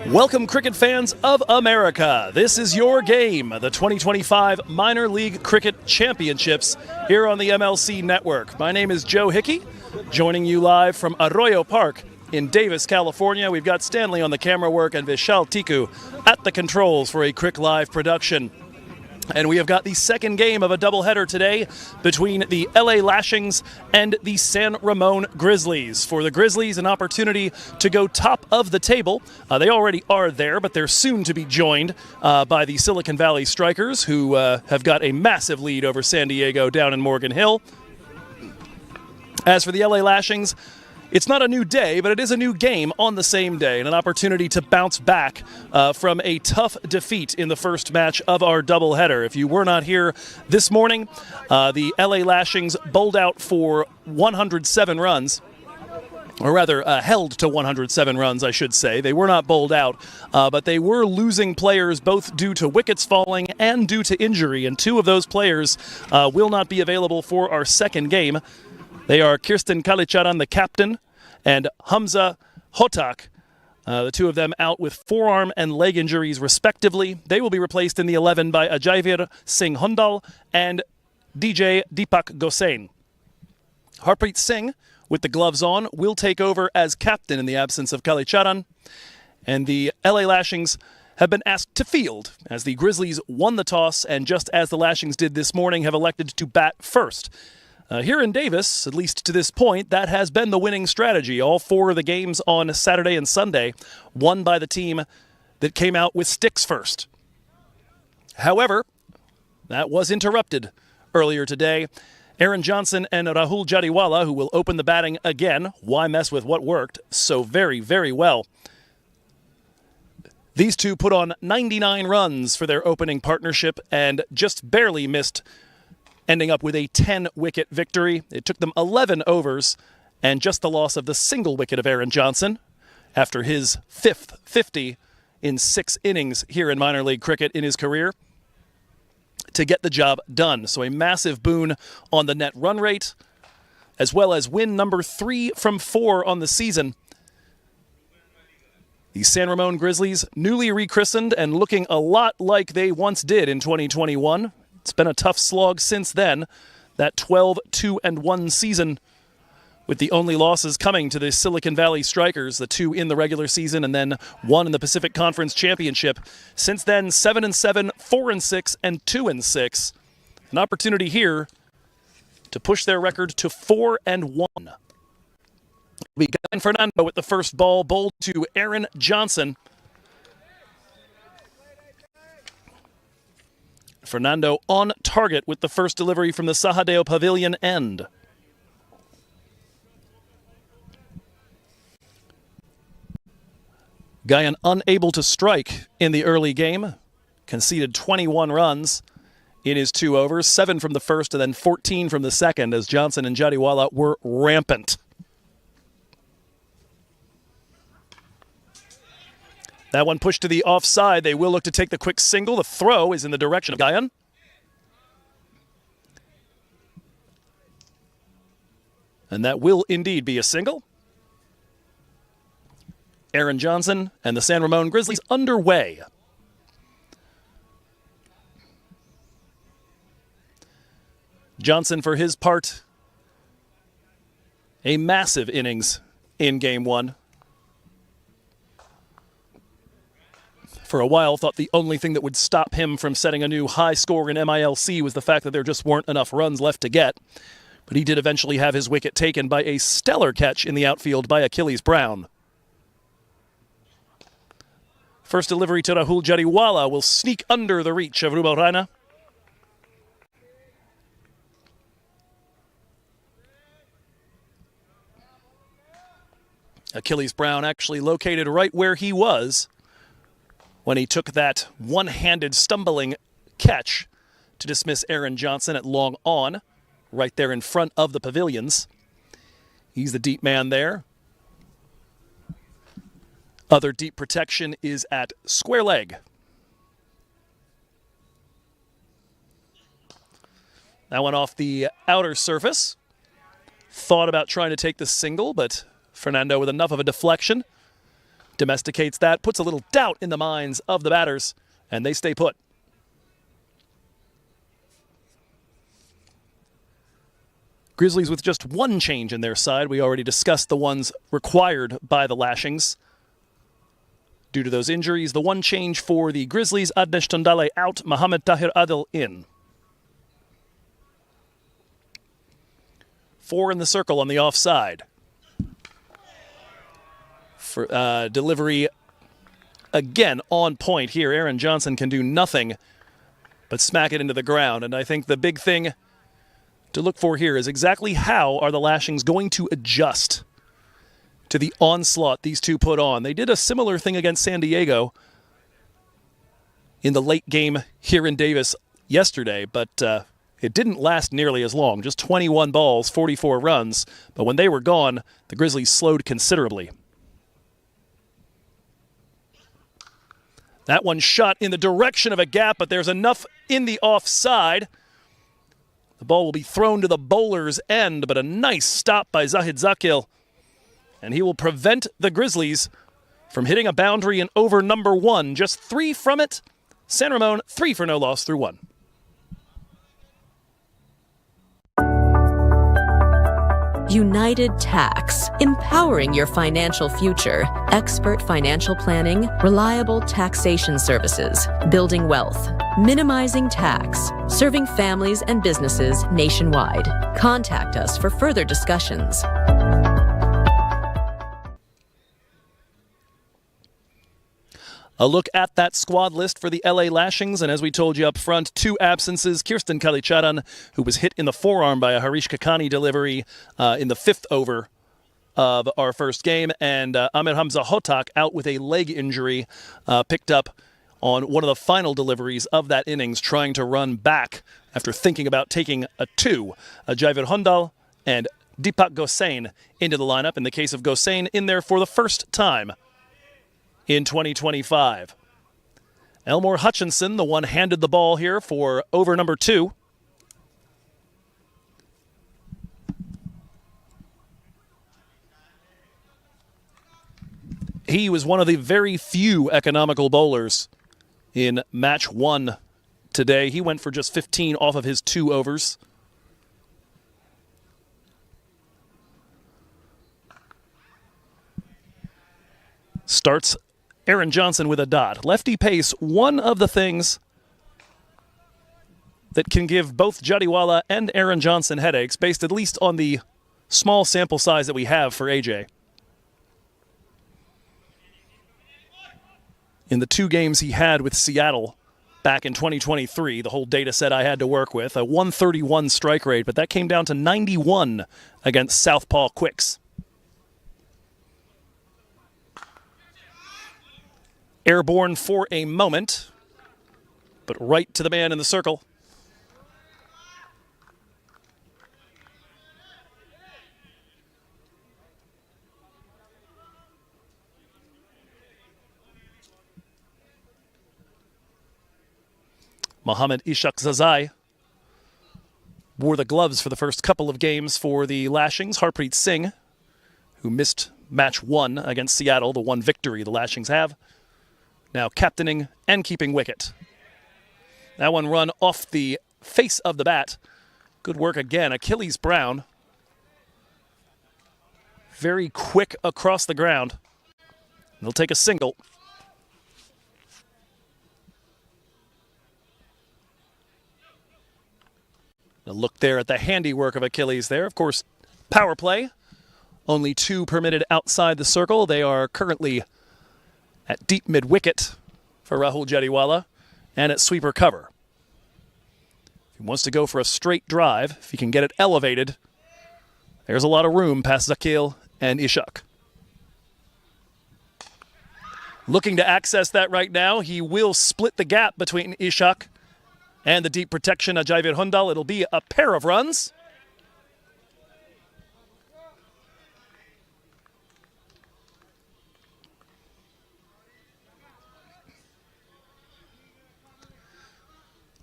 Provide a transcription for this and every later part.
Welcome, cricket fans of America. This is your game, the 2025 Minor League Cricket Championships here on the MLC Network. My name is Joe Hickey, joining you live from Arroyo Park in Davis, California. We've got Stanley on the camera work and Vishal Tiku at the controls for a quick live production. And we have got the second game of a doubleheader today between the LA Lashings and the San Ramon Grizzlies. For the Grizzlies, an opportunity to go top of the table. They already are there, but they're soon to be joined by the Silicon Valley Strikers, who have got a massive lead over San Diego down in Morgan Hill. As for the LA Lashings, it's not a new day, but it is a new game on the same day, and an opportunity to bounce back from a tough defeat in the first match of our doubleheader. If you were not here this morning, the LA Lashings bowled out for 107 runs, or rather held to 107 runs, I should say. They were not bowled out, but they were losing players both due to wickets falling and due to injury, and two of those players will not be available for our second game. They are Kirsten Kalicharan, the captain, and Hamza Hotak, the two of them out with forearm and leg injuries respectively. They will be replaced in the 11 by Ajayvir Singh Hundal and DJ Deepak Gosain. Harpreet Singh, with the gloves on, will take over as captain in the absence of Kalicharan. And the LA Lashings have been asked to field, as the Grizzlies won the toss, and just as the Lashings did this morning, have elected to bat first. Here in Davis, at least to this point, that has been the winning strategy. All four of the games on Saturday and Sunday won by the team that came out with sticks first. However, that was interrupted earlier today. Aaron Johnson and Rahul Jariwala, who will open the batting again. Why mess with what worked so very, very well? These two put on 99 runs for their opening partnership and just barely missed, ending up with a 10-wicket victory. It took them 11 overs and just the loss of the single wicket of Aaron Johnson after his fifth 50 in 6 innings here in minor league cricket in his career to get the job done. So a massive boon on the net run rate, as well as win number 3 from 4 on the season. The San Ramon Grizzlies, newly rechristened and looking a lot like they once did in 2021. It's been a tough slog since then, that 12-2-1 season, with the only losses coming to the Silicon Valley Strikers, the 2 in the regular season and then 1 in the Pacific Conference Championship. Since then, 7-7, 4-6, and 2-6. An opportunity here to push their record to 4-1. We got Fernando with the first ball, bowled to Aaron Johnson. Fernando on target with the first delivery from the Sahadeo Pavilion end. Guyan unable to strike in the early game. Conceded 21 runs in his 2 overs, 7 from the first and then 14 from the second, as Johnson and Jadiwala were rampant. That one pushed to the offside. They will look to take the quick single. The throw is in the direction of Guyan. And that will indeed be a single. Aaron Johnson and the San Ramon Grizzlies underway. Johnson, for his part, a massive innings in Game 1. For a while, thought the only thing that would stop him from setting a new high score in MILC was the fact that there just weren't enough runs left to get. But he did eventually have his wicket taken by a stellar catch in the outfield by Achilles Brown. First delivery to Rahul Jadiwala will sneak under the reach of Rubo Raina. Achilles Brown actually located right where he was when he took that one-handed stumbling catch to dismiss Aaron Johnson at long on, right there in front of the pavilions. He's the deep man there. Other deep protection is at square leg. That one off the outer surface. Thought about trying to take the single, but Fernando with enough of a deflection domesticates that, puts a little doubt in the minds of the batters, and they stay put. Grizzlies with just one change in their side. We already discussed the ones required by the Lashings. Due to those injuries, the one change for the Grizzlies, Adnesh Tondale out, Mohamed Tahir Adil in. 4 in the circle on the offside. For delivery again on point here. Aaron Johnson can do nothing but smack it into the ground. And I think the big thing to look for here is exactly how are the Lashings going to adjust to the onslaught these two put on. They did a similar thing against San Diego in the late game here in Davis yesterday, but it didn't last nearly as long. Just 21 balls, 44 runs. But when they were gone, the Grizzlies slowed considerably. That one shot in the direction of a gap, but there's enough in the offside. The ball will be thrown to the bowler's end, but a nice stop by Zahid Zakil. And he will prevent the Grizzlies from hitting a boundary in over number 1. Just 3 from it. San Ramon, 3 for no loss through 1. United Tax, empowering your financial future. Expert financial planning, reliable taxation services, building wealth, minimizing tax, serving families and businesses nationwide. Contact us for further discussions. A look at that squad list for the LA Lashings, and as we told you up front, 2 absences. Kirsten Kalicharan, who was hit in the forearm by a Harish Kakani delivery in the 5th over of our first game, and Amir Hamza Hotak out with a leg injury, picked up on one of the final deliveries of that innings, trying to run back after thinking about taking a 2. Jaivir Hondal and Deepak Gosain into the lineup. In the case of Gosain, in there for the first time in 2025. Elmore Hutchinson, the one handed the ball here for over number 2. He was one of the very few economical bowlers in match 1 today. He went for just 15 off of his 2 overs. Starts Aaron Johnson with a dot. Lefty pace, one of the things that can give both Jadiwala and Aaron Johnson headaches, based at least on the small sample size that we have for AJ. In the 2 games he had with Seattle back in 2023, the whole data set I had to work with, a 131 strike rate, but that came down to 91 against Southpaw Quicks. Airborne for a moment, but right to the man in the circle. Mohamed Ishak Zazai wore the gloves for the first couple of games for the Lashings. Harpreet Singh, who missed match 1 against Seattle, the one victory the Lashings have, now captaining and keeping wicket. That one run off the face of the bat. Good work again. Achilles Brown. Very quick across the ground. They'll take a single. A look there at the handiwork of Achilles there. Of course, power play. Only 2 permitted outside the circle. They are currently at deep mid-wicket for Rahul Jariwala and at sweeper cover. If he wants to go for a straight drive, if he can get it elevated, there's a lot of room past Zakil and Ishak. Looking to access that right now. He will split the gap between Ishak and the deep protection of Jaivir Hundal. It'll be a pair of runs.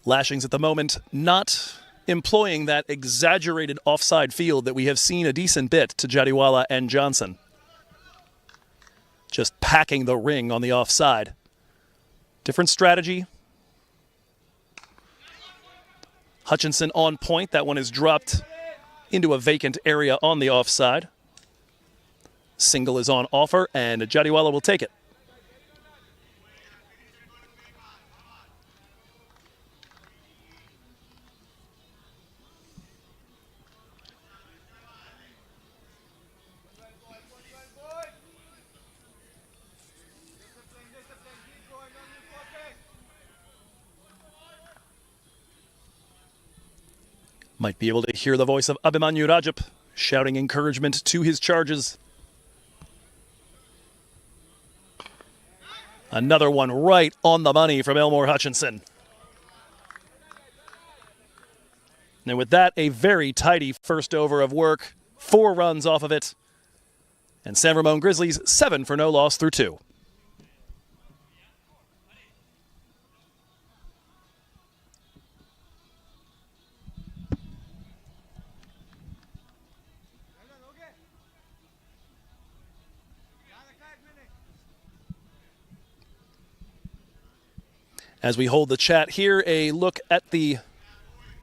Lashings at the moment not employing that exaggerated offside field that we have seen a decent bit to Jariwala and Johnson. Just packing the ring on the offside. Different strategy. Hutchinson on point. That one is dropped into a vacant area on the offside. Single is on offer, and Jariwala will take it. Might be able to hear the voice of Abhimanyu Rajap shouting encouragement to his charges. Another one right on the money from Elmore Hutchinson. And with that, a very tidy first over of work. 4 runs off of it. And San Ramon Grizzlies 7 for no loss through 2. As we hold the chat here, a look at the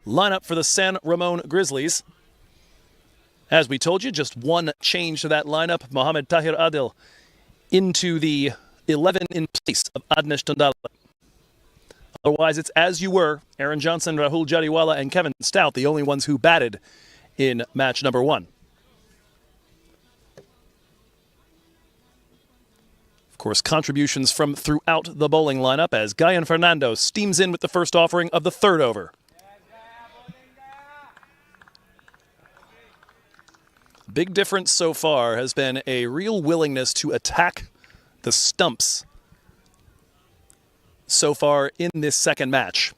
lineup for the San Ramon Grizzlies. As we told you, just one change to that lineup. Mohamed Tahir Adil into the 11 in place of Adnesh Tundala. Otherwise, it's as you were. Aaron Johnson, Rahul Jariwala, and Kevin Stout, the only ones who batted in match number 1. Of course, contributions from throughout the bowling lineup as Guyan Fernando steams in with the first offering of the 3rd over. Big difference so far has been a real willingness to attack the stumps so far in this second match.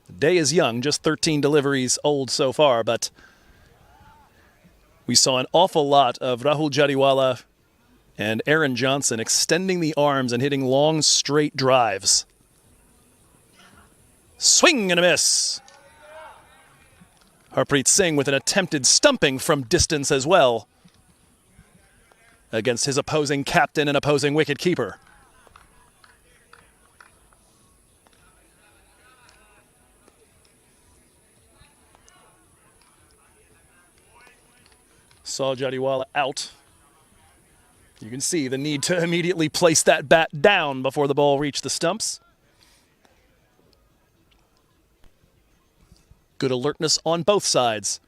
The day is young, just 13 deliveries old so far, but we saw an awful lot of Rahul Jariwala and Aaron Johnson extending the arms and hitting long, straight drives. Swing and a miss. Harpreet Singh with an attempted stumping from distance as well against his opposing captain and opposing wicketkeeper. Saw Jariwala out. You can see the need to immediately place that bat down before the ball reached the stumps. Good alertness on both sides.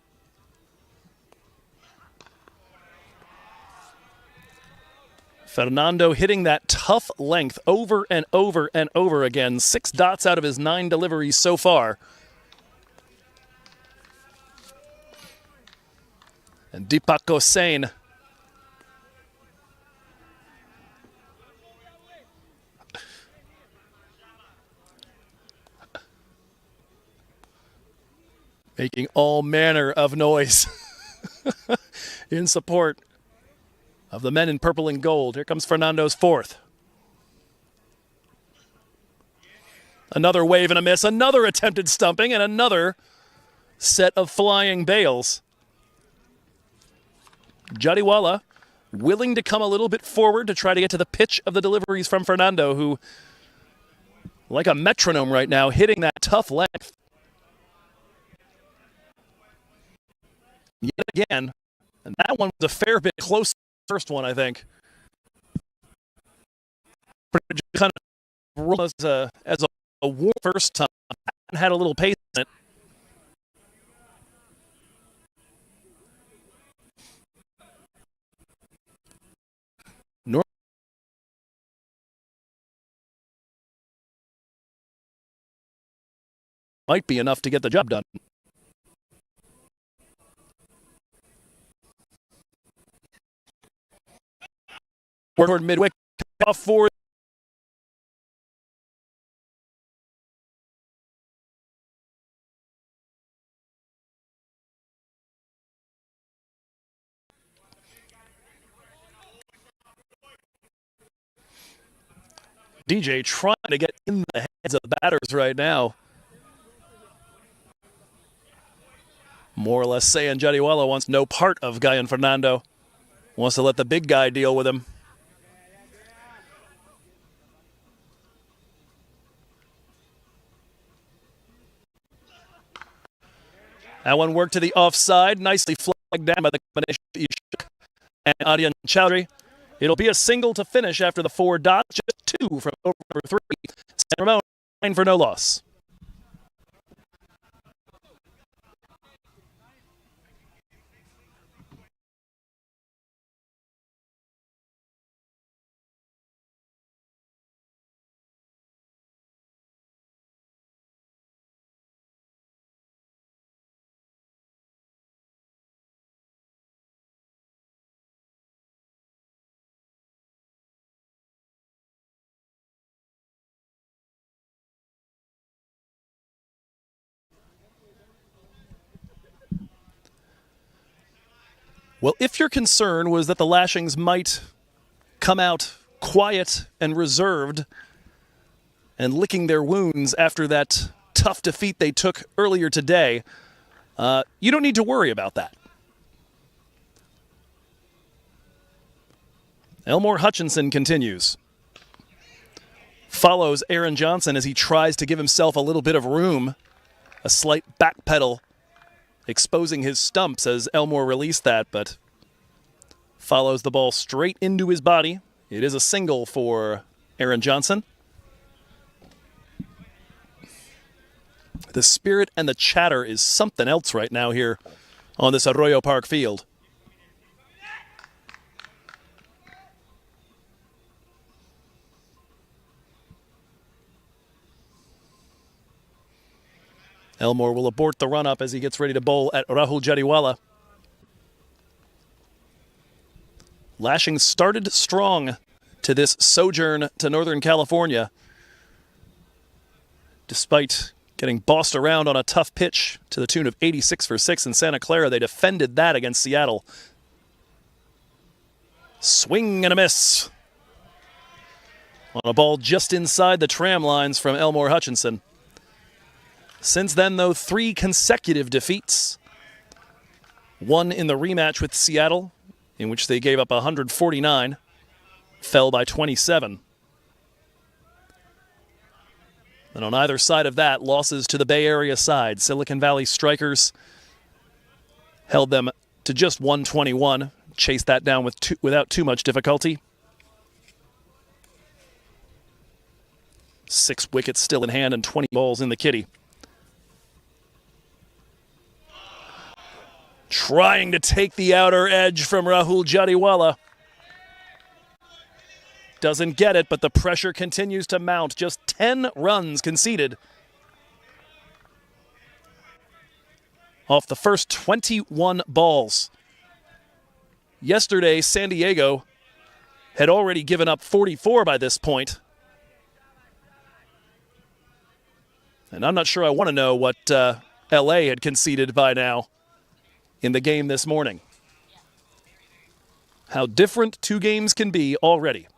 Fernando hitting that tough length over and over and over again. 6 dots out of his 9 deliveries so far. And Deepak Gosain making all manner of noise in support of the men in purple and gold. Here comes Fernando's fourth. Another wave and a miss, another attempted stumping, and another set of flying bails. Jadiwala willing to come a little bit forward to try to get to the pitch of the deliveries from Fernando, who, like a metronome right now, hitting that tough length. Yet again, and that one was a fair bit closer to the first one, I think. Kind of rolled as a warm first time, and had a little pace in it. Might be enough to get the job done. Toward midway, off for DJ trying to get in the heads of the batters right now. More or less saying Jadiwala wants no part of Guyan Fernando. Wants to let the big guy deal with him. That one worked to the offside. Nicely flagged down by the combination of Ishak and Aryan Chowdhury. It'll be a single to finish after the 4 dots. Just 2 from over number 3. San Ramon 9 for no loss. Well, if your concern was that the Lashings might come out quiet and reserved and licking their wounds after that tough defeat they took earlier today, you don't need to worry about that. Elmore Hutchinson continues. Follows Aaron Johnson as he tries to give himself a little bit of room. A slight backpedal, exposing his stumps as Elmore released that, but follows the ball straight into his body. It is a single for Aaron Johnson. The spirit and the chatter is something else right now here on this Arroyo Park field. Elmore will abort the run-up as he gets ready to bowl at Rahul Jadiwala. Lashings started strong to this sojourn to Northern California. Despite getting bossed around on a tough pitch to the tune of 86 for 6 in Santa Clara, they defended that against Seattle. Swing and a miss on a ball just inside the tram lines from Elmore Hutchinson. Since then, though, 3 consecutive defeats. One in the rematch with Seattle, in which they gave up 149, fell by 27. And on either side of that, losses to the Bay Area side. Silicon Valley Strikers held them to just 121, chased that down without too much difficulty. 6 wickets still in hand and 20 balls in the kitty. Trying to take the outer edge from Rahul Jadiwala. Doesn't get it, but the pressure continues to mount. Just 10 runs conceded off the first 21 balls. Yesterday, San Diego had already given up 44 by this point. And I'm not sure I want to know what LA had conceded by now in the game this morning. How different two games can be already.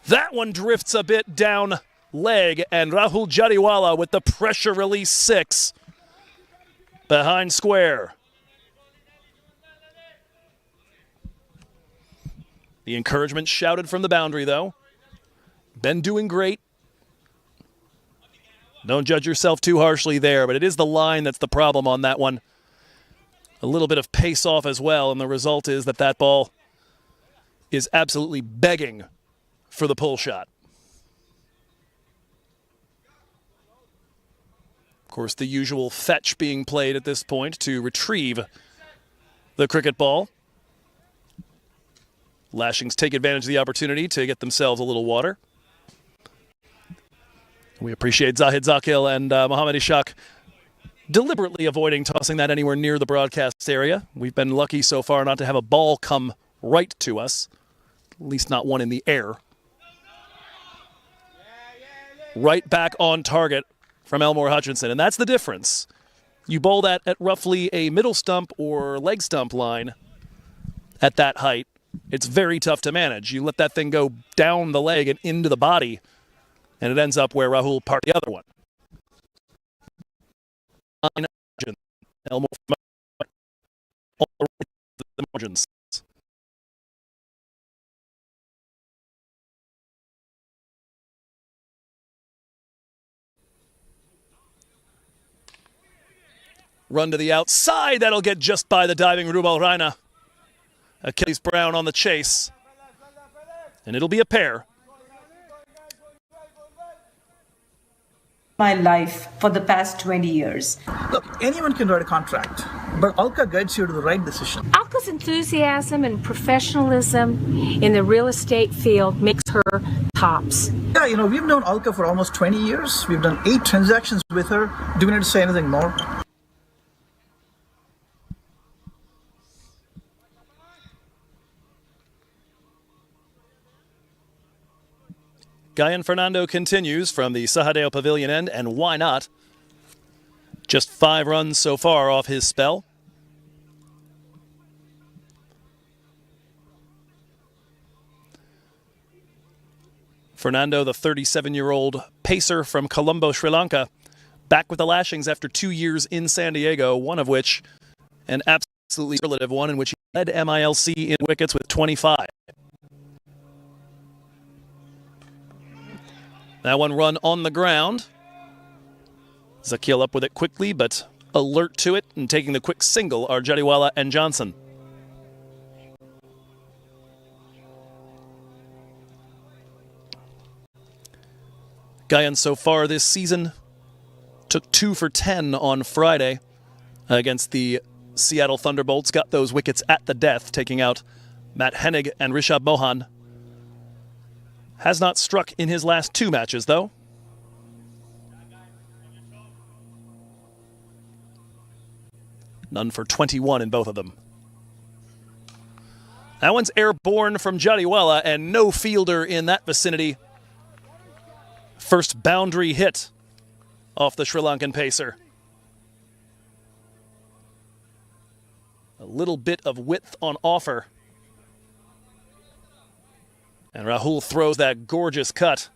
That one drifts a bit down leg, and Rahul Jariwala with the pressure release 6 behind square. The encouragement shouted from the boundary, though. Been doing great. Don't judge yourself too harshly there, but it is the line that's the problem on that one. A little bit of pace off as well, and the result is that that ball is absolutely begging for the pull shot. Of course, the usual fetch being played at this point to retrieve the cricket ball. Lashings take advantage of the opportunity to get themselves a little water. We appreciate Zahid Zakil and Mohammad Ishaq deliberately avoiding tossing that anywhere near the broadcast area. We've been lucky so far not to have a ball come right to us, at least not one in the air. Right back on target from Elmore Hutchinson, and that's the difference. You bowl that at roughly a middle stump or leg stump line at that height, it's very tough to manage. You let that thing go down the leg and into the body, and it ends up where Rahul parked the other one. Elmore all the margins. Run to the outside. That'll get just by the diving Rubal Raina. Achilles Brown on the chase. And it'll be a pair. My life for the past 20 years. Look, anyone can write a contract, but Alka guides you to the right decision. Alka's enthusiasm and professionalism in the real estate field makes her tops. Yeah, we've known Alka for almost 20 years. We've done 8 transactions with her. Do we need to say anything more? Guyan Fernando continues from the Sahadeo Pavilion end, and why not? Just 5 runs so far off his spell. Fernando, the 37-year-old pacer from Colombo, Sri Lanka, back with the Lashings after 2 years in San Diego, one of which an absolutely superlative one in which he led MILC in wickets with 25. That one run on the ground. Zakil up with it quickly, but alert to it and taking the quick single are Jariwala and Johnson. Guyan so far this season took 2 for 10 on Friday against the Seattle Thunderbolts. Got those wickets at the death, taking out Matt Hennig and Rishabh Mohan. Has not struck in his last 2 matches, though. None for 21 in both of them. That one's airborne from Jariwala, and no fielder in that vicinity. First boundary hit off the Sri Lankan pacer. A little bit of width on offer. And Rahul throws that gorgeous cut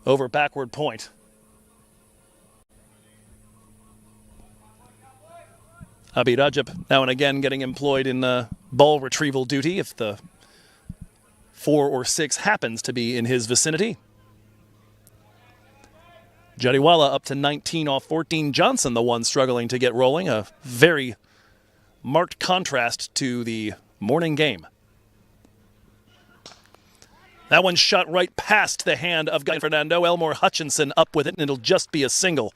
over backward point. Abhi Rajab now and again getting employed in ball retrieval duty if the 4 or 6 happens to be in his vicinity. Jariwala up to 19 off 14. Johnson, the one struggling to get rolling. A very marked contrast to the morning game. That one shot right past the hand of Guyan Fernando. Elmore Hutchinson up with it, and it'll just be a single.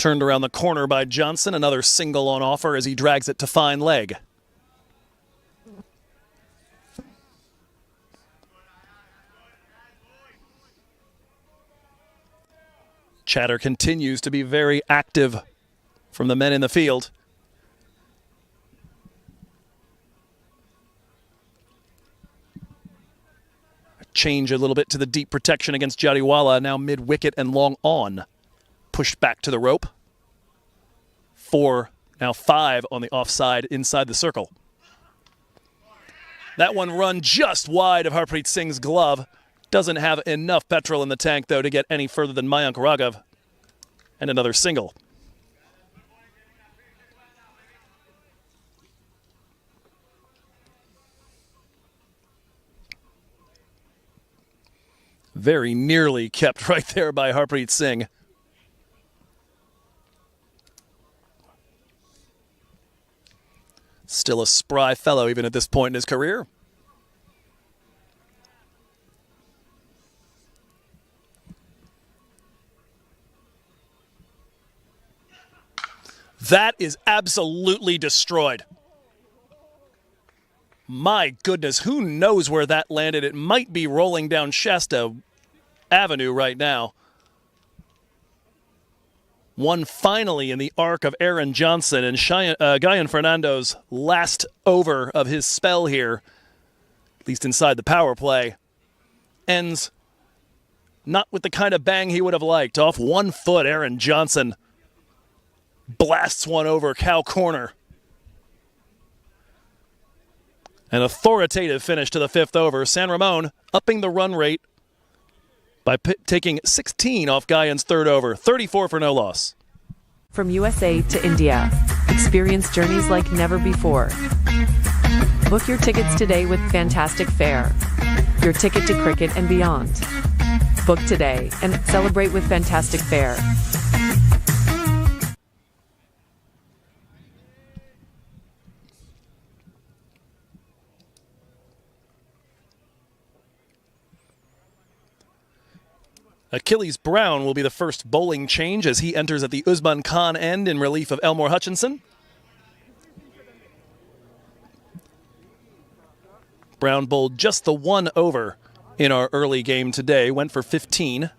Turned around the corner by Johnson. Another single on offer as he drags it to fine leg. Chatter continues to be very active from the men in the field. Change a little bit to the deep protection against Jariwala, now mid-wicket and long on. Pushed back to the rope. 4, now 5 on the offside inside the circle. That one run just wide of Harpreet Singh's glove. Doesn't have enough petrol in the tank, though, to get any further than Mayank Raghav. And another single. Very nearly kept right there by Harpreet Singh. Still a spry fellow even at this point in his career. That is absolutely destroyed. My goodness, who knows where that landed? It might be rolling down Shasta Avenue right now. One finally in the arc of Aaron Johnson, and Guyan Fernando's last over of his spell here, at least inside the power play, ends not with the kind of bang he would have liked. Off 1 foot, Aaron Johnson blasts one over cow corner. An authoritative finish to the 5th over. San Ramon upping the run rate by taking 16 off Guyan's 3rd over. 34 for no loss. From USA to India, experience journeys like never before. Book your tickets today with Fantastic Fare, your ticket to cricket and beyond. Book today and celebrate with Fantastic Fare. Achilles Brown will be the first bowling change as he enters at the Usman Khan end in relief of Elmore Hutchinson. Brown bowled just the 1 over in our early game today, went for 15.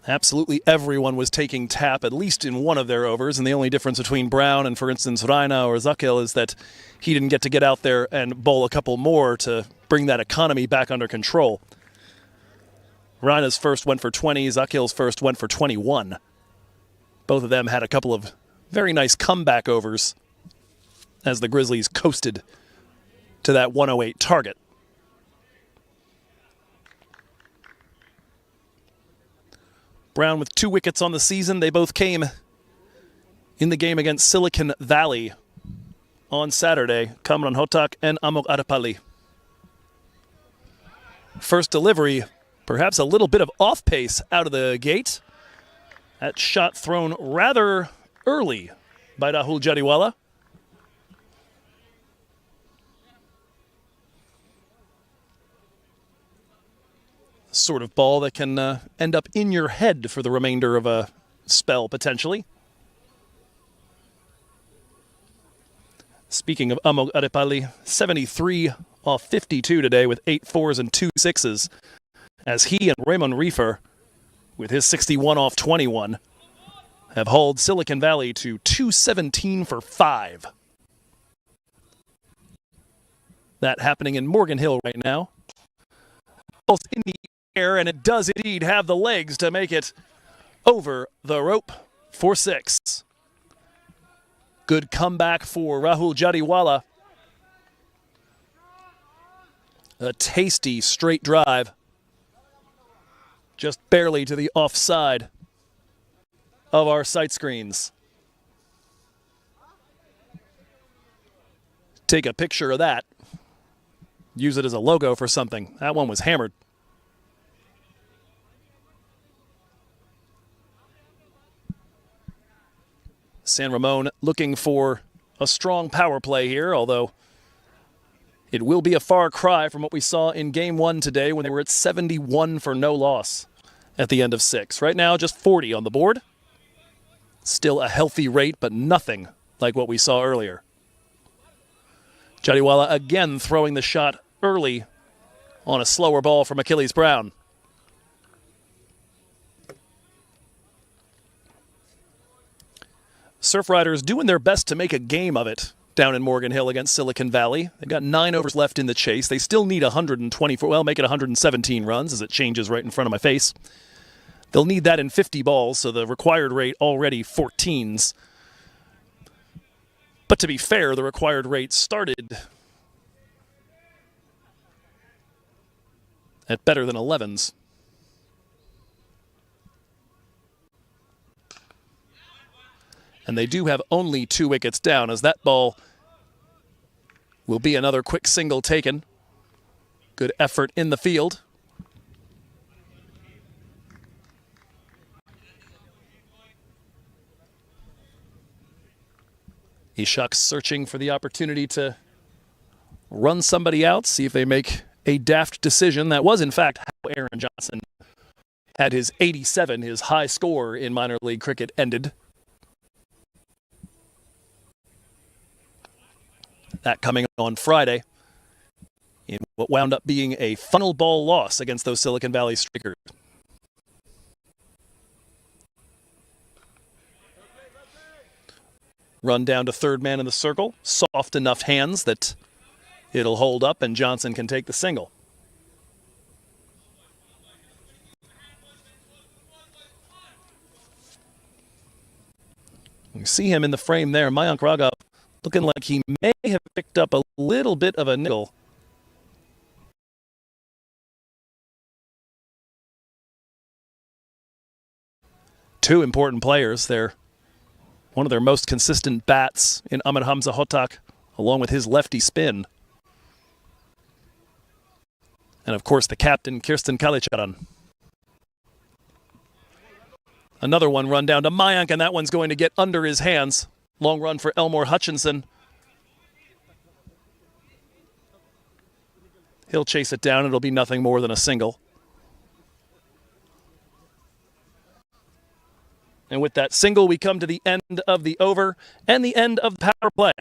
Absolutely everyone was taking tap, at least in one of their overs, and the only difference between Brown and, for instance, Raina or Zakil is that he didn't get out there and bowl a couple more to bring that economy back under control. Raina's first went for 20, Zakil's first went for 21. Both of them had a couple of very nice comeback overs as the Grizzlies coasted to that 108 target. Brown with 2 wickets on the season. They both came in the game against Silicon Valley on Saturday. Kamran Hotak and Amok Adapalli. First delivery, perhaps a little bit of off pace out of the gate. That shot thrown rather early by Rahul Jariwala. Sort of ball that can end up in your head for the remainder of a spell, potentially. Speaking of Amok Adepalli, 73 off 52 today with 8 4s and 2 6s, as he and Ramon Reefer, with his 61 off 21, have hauled Silicon Valley to 217 for 5. That happening in Morgan Hill right now. Almost in the air, and it does indeed have the legs to make it over the rope for 6. Good comeback for Rahul Jariwala. A tasty straight drive. Just barely to the offside of our sight screens. Take a picture of that. Use it as a logo for something. That one was hammered. San Ramon looking for a strong power play here, although it will be a far cry from what we saw in Game 1 today when they were at 71 for no loss. at the end of 6. Right now, just 40 on the board. Still a healthy rate, but nothing like what we saw earlier. Jadiwala again throwing the shot early on a slower ball from Achilles Brown. Surf Riders doing their best to make a game of it down in Morgan Hill against Silicon Valley. They've got 9 overs left in the chase. They still need 124, well, make it 117 runs as it changes right in front of my face. They'll need that in 50 balls, so the required rate already 14s. But to be fair, the required rate started at better than 11s. And they do have only 2 wickets down, as that ball will be another quick single taken. Good effort in the field. Ishak's searching for the opportunity to run somebody out, see if they make a daft decision. That was, in fact, how Aaron Johnson had his 87, his high score in minor league cricket, ended. That coming on Friday in what wound up being a funnel ball loss against those Silicon Valley Strikers. Run down to third man in the circle. Soft enough hands that it'll hold up and Johnson can take the single. You see him in the frame there, Mayank Raghav, looking like he may have picked up a little bit of a nickel. Two important players. They're one of their most consistent bats in Ahmed Hamza Hotak, along with his lefty spin. And of course the captain, Kirsten Kalicharan. Another one run down to Mayank, and that one's going to get under his hands. Long run for Elmore Hutchinson. He'll chase it down. It'll be nothing more than a single. And with that single, we come to the end of the over and the end of the power play.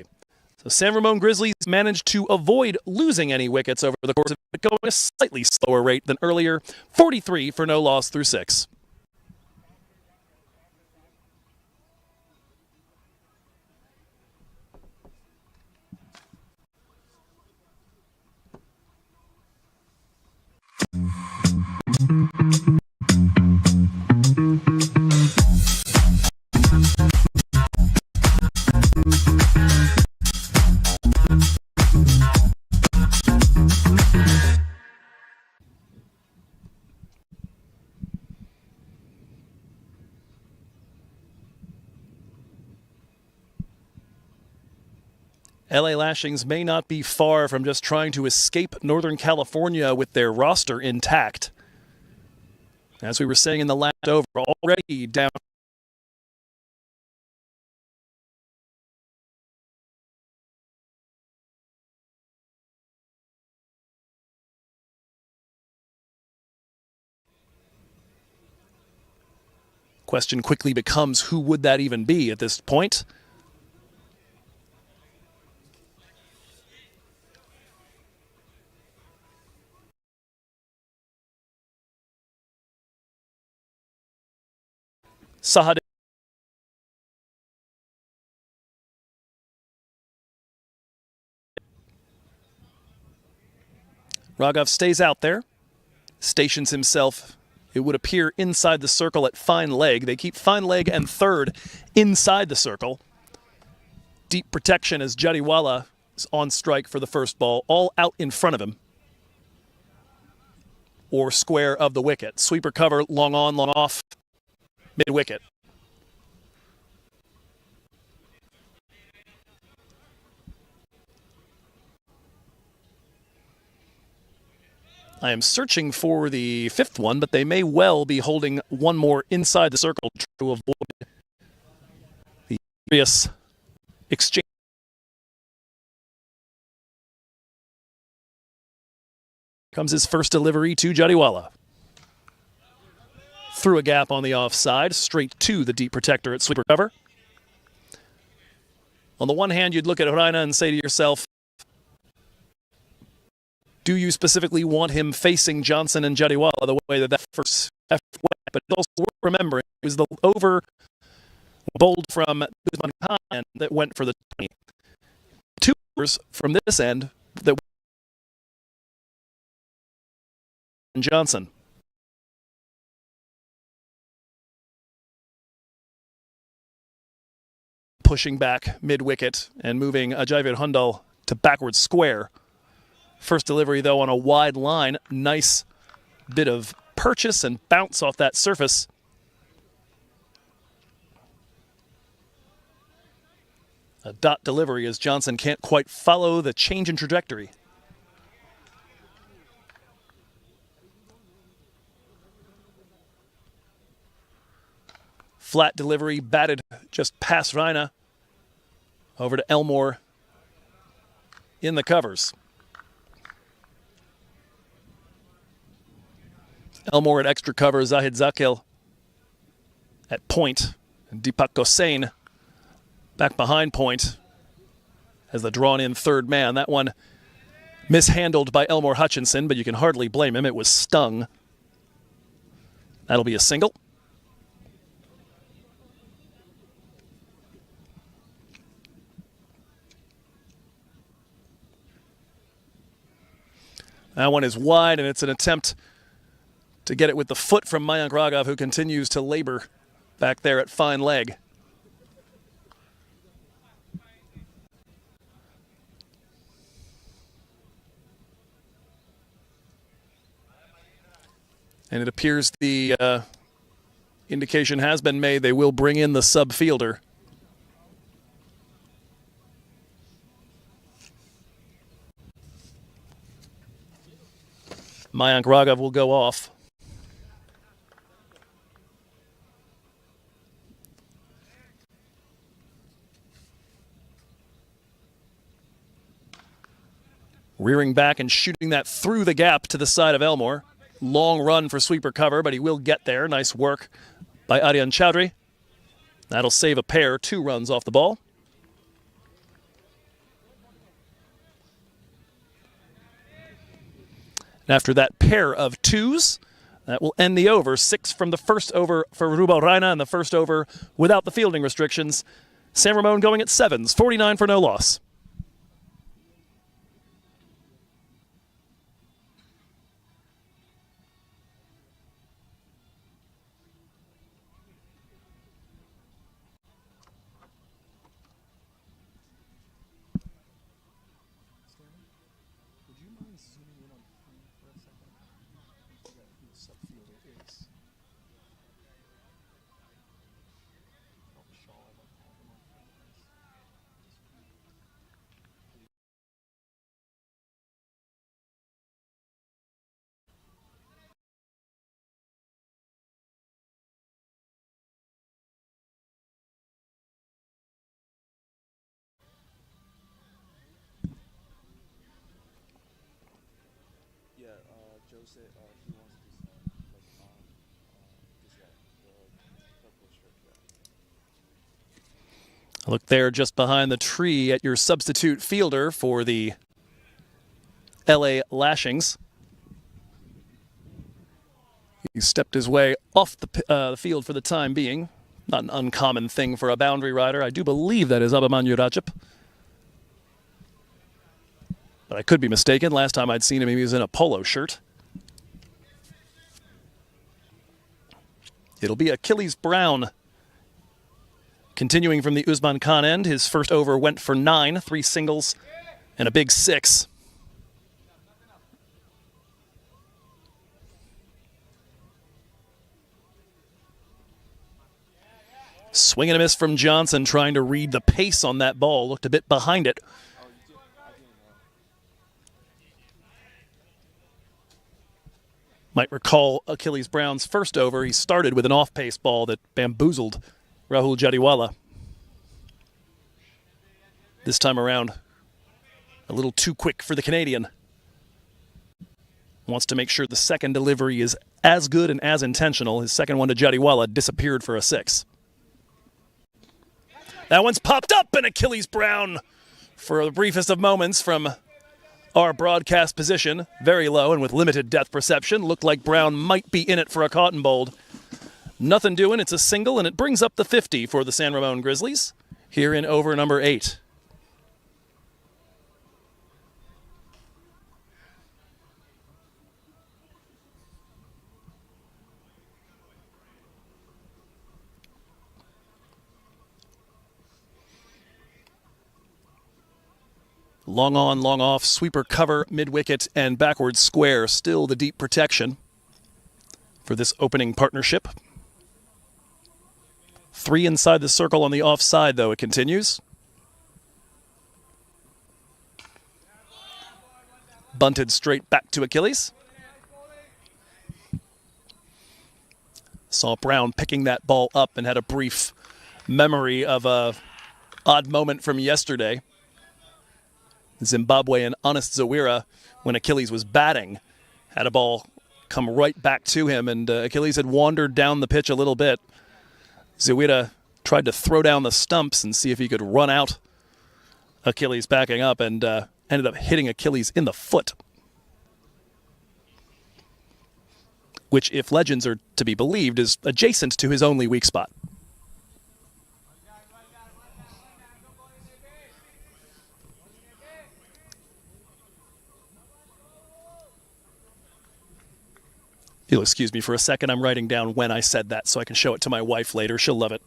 So San Ramon Grizzlies managed to avoid losing any wickets over the course of it, going at a slightly slower rate than earlier. 43 for no loss through 6. LA Lashings may not be far from just trying to escape Northern California with their roster intact. As we were saying in the last over, already down. Question quickly becomes, who would that even be at this point? Sahad. Raghav stays out there, stations himself, it would appear, inside the circle at fine leg. They keep fine leg and third inside the circle. Deep protection as Jadiwala is on strike for the first ball, all out in front of him. Or square of the wicket. Sweeper cover, long on, long off. Mid-wicket. I am searching for the fifth one, but they may well be holding one more inside the circle to avoid the obvious exchange. Comes his first delivery to Jadiwala. through a gap on the offside, straight to the deep protector at sweeper cover. On the one hand, you'd look at Reina and say to yourself, do you specifically want him facing Johnson and Jadiwala the way that first effort went? But it's also worth remembering it was the over bowled from Usman Khan that went for the 20. 2 overs from this end that Johnson. Pushing back mid-wicket and moving Ajayveer Hundal to backward square. First delivery, though, on a wide line. Nice bit of purchase and bounce off that surface. A dot delivery as Johnson can't quite follow the change in trajectory. Flat delivery, batted just past Reina. Over to Elmore in the covers. Elmore at extra cover, Zahid Zakil at point, and Deepak Gosain back behind point as the drawn-in third man. That one mishandled by Elmore Hutchinson, but you can hardly blame him. It was stung. That'll be a single. That one is wide, and it's an attempt to get it with the foot from Mayank Raghav, who continues to labor back there at fine leg. And it appears the indication has been made they will bring in the sub fielder. Mayank Raghav will go off. Rearing back and shooting that through the gap to the side of Elmore. Long run for sweeper cover, but he will get there. Nice work by Aryan Chowdhury. That'll save a pair, 2 runs off the ball. And after that pair of 2s, that will end the over. 6 from the first over for Rubal Reina, and the first over without the fielding restrictions. San Ramon going at 7s, 49 for no loss. Look there just behind the tree at your substitute fielder for the LA Lashings. He stepped his way off the field for the time being. Not an uncommon thing for a boundary rider. I do believe that is Abhimanyu Rajap. But I could be mistaken. Last time I'd seen him, he was in a polo shirt. It'll be Achilles Brown. Continuing from the Usman Khan end, his first over went for 9, 3 singles, and a big 6. Swing and a miss from Johnson, trying to read the pace on that ball. Looked a bit behind it. Might recall Achilles Brown's first over. He started with an off-pace ball that bamboozled Rahul Jadiwala. This time around, a little too quick for the Canadian. Wants to make sure the second delivery is as good and as intentional. His second one to Jadiwala disappeared for a 6. That one's popped up, and Achilles Brown, for the briefest of moments from our broadcast position, very low and with limited depth perception, looked like Brown might be in it for a cotton bold. Nothing doing, it's a single, and it brings up the 50 for the San Ramon Grizzlies here in over number 8. Long on, long off, sweeper cover, mid-wicket, and backward square. Still the deep protection for this opening partnership. 3 inside the circle on the offside, though, it continues. Bunted straight back to Achilles. Saw Brown picking that ball up and had a brief memory of a odd moment from yesterday. Zimbabwean Honest Zawira, when Achilles was batting, had a ball come right back to him, and Achilles had wandered down the pitch a little bit. Zawira tried to throw down the stumps and see if he could run out Achilles backing up, and ended up hitting Achilles in the foot, which, if legends are to be believed, is adjacent to his only weak spot. You'll excuse me for a second. I'm writing down when I said that so I can show it to my wife later. She'll love it.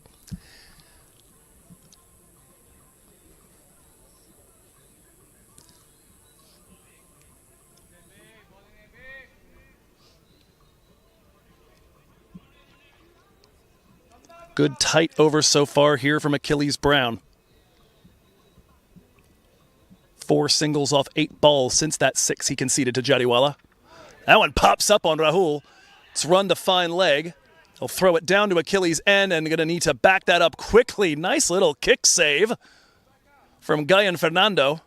Good tight over so far here from Achilles Brown. 4 singles off 8 balls since that 6 he conceded to Jadiwala. That one pops up on Rahul. It's run to fine leg. He'll throw it down to Achilles' end and going to need to back that up quickly. Nice little kick save from Guyan Fernando.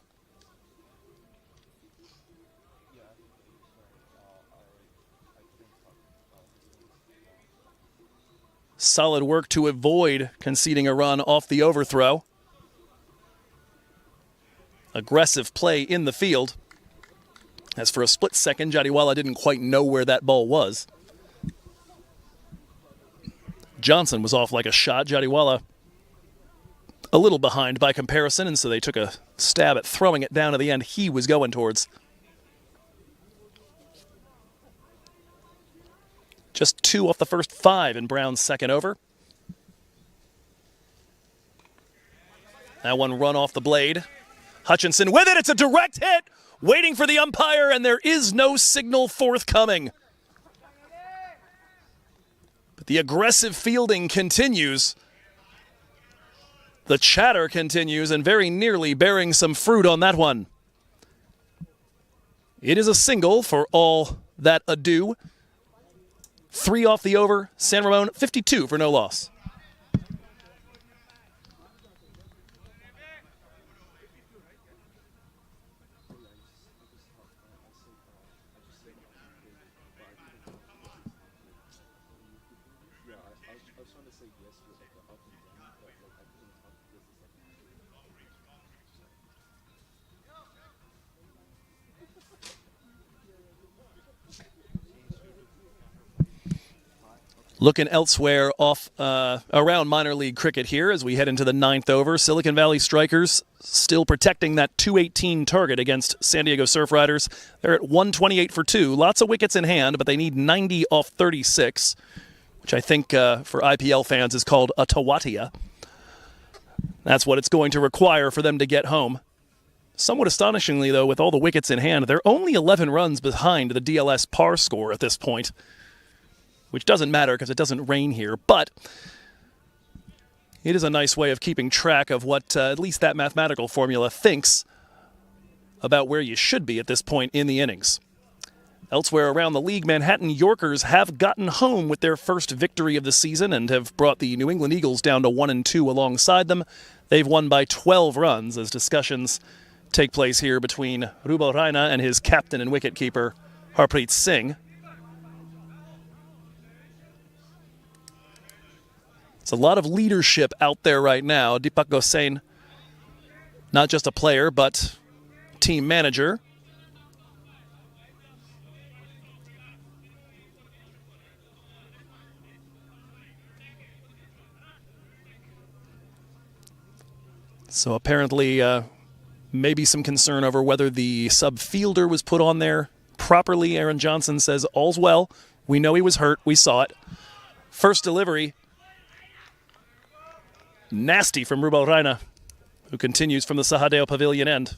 Solid work to avoid conceding a run off the overthrow. Aggressive play in the field. As for a split second, Jadiwala didn't quite know where that ball was. Johnson was off like a shot. Jadiwala a little behind by comparison, and so they took a stab at throwing it down to the end he was going towards. Just 2 off the first 5 in Brown's second over. That one run off the blade. Hutchinson with it. It's a direct hit. Waiting for the umpire, and there is no signal forthcoming. But the aggressive fielding continues. The chatter continues, and very nearly bearing some fruit on that one. It is a single for all that ado. 3 off the over. San Ramon 52 for no loss. Looking elsewhere off around minor league cricket here as we head into the 9th over. Silicon Valley Strikers still protecting that 218 target against San Diego Surf Riders. They're at 128 for 2. Lots of wickets in hand, but they need 90 off 36, which I think for IPL fans is called a tawatia. That's what it's going to require for them to get home. Somewhat astonishingly, though, with all the wickets in hand, they're only 11 runs behind the DLS par score at this point, which doesn't matter because it doesn't rain here, but it is a nice way of keeping track of what at least that mathematical formula thinks about where you should be at this point in the innings. Elsewhere around the league, Manhattan Yorkers have gotten home with their first victory of the season and have brought the New England Eagles down to 1-2 alongside them. They've won by 12 runs as discussions take place here between Rubo Reina and his captain and wicketkeeper, Harpreet Singh. It's a lot of leadership out there right now. Deepak Gosain, not just a player, but team manager. So apparently, maybe some concern over whether the sub-fielder was put on there properly. Aaron Johnson says, all's well. We know he was hurt. We saw it. First delivery. Nasty from Rubal Reina, who continues from the Sahadeo Pavilion end.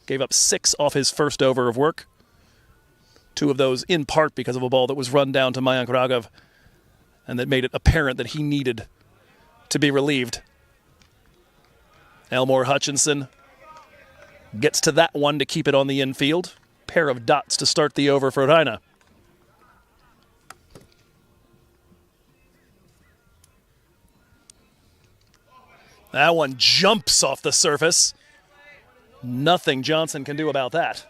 Gave up 6 off his first over of work. 2 of those in part because of a ball that was run down to Mayank Raghav and that made it apparent that he needed to be relieved. Elmore Hutchinson gets to that one to keep it on the infield. Pair of dots to start the over for Reina. That one jumps off the surface. Nothing Johnson can do about that.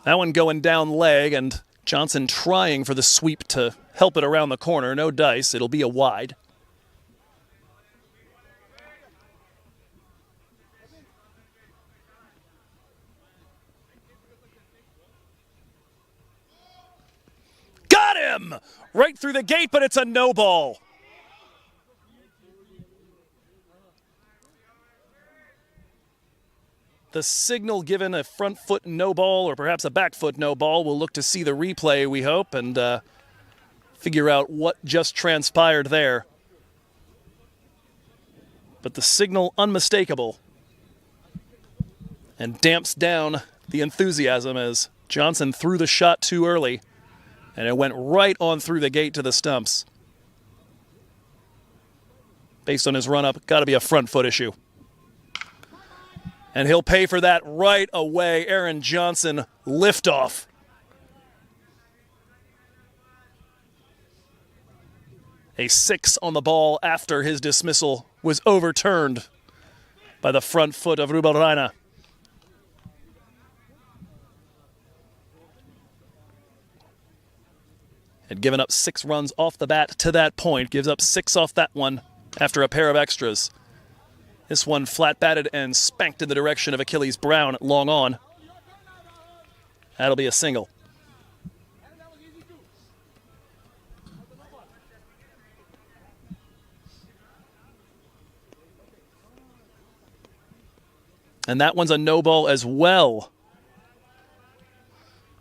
That one going down leg, and Johnson trying for the sweep to help it around the corner. No dice. It'll be a wide. Got him! Right through the gate, but it's a no ball. The signal given a front foot no ball or perhaps a back foot no ball. We'll look to see the replay, we hope, and figure out what just transpired there. But the signal unmistakable and damps down the enthusiasm as Johnson threw the shot too early and it went right on through the gate to the stumps. Based on his run-up, got to be a front foot issue. And he'll pay for that right away. Aaron Johnson, liftoff. A 6 on the ball after his dismissal was overturned by the front foot of Rubal Reina. Had given up 6 runs off the bat to that point. Gives up 6 off that one after a pair of extras. This one flat batted and spanked in the direction of Achilles Brown at long on. That'll be a single. And that one's a no ball as well.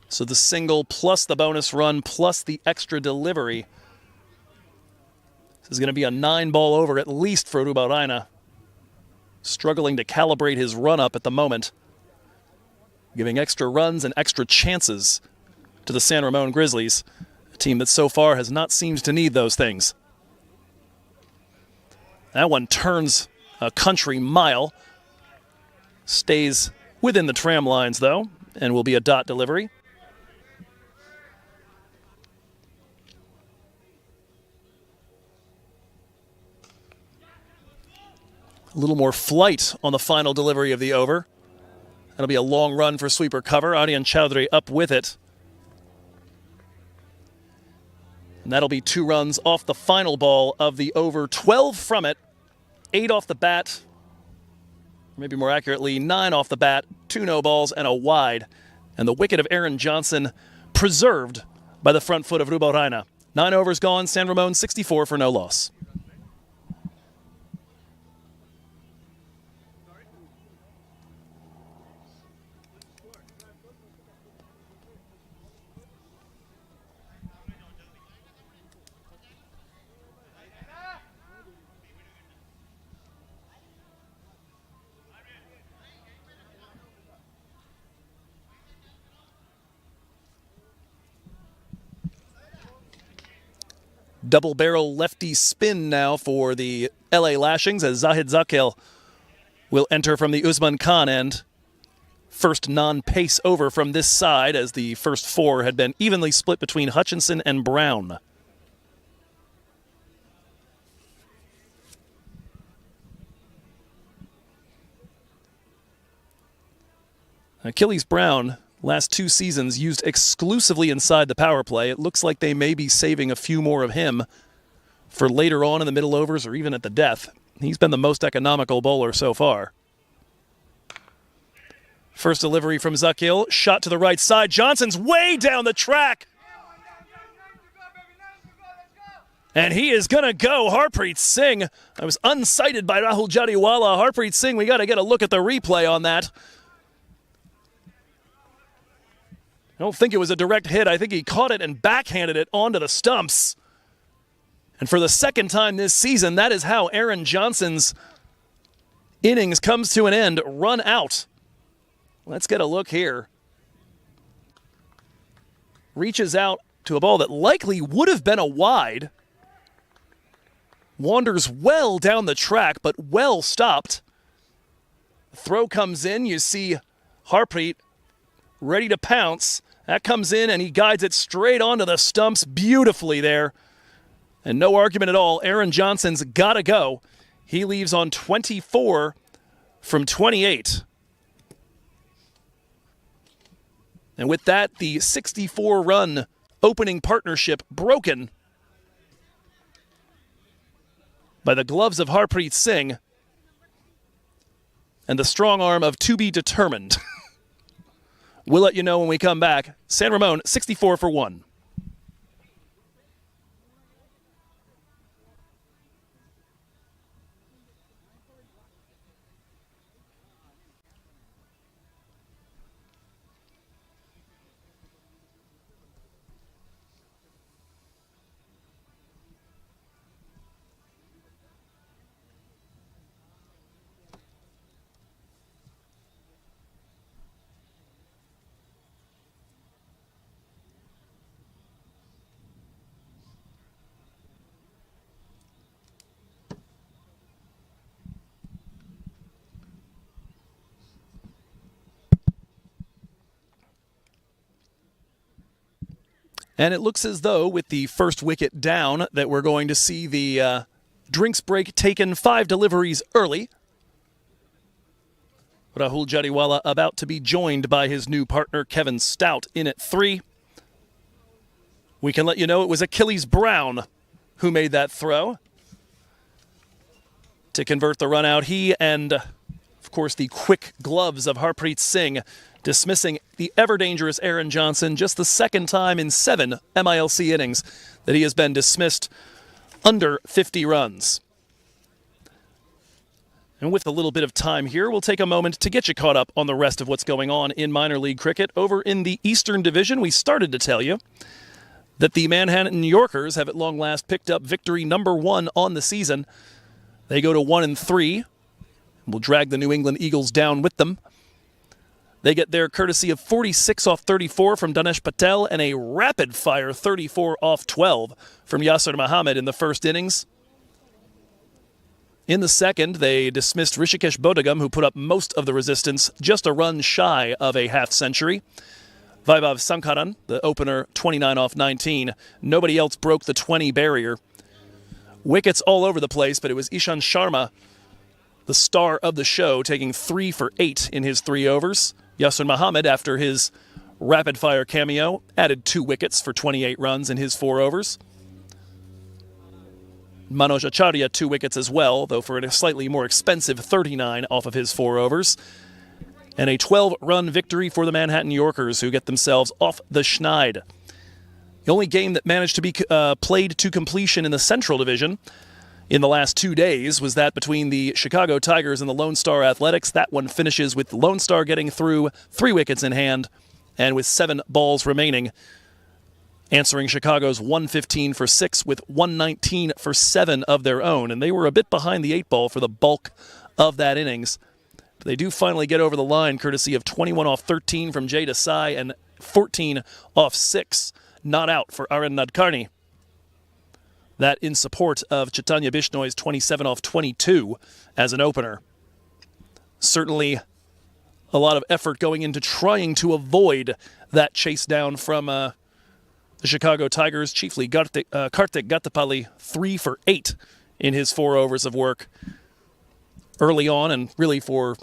So the single plus the bonus run plus the extra delivery. This is going to be a 9-ball over at least for Rubal Reina. Struggling to calibrate his run-up at the moment. Giving extra runs and extra chances to the San Ramon Grizzlies, a team that so far has not seemed to need those things. That one turns a country mile. Stays within the tram lines, though, and will be a dot delivery. A little more flight on the final delivery of the over. That'll be a long run for sweeper cover. Aryan Chowdhury up with it. And that'll be 2 runs off the final ball of the over. 12 from it. 8 off the bat. Maybe more accurately, 9 off the bat. 2 no balls and a wide. And the wicket of Aaron Johnson preserved by the front foot of Rubal Reina. 9 overs gone. San Ramon 64 for no loss. Double barrel lefty spin now for the LA Lashings as Zahid Zakil will enter from the Usman Khan end. First non-pace over from this side as the first 4 had been evenly split between Hutchinson and Brown. Achilles Brown, last 2 seasons, used exclusively inside the power play. It looks like they may be saving a few more of him for later on in the middle overs or even at the death. He's been the most economical bowler so far. First delivery from Zakil, shot to the right side. Johnson's way down the track. And he is going to go. Harpreet Singh. I was unsighted by Rahul Jadiwala. Harpreet Singh, we got to get a look at the replay on that. I don't think it was a direct hit. I think he caught it and backhanded it onto the stumps. And for the second time this season, that is how Aaron Johnson's innings comes to an end. Run out. Let's get a look here. Reaches out to a ball that likely would have been a wide. Wanders well down the track, but well stopped. Throw comes in. You see Harpreet ready to pounce. That comes in, and he guides it straight onto the stumps beautifully there. And no argument at all. Aaron Johnson's got to go. He leaves on 24 from 28. And with that, the 64-run opening partnership broken by the gloves of Harpreet Singh and the strong arm of to be determined. We'll let you know when we come back. San Ramon, 64 for 1. And it looks as though, with the first wicket down, that we're going to see the drinks break taken 5 deliveries early. Rahul Jadiwala about to be joined by his new partner, Kevin Stout, in at 3. We can let you know it was Achilles Brown who made that throw to convert the run out. He and, of course, the quick gloves of Harpreet Singh dismissing the ever-dangerous Aaron Johnson, just the second time in 7 MILC innings that he has been dismissed under 50 runs. And with a little bit of time here, we'll take a moment to get you caught up on the rest of what's going on in minor league cricket. Over in the Eastern Division, we started to tell you that the Manhattan New Yorkers have at long last picked up victory number 1 on the season. They go to 1-3. We'll drag the New England Eagles down with them. They get their courtesy of 46 off 34 from Danesh Patel and a rapid-fire 34 off 12 from Yasir Mohammed in the first innings. In the second, they dismissed Rishikesh Bodhagam, who put up most of the resistance, just a run shy of a half-century. Vaibhav Sankaran, the opener, 29 off 19. Nobody else broke the 20 barrier. Wickets all over the place, but it was Ishan Sharma, the star of the show, taking 3 for 8 in his 3 overs. Yasir Mohammed, after his rapid-fire cameo, added 2 wickets for 28 runs in his 4 overs. Manoj Acharya, 2 wickets as well, though for a slightly more expensive 39 off of his 4 overs. And a 12-run victory for the Manhattan Yorkers, who get themselves off the schneid. The only game that managed to be played to completion in the Central Division in the last 2 days was that between the Chicago Tigers and the Lone Star Athletics. That one finishes with Lone Star getting through 3 wickets in hand and with 7 balls remaining, answering Chicago's 115 for 6 with 119 for 7 of their own. And they were a bit behind the 8 ball for the bulk of that innings. But they do finally get over the line, courtesy of 21 off 13 from Jay Desai and 14 off 6, not out for Aaron Nadkarni. That in support of Chaitanya Bishnoi's 27 off 22 as an opener. Certainly a lot of effort going into trying to avoid that chase down from the Chicago Tigers, chiefly Kartik Gattapalli, 3 for 8 in his 4 overs of work early on, and really for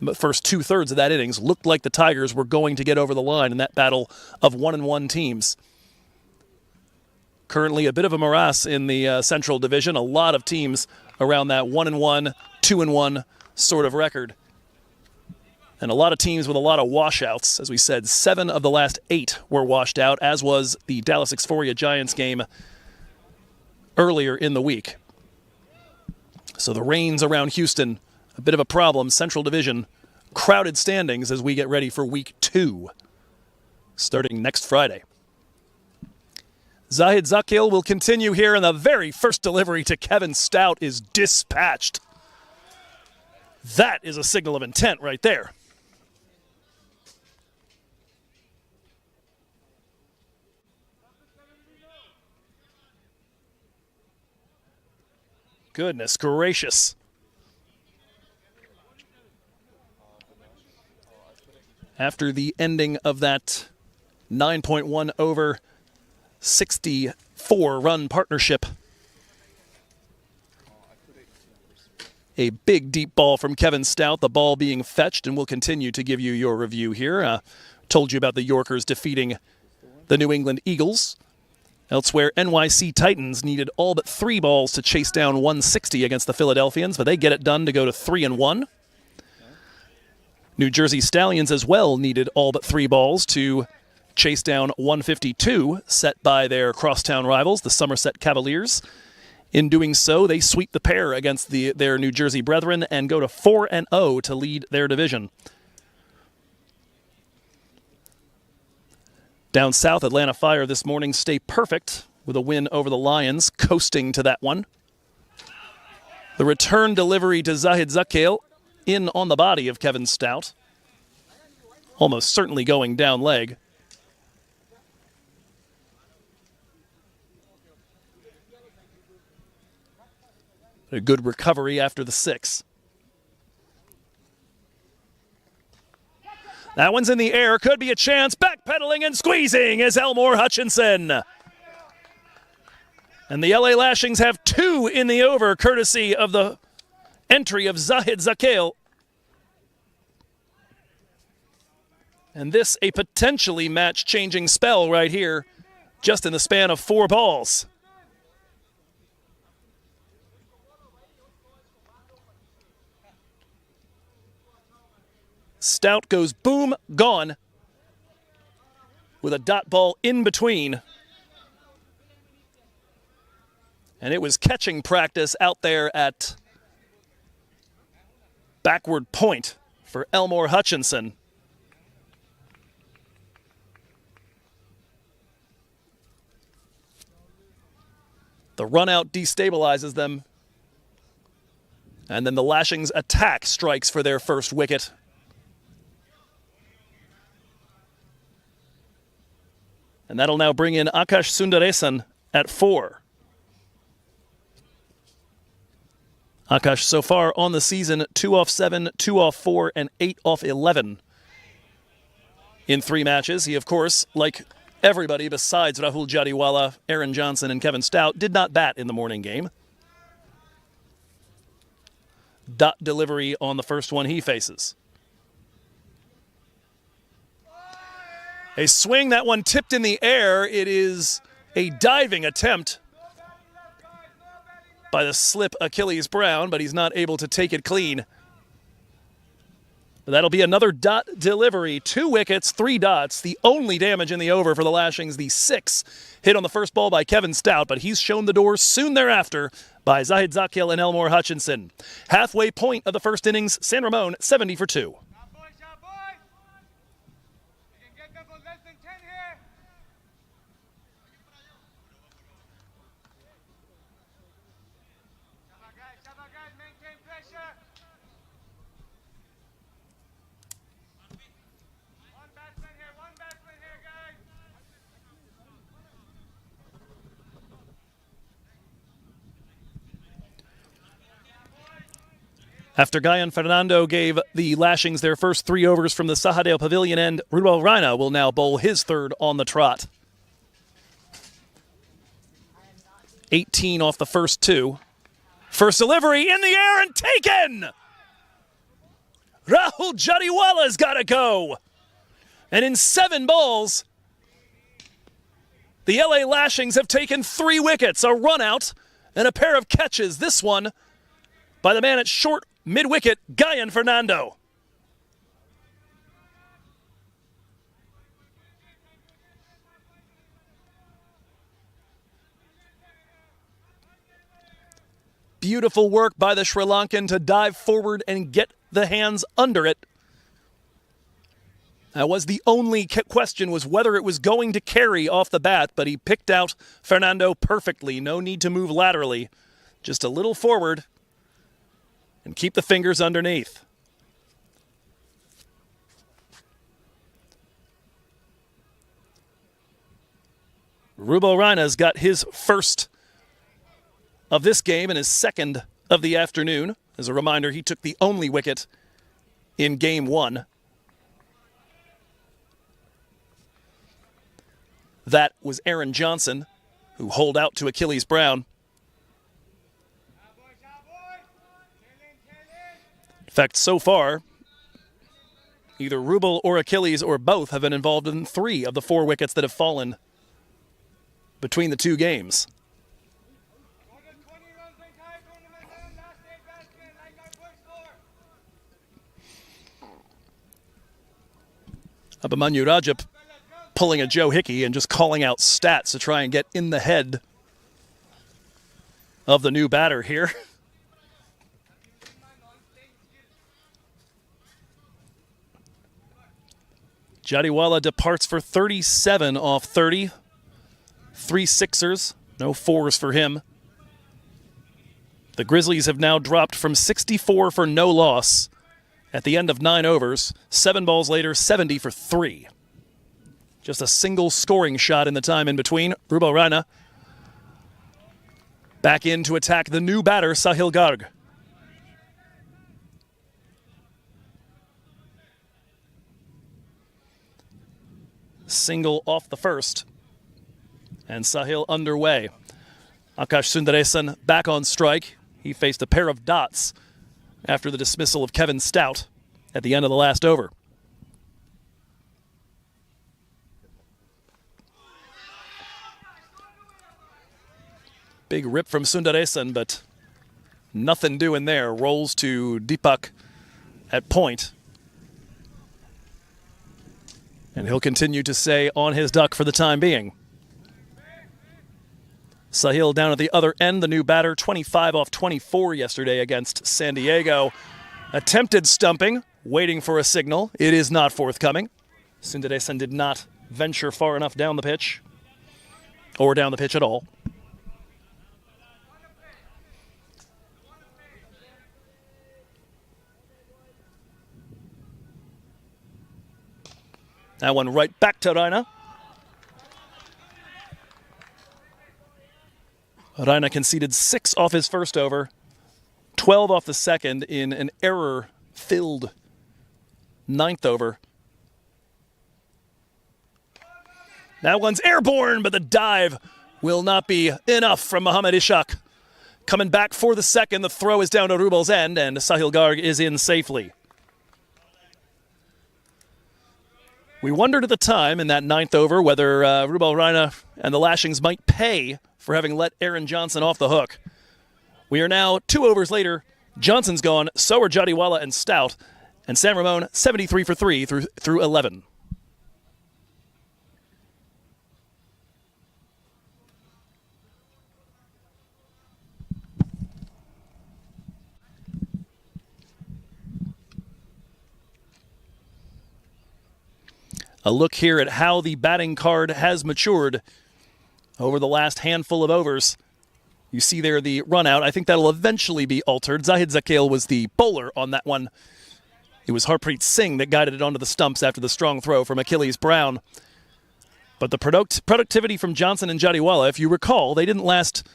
The first two-thirds of that innings looked like the Tigers were going to get over the line in that battle of 1-1 teams. Currently a bit of a morass in the Central Division. A lot of teams around that 1-1, 2-1 sort of record. And a lot of teams with a lot of washouts. As we said, 7 of the last 8 were washed out, as was the Dallas Exploria Giants game earlier in the week. So the rains around Houston, a bit of a problem. Central Division, crowded standings as we get ready for week 2, starting next Friday. Zahid Zakil will continue here, and the very first delivery to Kevin Stout is dispatched. That is a signal of intent right there. Goodness gracious. After the ending of that 9.1 over 64-run partnership. A big deep ball from Kevin Stout, the ball being fetched, and we'll continue to give you your review here. Told you about the Yorkers defeating the New England Eagles. Elsewhere, NYC Titans needed all but 3 balls to chase down 160 against the Philadelphians, but they get it done to go to 3-1. New Jersey Stallions as well needed all but 3 balls to chase down 152 set by their crosstown rivals, the Somerset Cavaliers. In doing so, they sweep the pair against their New Jersey brethren and go to 4-0 to lead their division. Down south, Atlanta Fire this morning stay perfect with a win over the Lions, coasting to that one. The return delivery to Zahid Zakil in on the body of Kevin Stout. Almost certainly going down leg. A good recovery after the 6. That one's in the air. Could be a chance. Backpedaling and squeezing is Elmore Hutchinson. And the LA Lashings have 2 in the over, courtesy of the entry of Zahid Zakil. And this a potentially match-changing spell right here, just in the span of 4 balls. Stout goes boom, gone, with a dot ball in between. And it was catching practice out there at backward point for Elmore Hutchinson. The run out destabilizes them. And then the Lashings attack strikes for their first wicket. And that'll now bring in Akash Sundaresan at 4. Akash so far on the season, 2 off 7, 2 off 4, and 8 off 11 in 3 matches. He, of course, like everybody besides Rahul Jadiwala, Aaron Johnson, and Kevin Stout, did not bat in the morning game. Dot delivery on the first one he faces. A swing, that one tipped in the air. It is a diving attempt by the slip Achilles Brown, but he's not able to take it clean. That'll be another dot delivery. 2 wickets, 3 dots. The only damage in the over for the Lashings, the 6 hit on the first ball by Kevin Stout, but he's shown the door soon thereafter by Zahid Zakil and Elmore Hutchinson. Halfway point of the first innings, San Ramon 70 for 2. After Guyan Fernando gave the Lashings their first 3 overs from the Sahadeo Pavilion end, Rudolf Reina will now bowl his 3rd on the trot. 18 off the first 2. First delivery in the air and taken! Rahul Jadiwala's got to go. And in 7 balls, the LA Lashings have taken 3 wickets, a run out, and a pair of catches. This one by the man at short mid-wicket, Guyan Fernando. Beautiful work by the Sri Lankan to dive forward and get the hands under it. That was the only question, was whether it was going to carry off the bat, but he picked out Fernando perfectly. No need to move laterally. Just a little forward and keep the fingers underneath. Rubal Raina's got his first of this game and his second of the afternoon. As a reminder, he took the only wicket in Game 1. That was Aaron Johnson, who holed out to Achilles Brown. In fact, so far, either Rubal or Achilles or both have been involved in 3 of the 4 wickets that have fallen between the 2 games. Abhimanyu Rajap pulling a Joe Hickey and just calling out stats to try and get in the head of the new batter here. Jadiwala departs for 37 off 30. 3 sixers, no 4s for him. The Grizzlies have now dropped from 64 for no loss at the end of 9 overs. 7 balls later, 70 for 3. Just a single scoring shot in the time in between. Rubal Raina back in to attack the new batter, Sahil Garg. Single off the first. And Sahil underway. Akash Sundaresan back on strike. He faced a pair of dots after the dismissal of Kevin Stout at the end of the last over. Big rip from Sundaresan, but nothing doing there. Rolls to Deepak at point. And he'll continue to stay on his duck for the time being. Sahil down at the other end, the new batter, 25 off 24 yesterday against San Diego. Attempted stumping, waiting for a signal. It is not forthcoming. Sundaresan did not venture far enough down the pitch, or down the pitch at all. That one right back to Raina. Raina conceded 6 off his first over, 12 off the second in an error-filled 9th over. That one's airborne, but the dive will not be enough from Mohammad Ishaq. Coming back for the second, the throw is down to Rubal's end, and Sahil Garg is in safely. We wondered at the time in that 9th over whether Rubal Raina and the Lashings might pay for having let Aaron Johnson off the hook. We are now 2 overs later. Johnson's gone, so are Jadiwala and Stout, and San Ramon 73 for 3 through 11. A look here at how the batting card has matured over the last handful of overs. You see there the run out. I think that'll eventually be altered. Zahid Zakil was the bowler on that one. It was Harpreet Singh that guided it onto the stumps after the strong throw from Achilles Brown. But the productivity from Johnson and Jadiwala, if you recall, they didn't last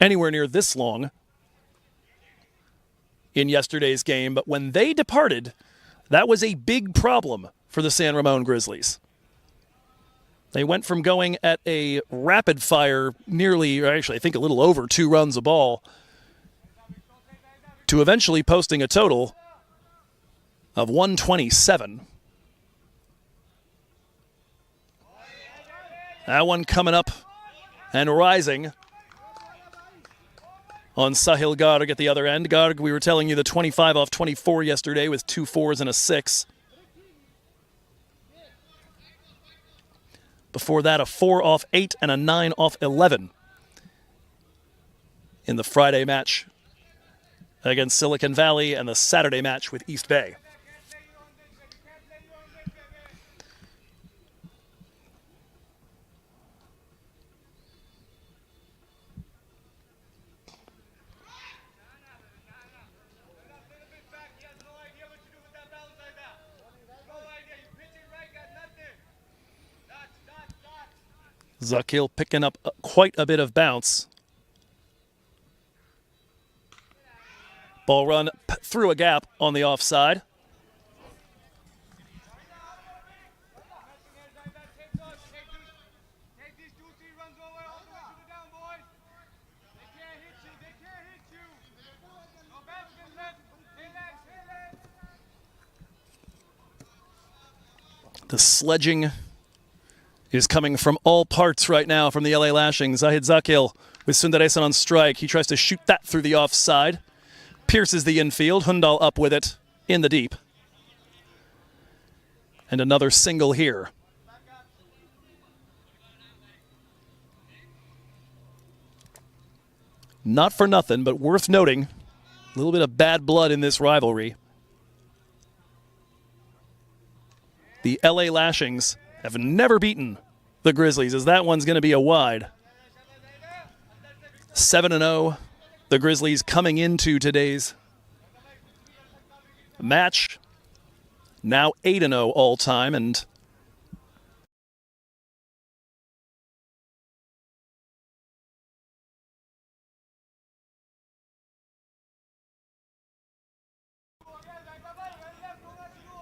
anywhere near this long in yesterday's game. But when they departed, that was a big problem for the San Ramon Grizzlies. They went from going at a rapid fire, nearly, or actually I think a little over 2 runs a ball, to eventually posting a total of 127. That one coming up and rising on Sahil Garg at the other end. Garg, we were telling you, the 25 off 24 yesterday with 2 4s and a 6. Before that, a 4 off 8 and a 9 off 11 in the Friday match against Silicon Valley and the Saturday match with East Bay. Zakil picking up quite a bit of bounce. Ball run through a gap on the offside. The sledging is coming from all parts right now from the LA Lashings. Zahid Zakil with Sundaresan on strike. He tries to shoot that through the offside. Pierces the infield. Hundal up with it in the deep. And another single here. Not for nothing, but worth noting, a little bit of bad blood in this rivalry. The LA Lashings have never beaten the Grizzlies, as that one's going to be a wide. 7-0, the Grizzlies coming into today's match. Now 8-0 all time, and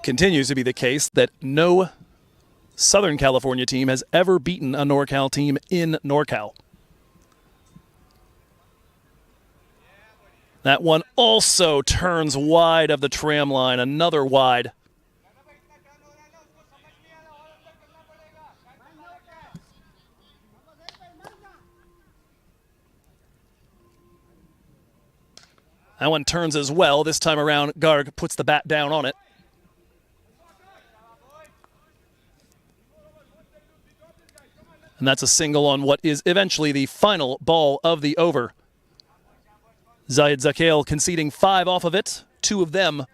continues to be the case that no Southern California team has ever beaten a NorCal team in NorCal. That one also turns wide of the tram line. Another wide. That one turns as well. This time around, Garg puts the bat down on it. And that's a single on what is eventually the final ball of the over. Zahid Zakil conceding 5 off of it. 2 of them,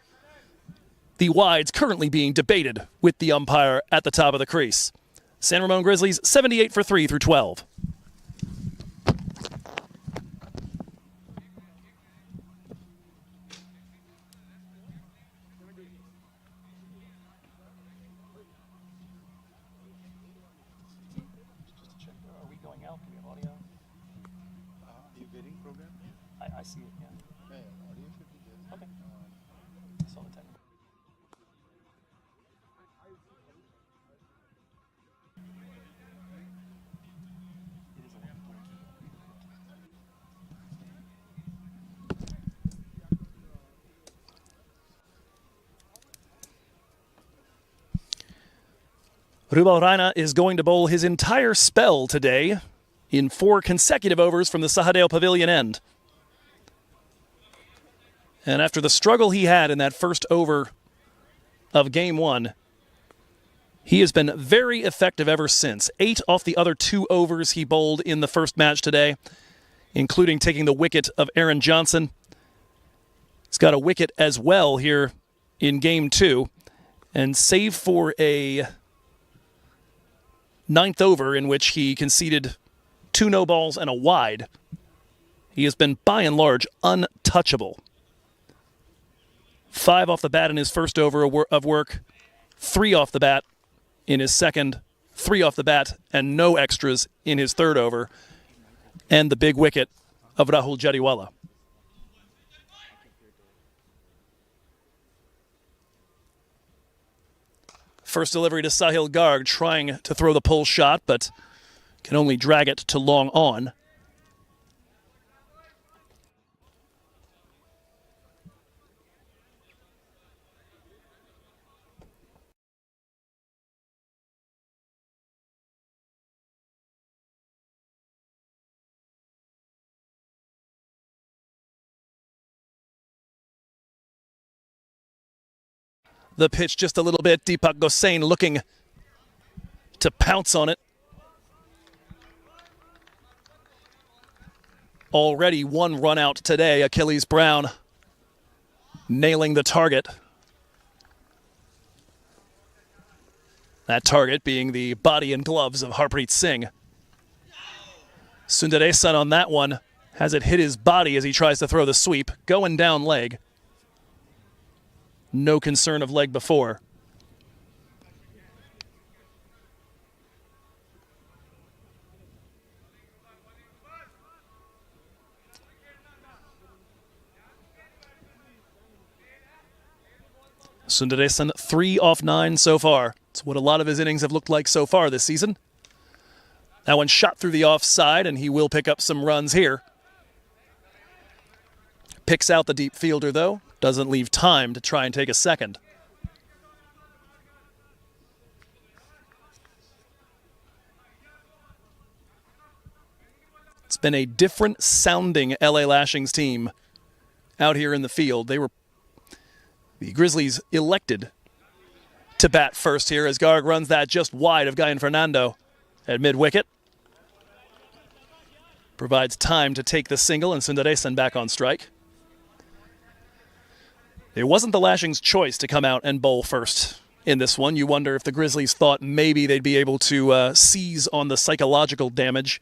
the wides, currently being debated with the umpire at the top of the crease. San Ramon Grizzlies 78 for 3 through 12. I see it, yeah. Okay. Saw the technical. Rubal Reina is going to bowl his entire spell today in 4 consecutive overs from the Sahadeo Pavilion end. And after the struggle he had in that first over of Game 1, he has been very effective ever since. 8 off the other 2 overs he bowled in the first match today, including taking the wicket of Aaron Johnson. He's got a wicket as well here in Game 2. And save for a 9th over in which he conceded 2 no balls and a wide, he has been by and large untouchable. 5 off the bat in his first over of work, 3 off the bat in his second, 3 off the bat, and no extras in his third over, and the big wicket of Rahul Jariwala. First delivery to Sahil Garg, trying to throw the pull shot, but can only drag it to long on. the pitch just a little bit. Deepak Gosain looking to pounce on it. Already one run out today. Achilles Brown nailing the target. That target being the body and gloves of Harpreet Singh. Sundaresan on that one has it hit his body as he tries to throw the sweep. Going down leg. No concern of leg before. Sundaresan 3 off 9 so far. It's what a lot of his innings have looked like so far this season. That one shot through the offside, and he will pick up some runs here. Picks out the deep fielder, though. Doesn't leave time to try and take a second. It's been a different sounding LA Lashings team out here in the field. The Grizzlies elected to bat first here as Garg runs that just wide of Guyan Fernando at mid-wicket. Provides time to take the single, and Sundaresan back on strike. It wasn't the Lashings' choice to come out and bowl first in this one. You wonder if the Grizzlies thought maybe they'd be able to seize on the psychological damage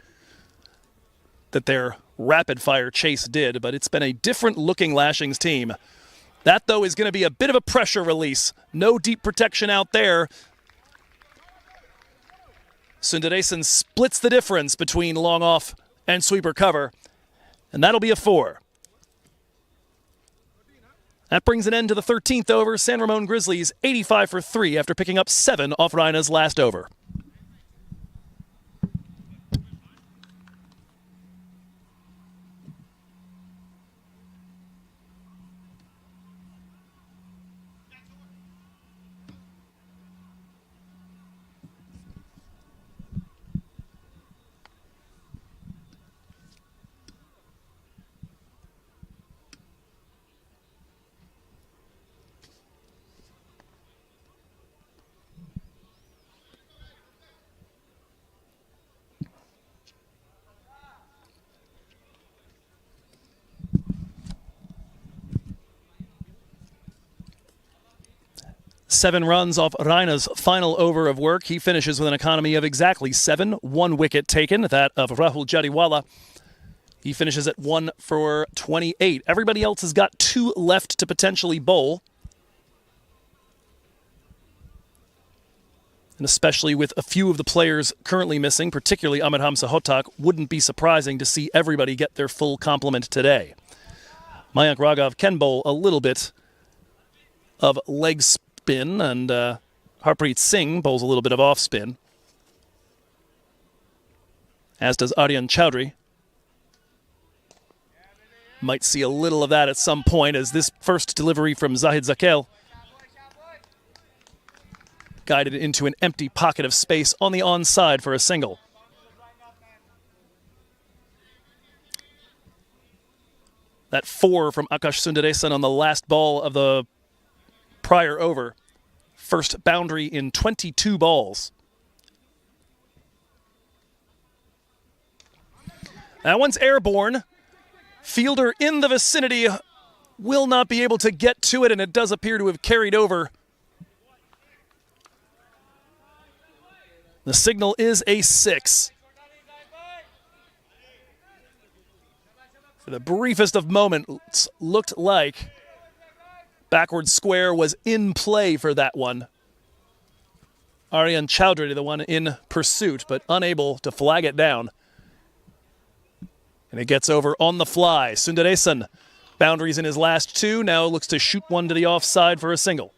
that their rapid-fire chase did, but it's been a different-looking Lashings team. That, though, is going to be a bit of a pressure release. No deep protection out there. Sundaresan splits the difference between long off and sweeper cover, and that'll be a 4. That brings an end to the 13th over. San Ramon Grizzlies 85 for 3 after picking up 7 off Rina's last over. Seven runs off Rina's final over of work. He finishes with an economy of exactly 7. 1 wicket taken, that of Rahul Jariwala. He finishes at 1 for 28. Everybody else has got 2 left to potentially bowl. And especially with a few of the players currently missing, particularly Ahmed Hamza Hotak, wouldn't be surprising to see everybody get their full complement today. Mayank Raghav can bowl a little bit of leg spin, and Harpreet Singh bowls a little bit of off spin, as does Aryan Chowdhury. Might see a little of that at some point, as this first delivery from Zahid Zakel guided into an empty pocket of space on the onside for a single. That 4 from Akash Sundaresan on the last ball of the prior over. First boundary in 22 balls. That one's airborne. Fielder in the vicinity will not be able to get to it, and it does appear to have carried over. The signal is a 6. For the briefest of moments, looked like backward square was in play for that one. Aryan Chowdhury, the one in pursuit, but unable to flag it down. And it gets over on the fly. Sundaresan, boundaries in his last 2, now looks to shoot one to the offside for a single.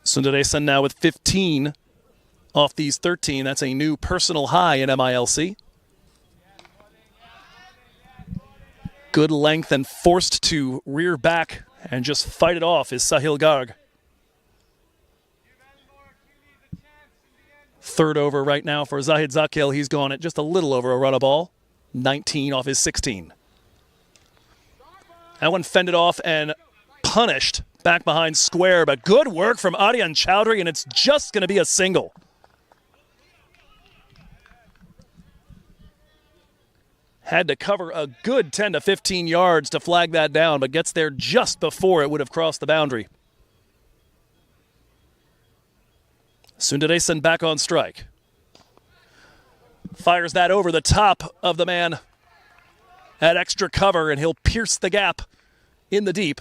Sundaresan now with 15 off these 13. That's a new personal high in MILC. Good length and forced to rear back and just fight it off is Sahil Garg. Third over right now for Zahid Zakil. He's gone at just a little over a run a ball. 19 off his 16. That one fended off and punished back behind square, but good work from Aryan Chowdhury, and it's just going to be a single. Had to cover a good 10 to 15 yards to flag that down, but gets there just before it would have crossed the boundary. Sundaresan back on strike. Fires that over the top of the man at extra cover, and he'll pierce the gap in the deep.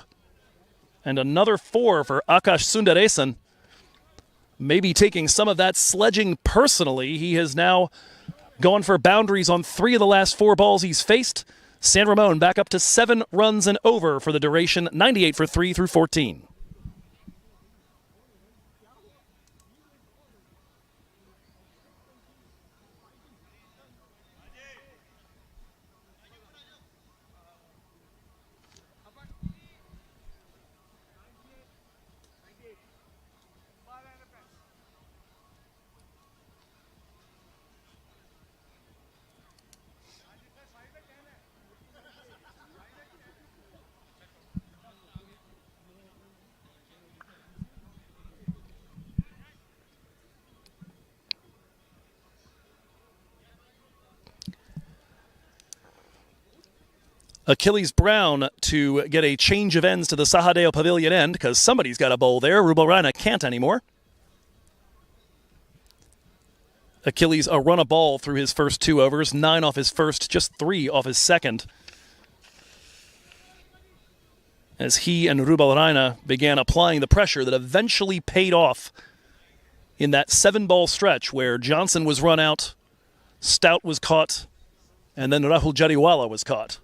And another 4 for Akash Sundaresan. Maybe taking some of that sledging personally. He has now gone for boundaries on 3 of the last 4 balls he's faced. San Ramon back up to 7 runs and over for the duration, 98 for 3 through 14. Achilles Brown to get a change of ends to the Sahadeo Pavilion end because somebody's got a bowl there. Rubalrana can't anymore. Achilles a run a ball through his first 2 overs, 9 off his first, just 3 off his second. As he and Rubalrana began applying the pressure that eventually paid off in that 7-ball stretch where Johnson was run out, Stout was caught, and then Rahul Jariwala was caught.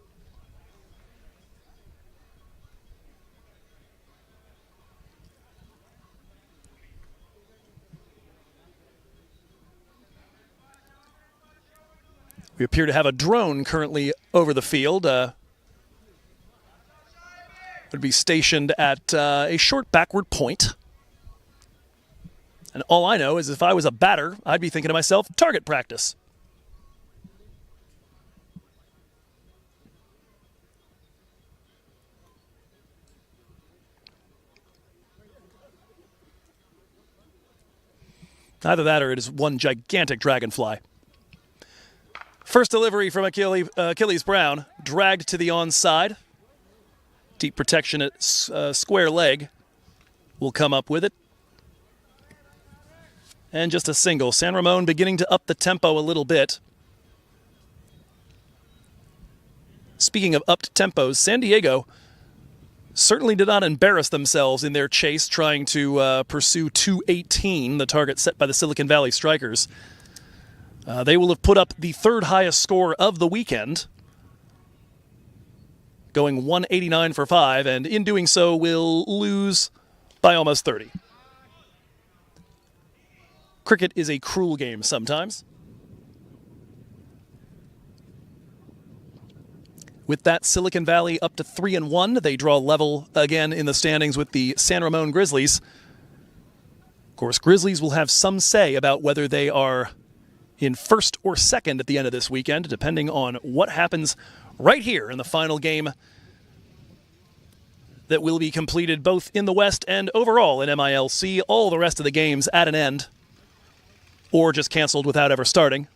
We appear to have a drone currently over the field. Would be stationed at a short backward point. And all I know is if I was a batter, I'd be thinking to myself, target practice. Either that or it is one gigantic dragonfly. First delivery from Achilles Brown, dragged to the onside. Deep protection at square leg will come up with it. And just a single. San Ramon beginning to up the tempo a little bit. Speaking of upped tempos, San Diego certainly did not embarrass themselves in their chase trying to pursue 218, the target set by the Silicon Valley Strikers. They will have put up the 3rd highest score of the weekend, going 189 for 5, and in doing so will lose by almost 30. Cricket is a cruel game sometimes. With that, Silicon Valley up to 3-1. They draw level again in the standings with the San Ramon Grizzlies. Of course, Grizzlies will have some say about whether they are in first or second at the end of this weekend, depending on what happens right here in the final game that will be completed both in the West and overall in MILC. All the rest of the games at an end, or just canceled without ever starting.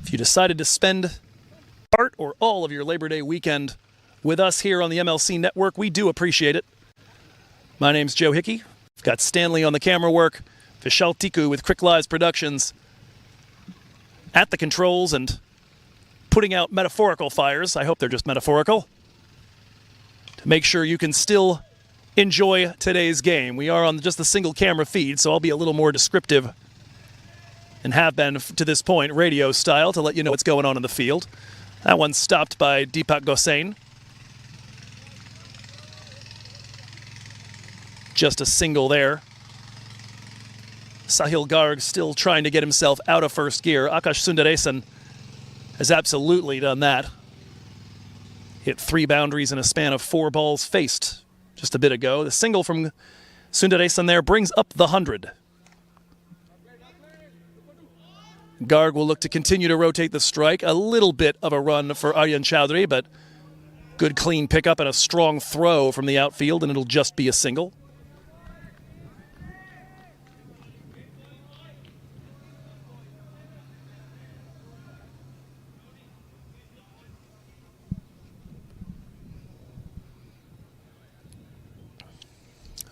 If you decided to spend part or all of your Labor Day weekend with us here on the MLC Network, we do appreciate it. My name's Joe Hickey. I've got Stanley on the camera work, Vishal Tiku with Quick Lives Productions at the controls and putting out metaphorical fires. I hope they're just metaphorical. To make sure you can still enjoy today's game. We are on just the single camera feed, so I'll be a little more descriptive and have been to this point radio style to let you know what's going on in the field. That one's stopped by Deepak Gosain. Just a single there. Sahil Garg still trying to get himself out of first gear. Akash Sundaresan has absolutely done that. hit 3 boundaries in a span of 4 balls faced just a bit ago. The single from Sundaresan there brings up the 100. Garg will look to continue to rotate the strike. A little bit of a run for Aryan Chowdhury, but good clean pickup and a strong throw from the outfield, and it'll just be a single.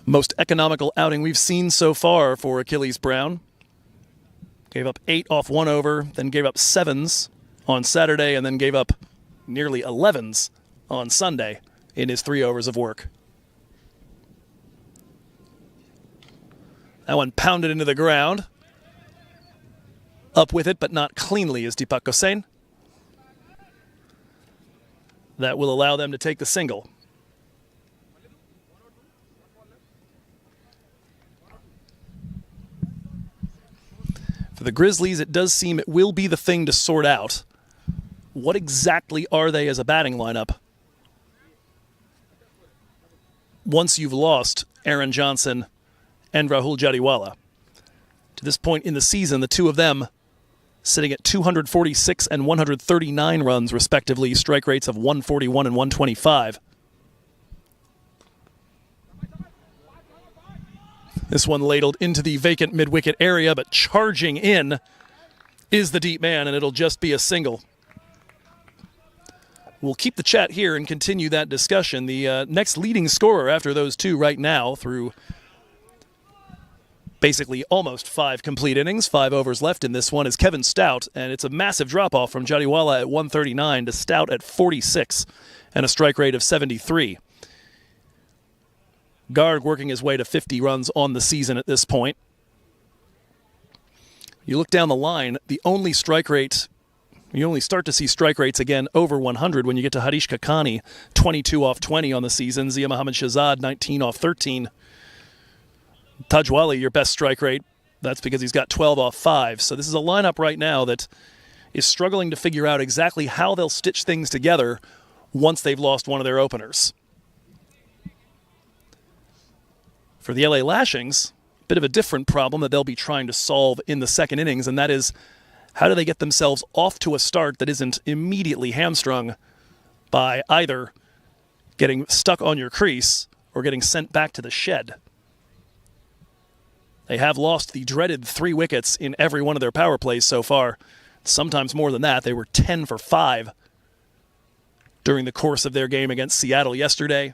Most economical outing we've seen so far for Achilles Brown. Gave up 8 off 1 over, then gave up 7s on Saturday, and then gave up nearly 11s on Sunday in his 3 overs of work. That one pounded into the ground. Up with it, but not cleanly, is Deepak Gosain. That will allow them to take the single. For the Grizzlies, it does seem it will be the thing to sort out. What exactly are they as a batting lineup? Once you've lost Aaron Johnson and Rahul Jariwala. To this point in the season, the two of them sitting at 246 and 139 runs, respectively, strike rates of 141 and 125. This one ladled into the vacant mid-wicket area, but charging in is the deep man, and it'll just be a single. We'll keep the chat here and continue that discussion. The next leading scorer after those two right now, through basically almost 5 complete innings, 5 overs left in this one, is Kevin Stout, and it's a massive drop-off from Jariwala at 139 to Stout at 46 and a strike rate of 73. Garg working his way to 50 runs on the season at this point. You look down the line, the only strike rate, you only start to see strike rates again over 100 when you get to Harish Kakani, 22 off 20 on the season. Zia Muhammad Shahzad, 19 off 13. Tajwali, your best strike rate, that's because he's got 12 off 5. So this is a lineup right now that is struggling to figure out exactly how they'll stitch things together once they've lost one of their openers. For the LA Lashings, a bit of a different problem that they'll be trying to solve in the second innings, and that is how do they get themselves off to a start that isn't immediately hamstrung by either getting stuck on your crease or getting sent back to the shed. They have lost the dreaded 3 wickets in every one of their power plays so far. Sometimes more than that. They were 10 for 5 during the course of their game against Seattle yesterday.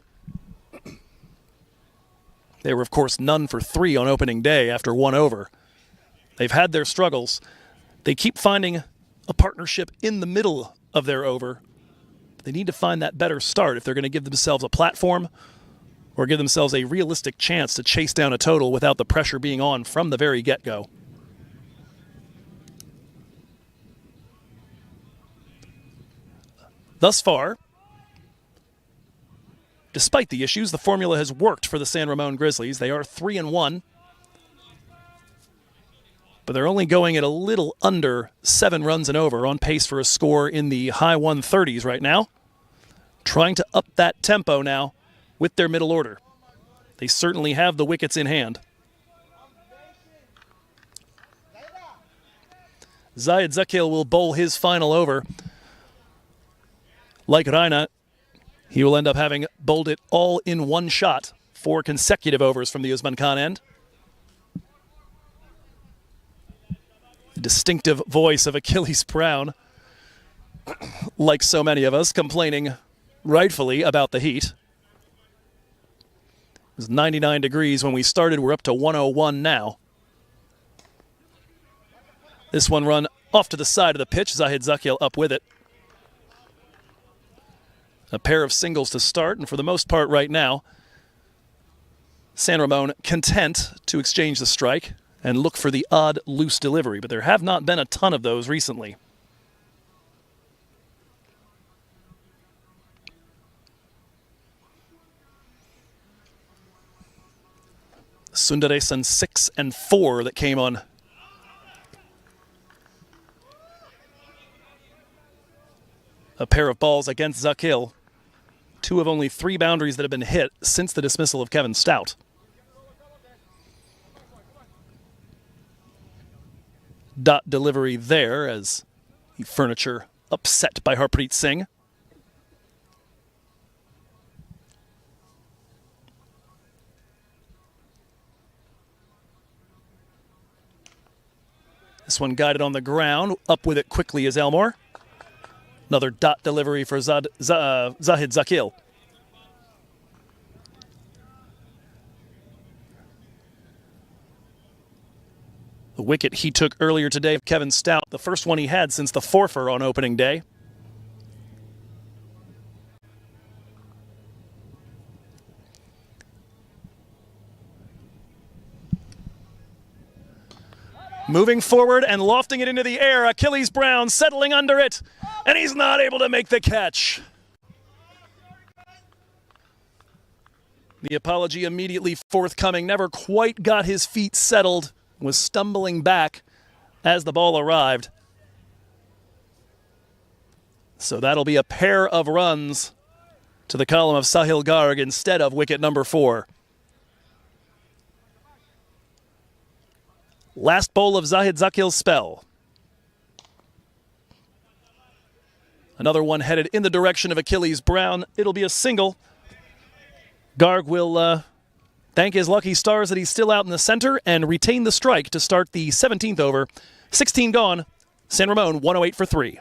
They were, of course, none for 3 on opening day after 1 over. They've had their struggles. They keep finding a partnership in the middle of their over. They need to find that better start if they're going to give themselves a platform or give themselves a realistic chance to chase down a total without the pressure being on from the very get-go. Thus far, despite the issues, the formula has worked for the San Ramon Grizzlies. They are 3-1, but they're only going at a little under 7 runs and over, on pace for a score in the high 130s right now. Trying to up that tempo now with their middle order. They certainly have the wickets in hand. Zayed Zakil will bowl his final over. Like Raina, he will end up having bowled it all in one shot. 4 consecutive overs from the Usman Khan end. The distinctive voice of Achilles Brown, like so many of us, complaining rightfully about the heat. It was 99 degrees when we started. We're up to 101 now. This one run off to the side of the pitch. Zahid Zakil up with it. A pair of singles to start, and for the most part right now, San Ramon content to exchange the strike and look for the odd loose delivery, but there have not been a ton of those recently. Sundaresan 6 and 4 that came on. A pair of balls against Zakil. 2 of only 3 boundaries that have been hit since the dismissal of Kevin Stout. Dot delivery there as the furniture upset by Harpreet Singh. This one guided on the ground. Up with it quickly is Elmore. Another dot delivery for Zahid Zakil. The wicket he took earlier today, Kevin Stout, the first one he had since the forfeit on opening day. Moving forward and lofting it into the air, Achilles Brown settling under it, and he's not able to make the catch. The apology immediately forthcoming, never quite got his feet settled, was stumbling back as the ball arrived. So that'll be a pair of runs to the column of Sahil Garg instead of wicket number 4. Last bowl of Zahid Zakil's spell. Another one headed in the direction of Achilles Brown. It'll be a single. Garg will thank his lucky stars that he's still out in the center and retain the strike to start the 17th over. 16 gone. San Ramon 108 for 3.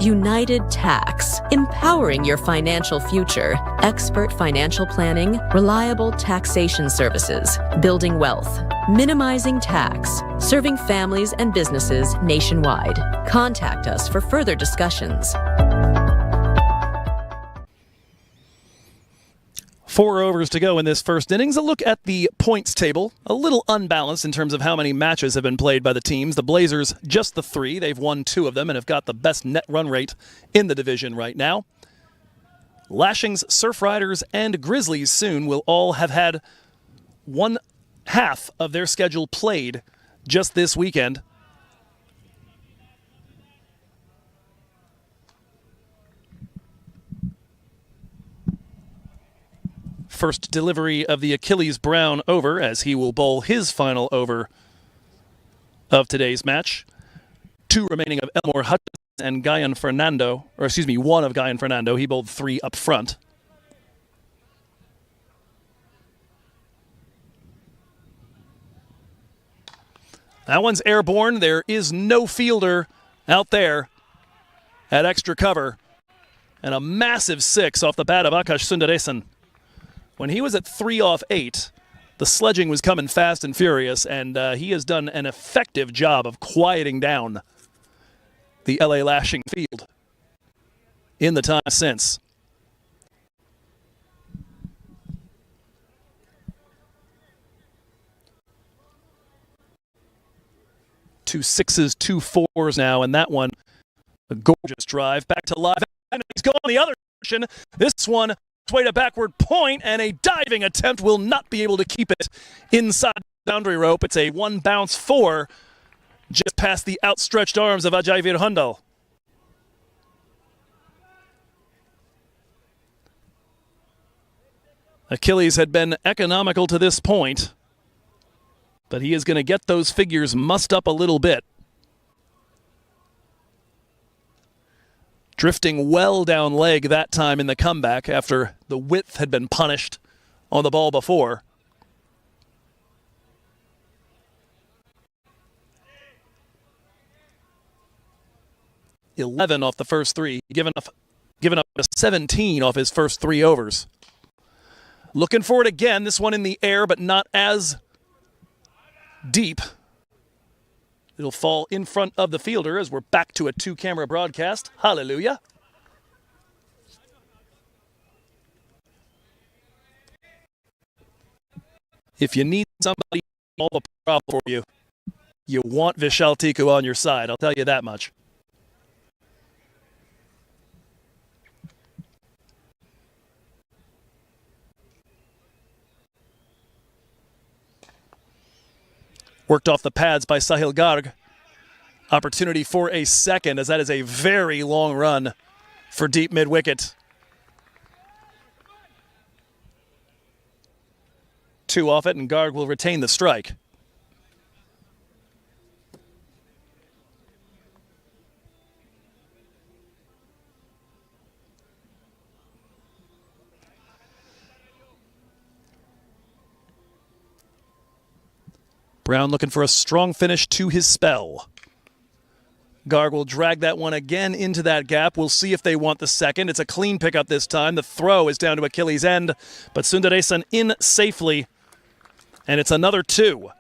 United Tax, empowering your financial future. Expert financial planning, reliable taxation services, building wealth, minimizing tax, serving families and businesses nationwide. Contact us for further discussions. 4 overs to go in this first innings. A look at the points table. A little unbalanced in terms of how many matches have been played by the teams. The Blazers, just the 3. They've won 2 of them and have got the best net run rate in the division right now. Lashings, Surf Riders, and Grizzlies soon will all have had 1/2 of their schedule played just this weekend. First delivery of the Achilles Brown over as he will bowl his final over of today's match. 2 remaining of Elmore Hutchins and Guyan Fernando, or excuse me, 1 of Guyan Fernando. He bowled 3 up front. That one's airborne. There is no fielder out there at extra cover. And a massive 6 off the bat of Akash Sundaresan. When he was at 3 off 8, the sledging was coming fast and furious, and he has done an effective job of quieting down the LA Lashing field in the time since. Two 6s, 2 4s now, and that one, a gorgeous drive back to live. And he's going the other direction. This one, way to backward point, and a diving attempt will not be able to keep it inside the boundary rope. It's a 1 bounce 4 just past the outstretched arms of Ajay Virhandal. Achilles had been economical to this point, but he is going to get those figures mussed up a little bit. Drifting well down leg that time in the comeback after the width had been punished on the ball before. $11 off the first 3, given up a 17 off his first 3 overs. Looking for it again, this one in the air, but not as deep. It'll fall in front of the fielder as we're back to a 2-camera broadcast. Hallelujah. If you need somebody to solve a problem for you, you want Vishal Tiku on your side. I'll tell you that much. Worked off the pads by Sahil Garg. Opportunity for a second, as that is a very long run for deep mid-wicket. 2 off it, and Garg will retain the strike. Brown looking for a strong finish to his spell. Garg will drag that one again into that gap. We'll see if they want the second. It's a clean pickup this time. The throw is down to Achilles' end, but Sundaresan in safely, and it's another 2.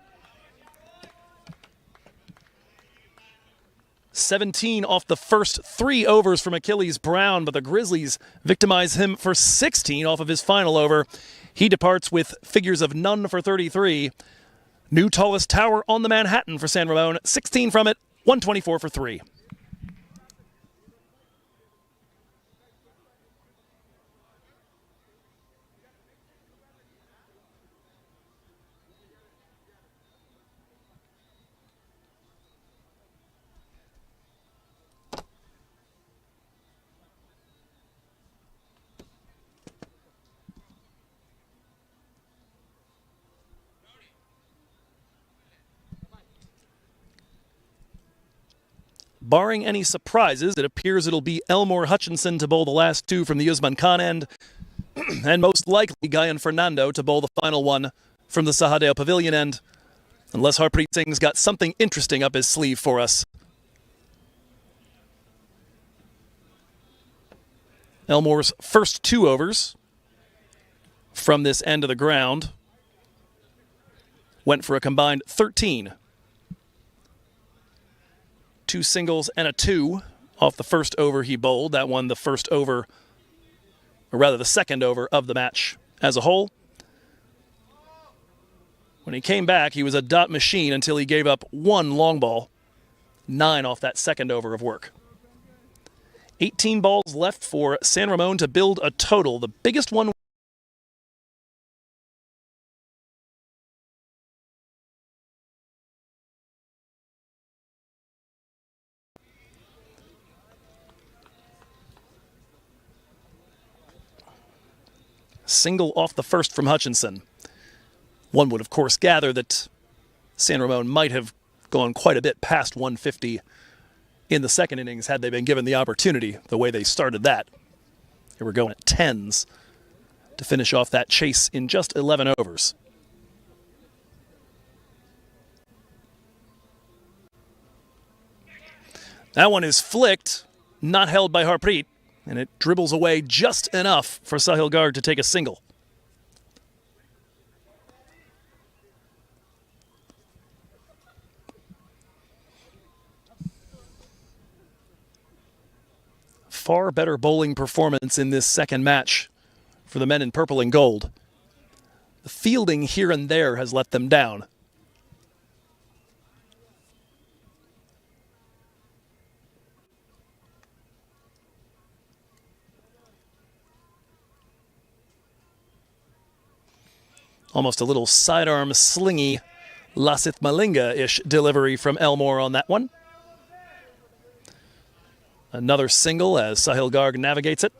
17 off the first 3 overs from Achilles Brown, but the Grizzlies victimize him for 16 off of his final over. He departs with figures of none for 33. New tallest tower on the Manhattan for San Ramon. 16 from it, 124 for 3. Barring any surprises, it appears it'll be Elmore Hutchinson to bowl the last 2 from the Usman Khan end, and most likely Guyan Fernando to bowl the final one from the Sahadeo Pavilion end, unless Harpreet Singh's got something interesting up his sleeve for us. Elmore's first 2 overs from this end of the ground went for a combined 13. 2 singles and a 2 off the first over he bowled. That one, the first over, or rather the second over of the match as a whole. When he came back, he was a dot machine until he gave up 1 long ball. 9 off that second over of work. 18 balls left for San Ramon to build a total. The biggest one single off the first from Hutchinson. One would, of course, gather that San Ramon might have gone quite a bit past 150 in the second innings had they been given the opportunity, the way they started that. They were going at 10s to finish off that chase in just 11 overs. That one is flicked, not held by Harpreet, and it dribbles away just enough for Sahil Garg to take a single. Far better bowling performance in this second match for the men in purple and gold. The fielding here and there has let them down. Almost a little sidearm slingy Lasith Malinga-ish delivery from Elmore on that one. Another single as Sahil Garg navigates it.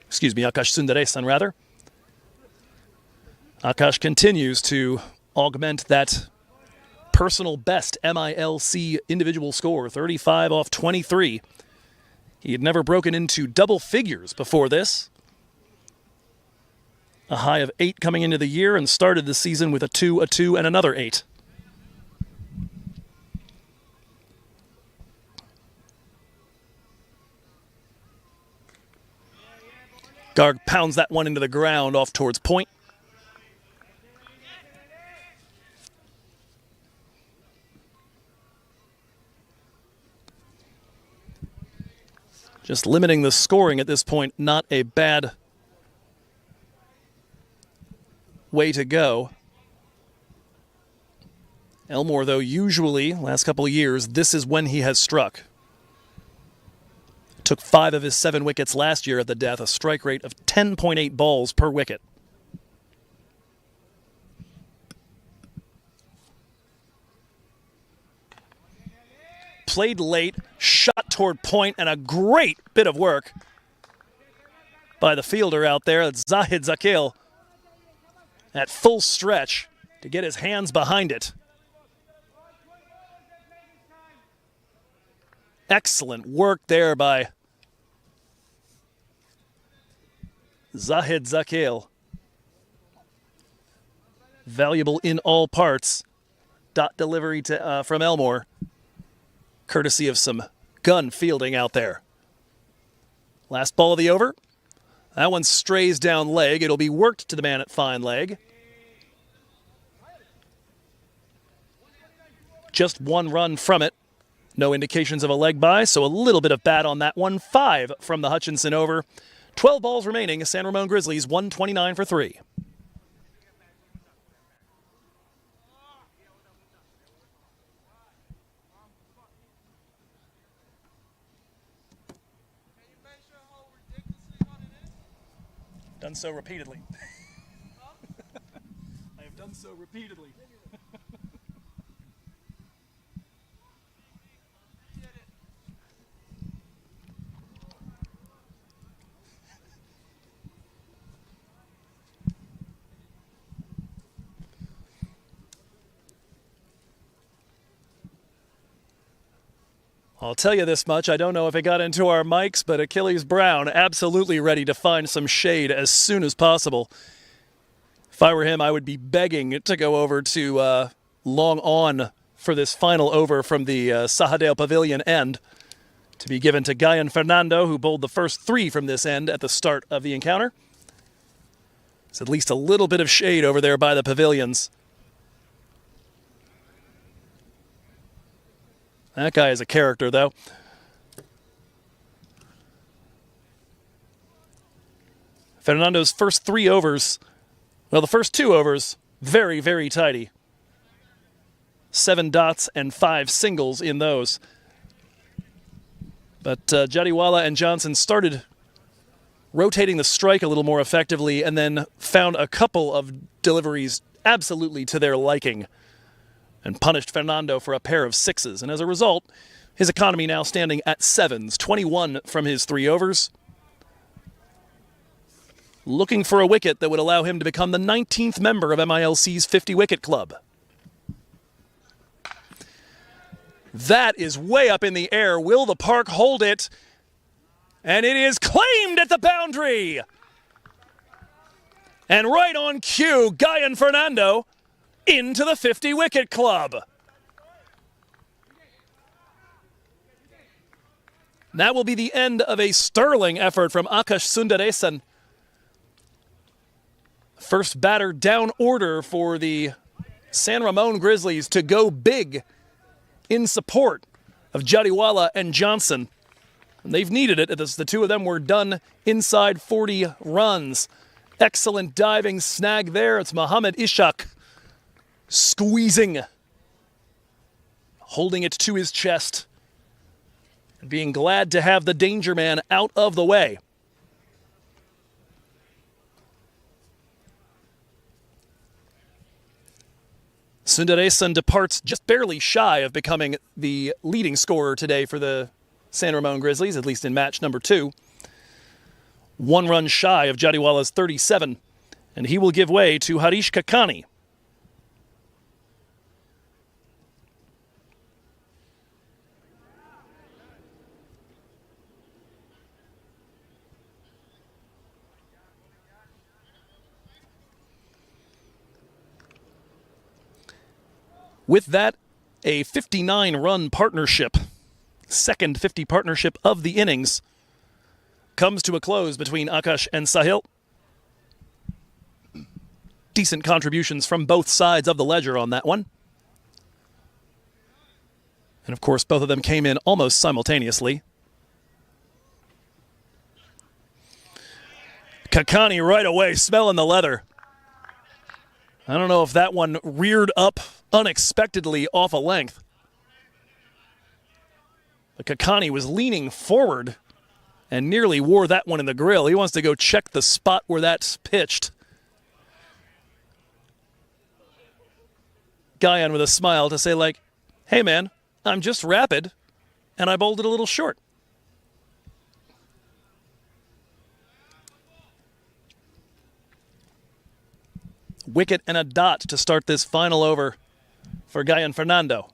Excuse me, Akash Sundaresan rather. Akash continues to augment that personal best MILC individual score, 35 off 23. He had never broken into double figures before this. A high of 8 coming into the year, and started the season with a 2, and another 8. Garg pounds that one into the ground off towards point. Just limiting the scoring at this point, not a bad way to go. Elmore, though, usually, last couple of years, this is when he has struck. Took 5 of his 7 wickets last year at the death, a strike rate of 10.8 balls per wicket. played late, shot toward point, and a great bit of work by the fielder out there. It's Zahid Zakil at full stretch to get his hands behind it. Excellent work there by Zahid Zakil. Valuable in all parts. Dot delivery to, from Elmore, courtesy of some gun fielding out there. Last ball of the over. That one strays down leg. It'll be worked to the man at fine leg. Just one run from it. No indications of a leg by, so a little bit of bat on that one. 5 from the Hutchinson over. 12 balls remaining. San Ramon Grizzlies 129 for 3. Done so repeatedly. I have done so repeatedly. I'll tell you this much, I don't know if it got into our mics, but Achilles Brown absolutely ready to find some shade as soon as possible. If I were him, I would be begging to go over to Long On for this final over from the Sahadale Pavilion end to be given to Guyan Fernando, who bowled the first 3 from this end at the start of the encounter. There's at least a little bit of shade over there by the pavilions. That guy is a character, though. Fernando's first 3 overs, well, the first 2 overs, very, very tidy. 7 dots and 5 singles in those. But Jadiwala and Johnson started rotating the strike a little more effectively and then found a couple of deliveries absolutely to their liking and punished Fernando for a pair of 6s. And as a result, his economy now standing at 7s, 21 from his 3 overs. Looking for a wicket that would allow him to become the 19th member of MILC's 50-wicket club. That is way up in the air. Will the park hold it? And it is claimed at the boundary. And right on cue, Guyan Fernando into the 50-wicket club. That will be the end of a sterling effort from Akash Sundaresan. First batter down order for the San Ramon Grizzlies to go big in support of Jadiwala and Johnson. And they've needed it as the 2 of them were done inside 40 runs. Excellent diving snag there. It's Muhammad Ishaq squeezing, holding it to his chest, and being glad to have the danger man out of the way. Sundaresan departs just barely shy of becoming the leading scorer today for the San Ramon Grizzlies, at least in match number 2. 1 run shy of Jadiwala's 37, and he will give way to Harish Kakani. With that, a 59-run partnership, second 50 partnership of the innings, comes to a close between Akash and Sahil. Decent contributions from both sides of the ledger on that one. And of course, both of them came in almost simultaneously. Kakani right away, smelling the leather. I don't know if that one reared up unexpectedly off a length. But Kakani was leaning forward and nearly wore that one in the grill. He wants to go check the spot where that's pitched. Guyan with a smile to say, like, hey man, I'm just rapid. and I bowled it a little short. Wicket and a dot to start this final over for Guyan Fernando.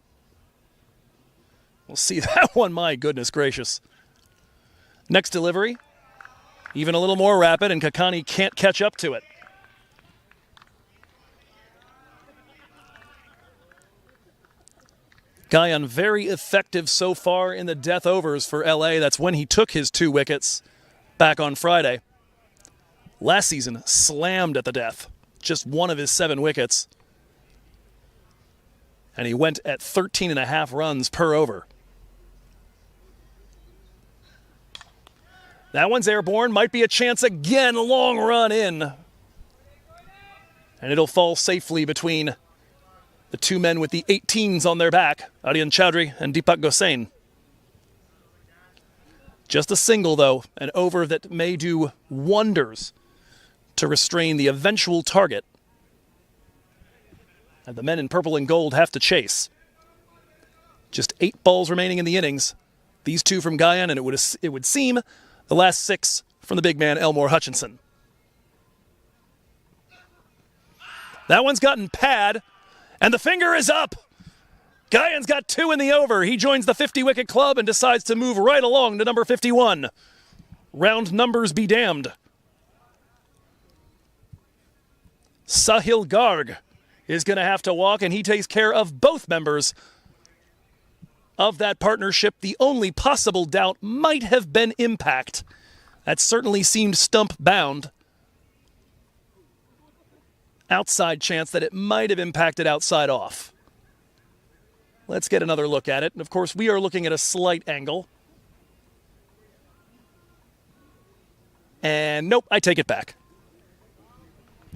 We'll see that one, my goodness gracious. Next delivery, even a little more rapid, and Kakani can't catch up to it. Guyan very effective so far in the death overs for LA. That's when he took his 2 wickets back on Friday. Last season, slammed at the death. Just 1 of his 7 wickets. And he went at 13.5 runs per over. That one's airborne. Might be a chance again. Long run in. And it'll fall safely between the 2 men with the 18s on their back, Aryan Chowdhury and Deepak Gosain. Just a single, though, an over that may do wonders to restrain the eventual target. And the men in purple and gold have to chase. Just 8 balls remaining in the innings. These 2 from Guyan, and it would seem the last 6 from the big man, Elmore Hutchinson. That one's gotten pad, and the finger is up. Guyan's got 2 in the over. He joins the 50-wicket club and decides to move right along to number 51. Round numbers be damned. Sahil Garg is going to have to walk, and he takes care of both members of that partnership. The only possible doubt might have been impact. That certainly seemed stump-bound. Outside chance that it might have impacted outside off. Let's get another look at it. And of course, we are looking at a slight angle. And nope, I take it back.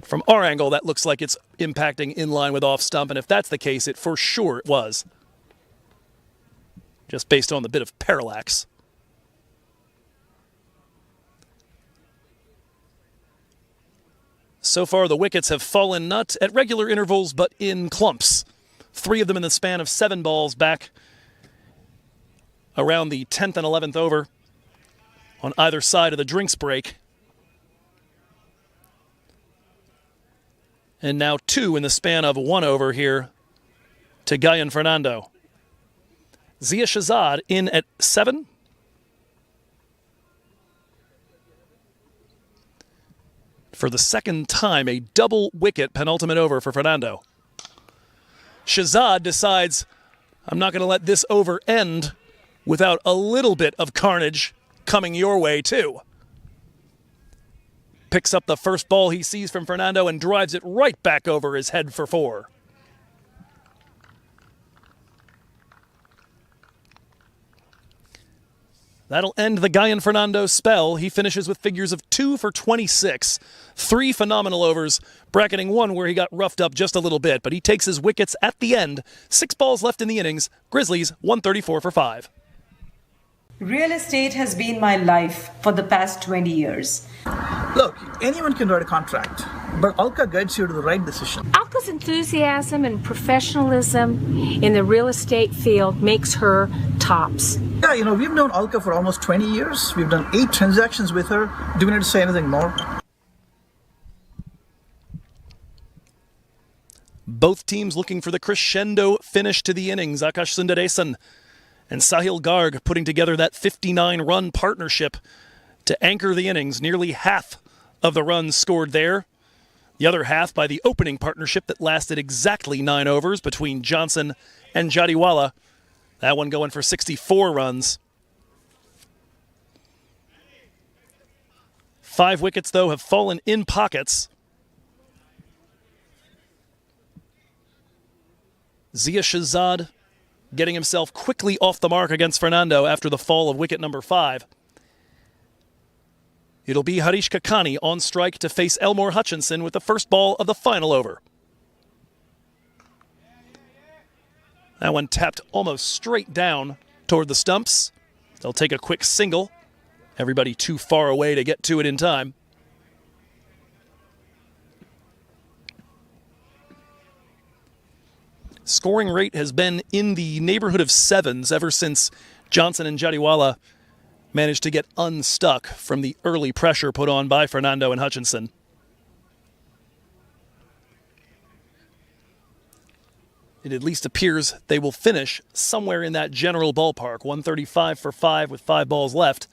From our angle, that looks like it's impacting in line with off stump, and if that's the case, it for sure was. Just based on the bit of parallax. So far, the wickets have fallen not at regular intervals, but in clumps. 3 of them in the span of 7 balls back around the 10th and 11th over on either side of the drinks break. And now 2 in the span of 1 over here to Guyan Fernando. Zia Shahzad in at 7. For the second time, a double wicket penultimate over for Fernando. Shahzad decides, I'm not going to let this over end without a little bit of carnage coming your way too. Picks up the first ball he sees from Fernando and drives it right back over his head for 4. That'll end the Guyan Fernando spell. He finishes with figures of 2 for 26. 3 phenomenal overs, bracketing 1 where he got roughed up just a little bit, but he takes his wickets at the end. 6 balls left in the innings. Grizzlies 134 for 5. Real estate has been my life for the past 20 years. Look, anyone can write a contract, but Alka guides you to the right decision. Alka's enthusiasm and professionalism in the real estate field makes her tops. Yeah, we've known Alka for almost 20 years. We've done 8 transactions with her. Do we need to say anything more? Both teams looking for the crescendo finish to the innings. Akash Sundaresan and Sahil Garg putting together that 59-run partnership to anchor the innings. Nearly half of the runs scored there. The other half by the opening partnership that lasted exactly 9 overs between Johnson and Jadiwala. That one going for 64 runs. 5 wickets, though, have fallen in pockets. Zia Shahzad getting himself quickly off the mark against Fernando after the fall of wicket number 5. It'll be Harish Kakani on strike to face Elmore Hutchinson with the first ball of the final over. That one tapped almost straight down toward the stumps. They'll take a quick single. Everybody too far away to get to it in time. Scoring rate has been in the neighborhood of 7s ever since Johnson and Jadiwala managed to get unstuck from the early pressure put on by Fernando and Hutchinson. It at least appears they will finish somewhere in that general ballpark. 135 for 5 with 5 balls left.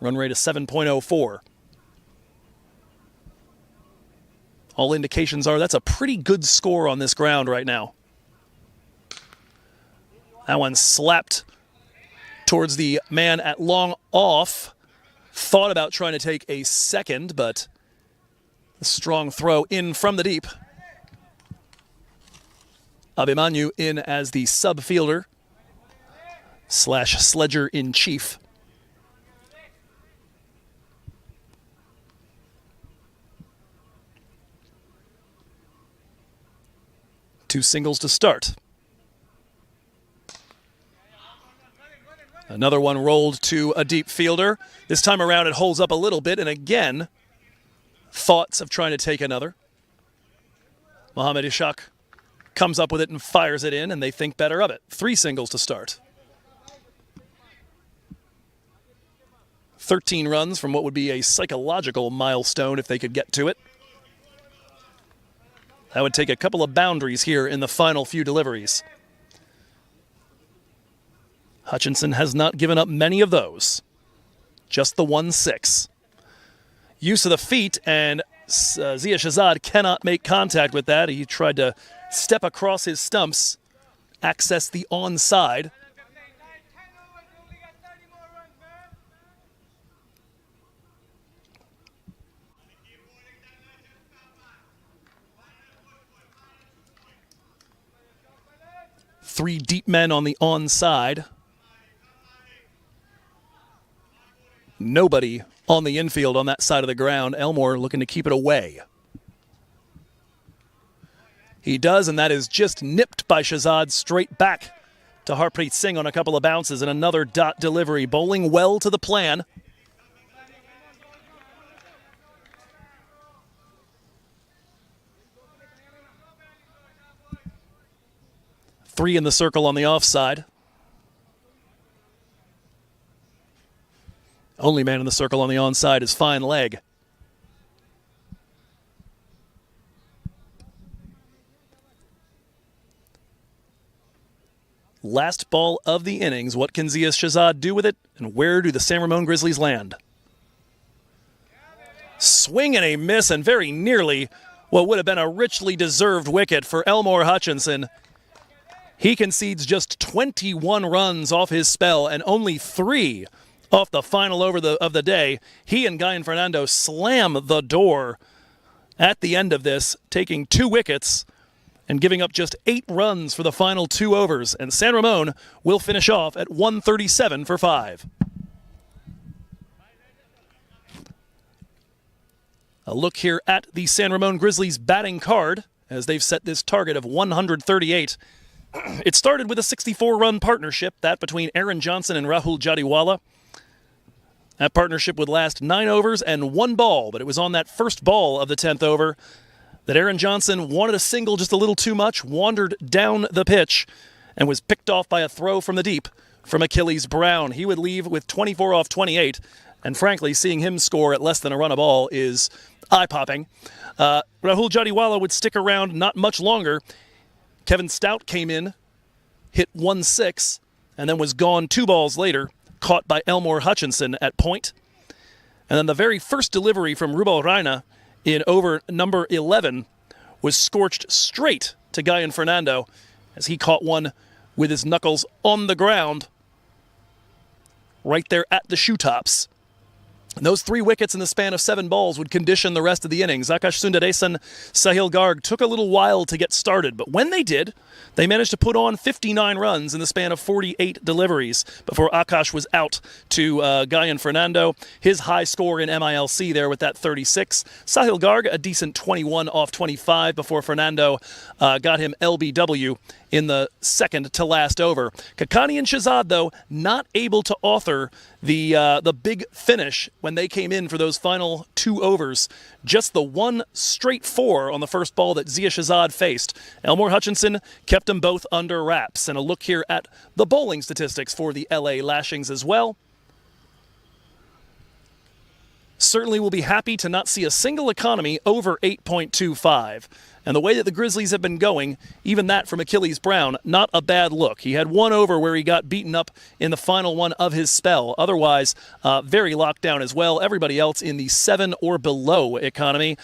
Run rate of 7.04. All indications are that's a pretty good score on this ground right now. That one slapped towards the man at long off. Thought about trying to take a second, but a strong throw in from the deep. Abimanyu in as the sub fielder / sledger in chief. Two singles to start. Another one rolled to a deep fielder. This time around it holds up a little bit, and again, thoughts of trying to take another. Mohamed Ishaq comes up with it and fires it in, and they think better of it. 3 singles to start. 13 runs from what would be a psychological milestone if they could get to it. That would take a couple of boundaries here in the final few deliveries. Hutchinson has not given up many of those. Just the 1-6. Use of the feet, and Zia Shahzad cannot make contact with that. He tried to step across his stumps, access the onside. Three deep men on the onside. Nobody on the infield on that side of the ground. Elmore looking to keep it away. He does, and that is just nipped by Shahzad straight back to Harpreet Singh on a couple of bounces, and another dot delivery. Bowling well to the plan. Three in the circle on the offside. Only man in the circle on the onside is Fine Leg. Last ball of the innings. What can Zia Shahzad do with it? And where do the San Ramon Grizzlies land? Swing and a miss, and very nearly what would have been a richly deserved wicket for Elmore Hutchinson. He concedes just 21 runs off his spell and only 3 off the final over of the day. He and Guy and Fernando slam the door at the end of this, taking 2 wickets and giving up just 8 runs for the final 2 overs. And San Ramon will finish off at 137 for 5. A look here at the San Ramon Grizzlies batting card as they've set this target of 138. It started with a 64-run partnership, that between Aaron Johnson and Rahul Jadiwala. That partnership would last 9 overs and 1 ball, but it was on that first ball of the 10th over that Aaron Johnson wanted a single just a little too much, wandered down the pitch, and was picked off by a throw from the deep from Achilles Brown. He would leave with 24 off 28, and frankly, seeing him score at less than a run a ball is eye-popping. Rahul Jadiwala would stick around not much longer. Kevin Stout came in, hit 1-6, and then was gone 2 balls later, caught by Elmore Hutchinson at point. And then the very first delivery from Rubal Reina in over number 11 was scorched straight to Guy and Fernando as he caught one with his knuckles on the ground right there at the shoe tops. And those 3 wickets in the span of 7 balls would condition the rest of the innings. Akash Sundaresan, Sahil Garg took a little while to get started, but when they did, they managed to put on 59 runs in the span of 48 deliveries before Akash was out to Guy and Fernando. His high score in MILC there with that 36. Sahil Garg, a decent 21 off 25 before Fernando got him LBW in the second to last over. Kakani and Shahzad, though, not able to author the big finish when they came in for those final 2 overs. Just the one straight 4 on the first ball that Zia Shahzad faced. Elmore Hutchinson kept them both under wraps. And a look here at the bowling statistics for the LA Lashings as well. Certainly will be happy to not see a single economy over 8.25. And the way that the Grizzlies have been going, even that from Achilles Brown, not a bad look. He had 1 over where he got beaten up in the final one of his spell. Otherwise, very locked down as well. Everybody else in the 7 or below economy.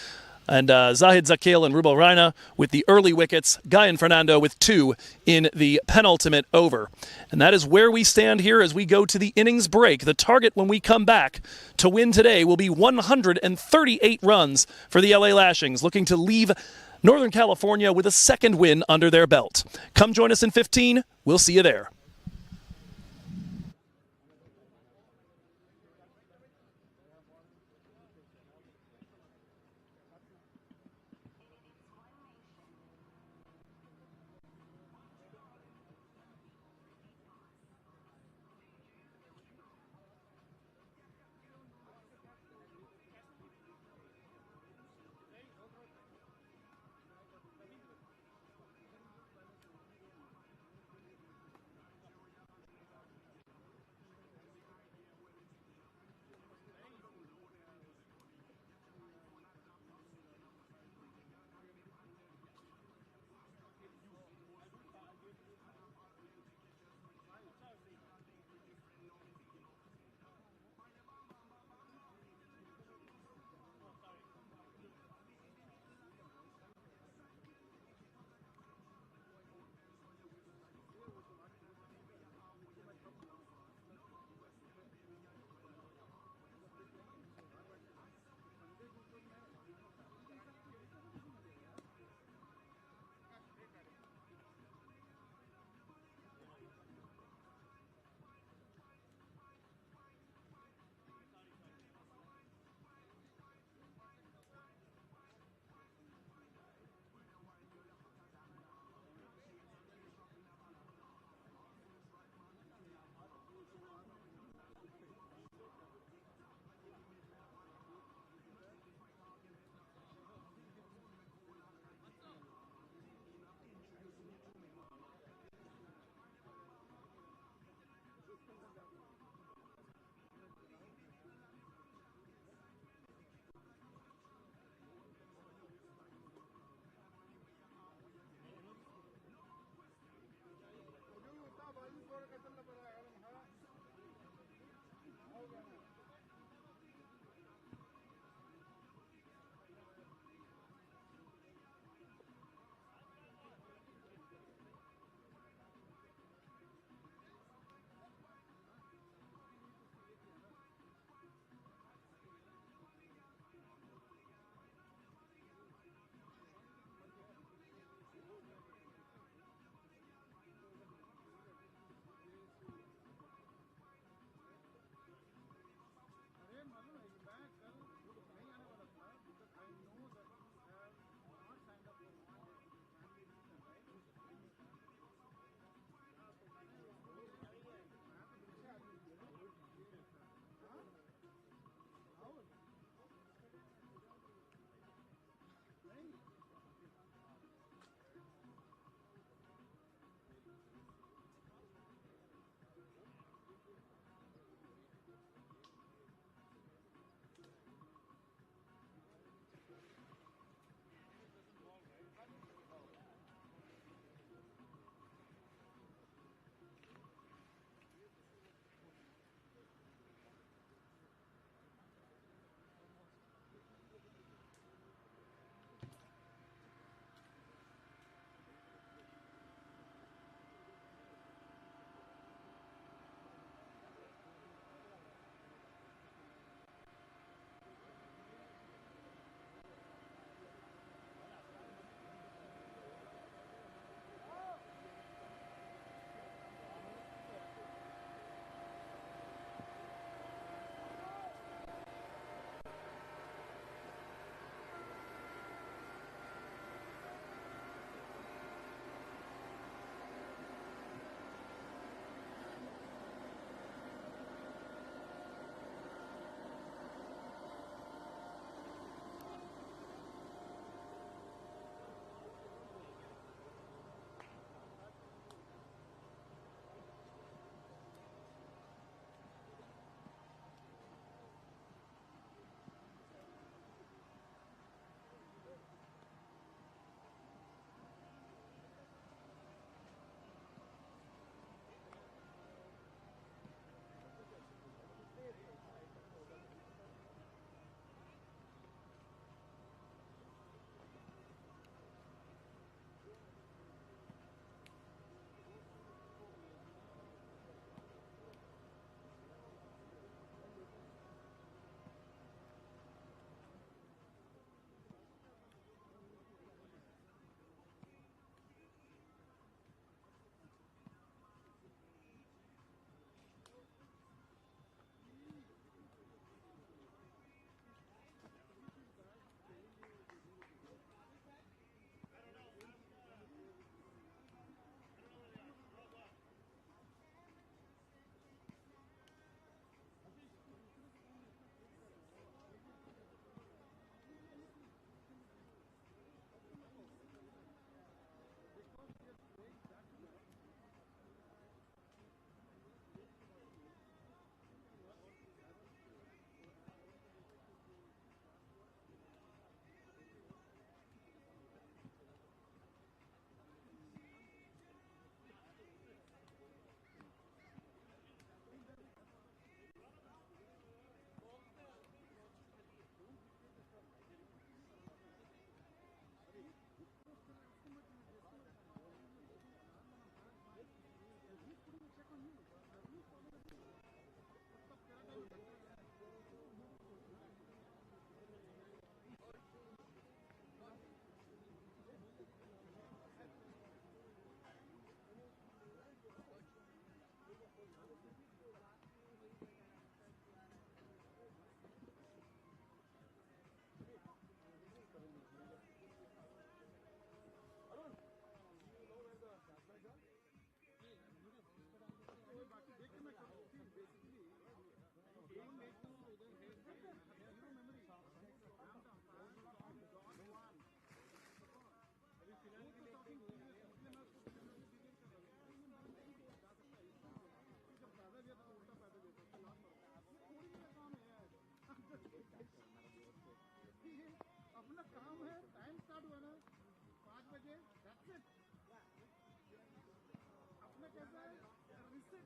And Zahid Zakil and Rubal Reina with the early wickets. Guy and Fernando with 2 in the penultimate over. And that is where we stand here as we go to the innings break. The target when we come back to win today will be 138 runs for the LA Lashings, looking to leave Northern California with a second win under their belt. Come join us in 15. We'll see you there.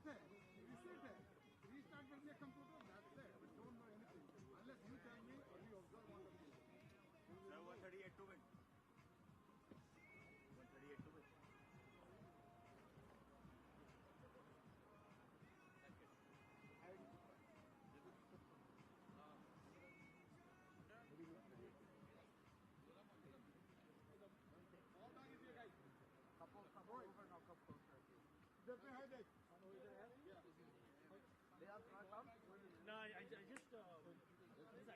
है, reset है. Restart will be a computer. That's it. We don't know anything unless you tell me or you observe on the video. Sir, 138 to win. 138 to win. All done is here, guys. Couple over now, couple. Iधर पे है देख. They are not come. No, I just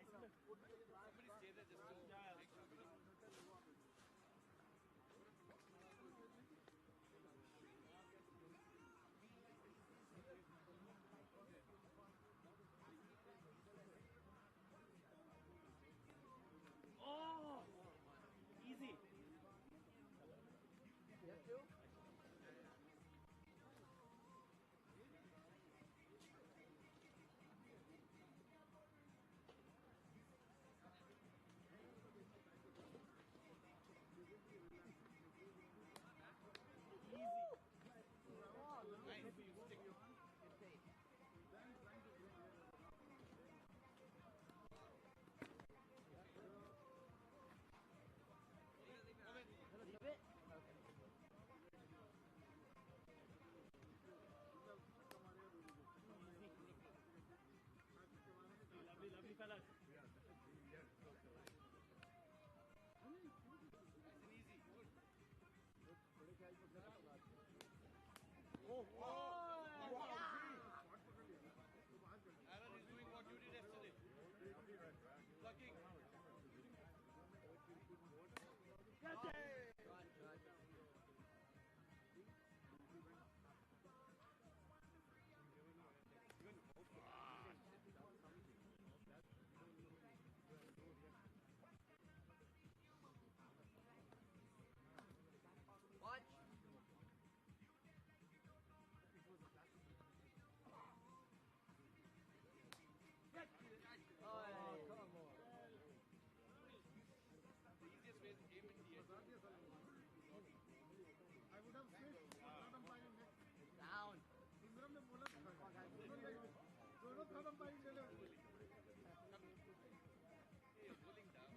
somebody stay there just to Oh, easy. Yes, you. Lovely fellas. Aaron is doing what you did yesterday. Plucking. Watch. Oh, come on. The easiest way is game in the end. I would have switched. Third umpire next. Down. इंद्रम ने बोला दोनों third umpire ले लो. Hey, you're bowling down.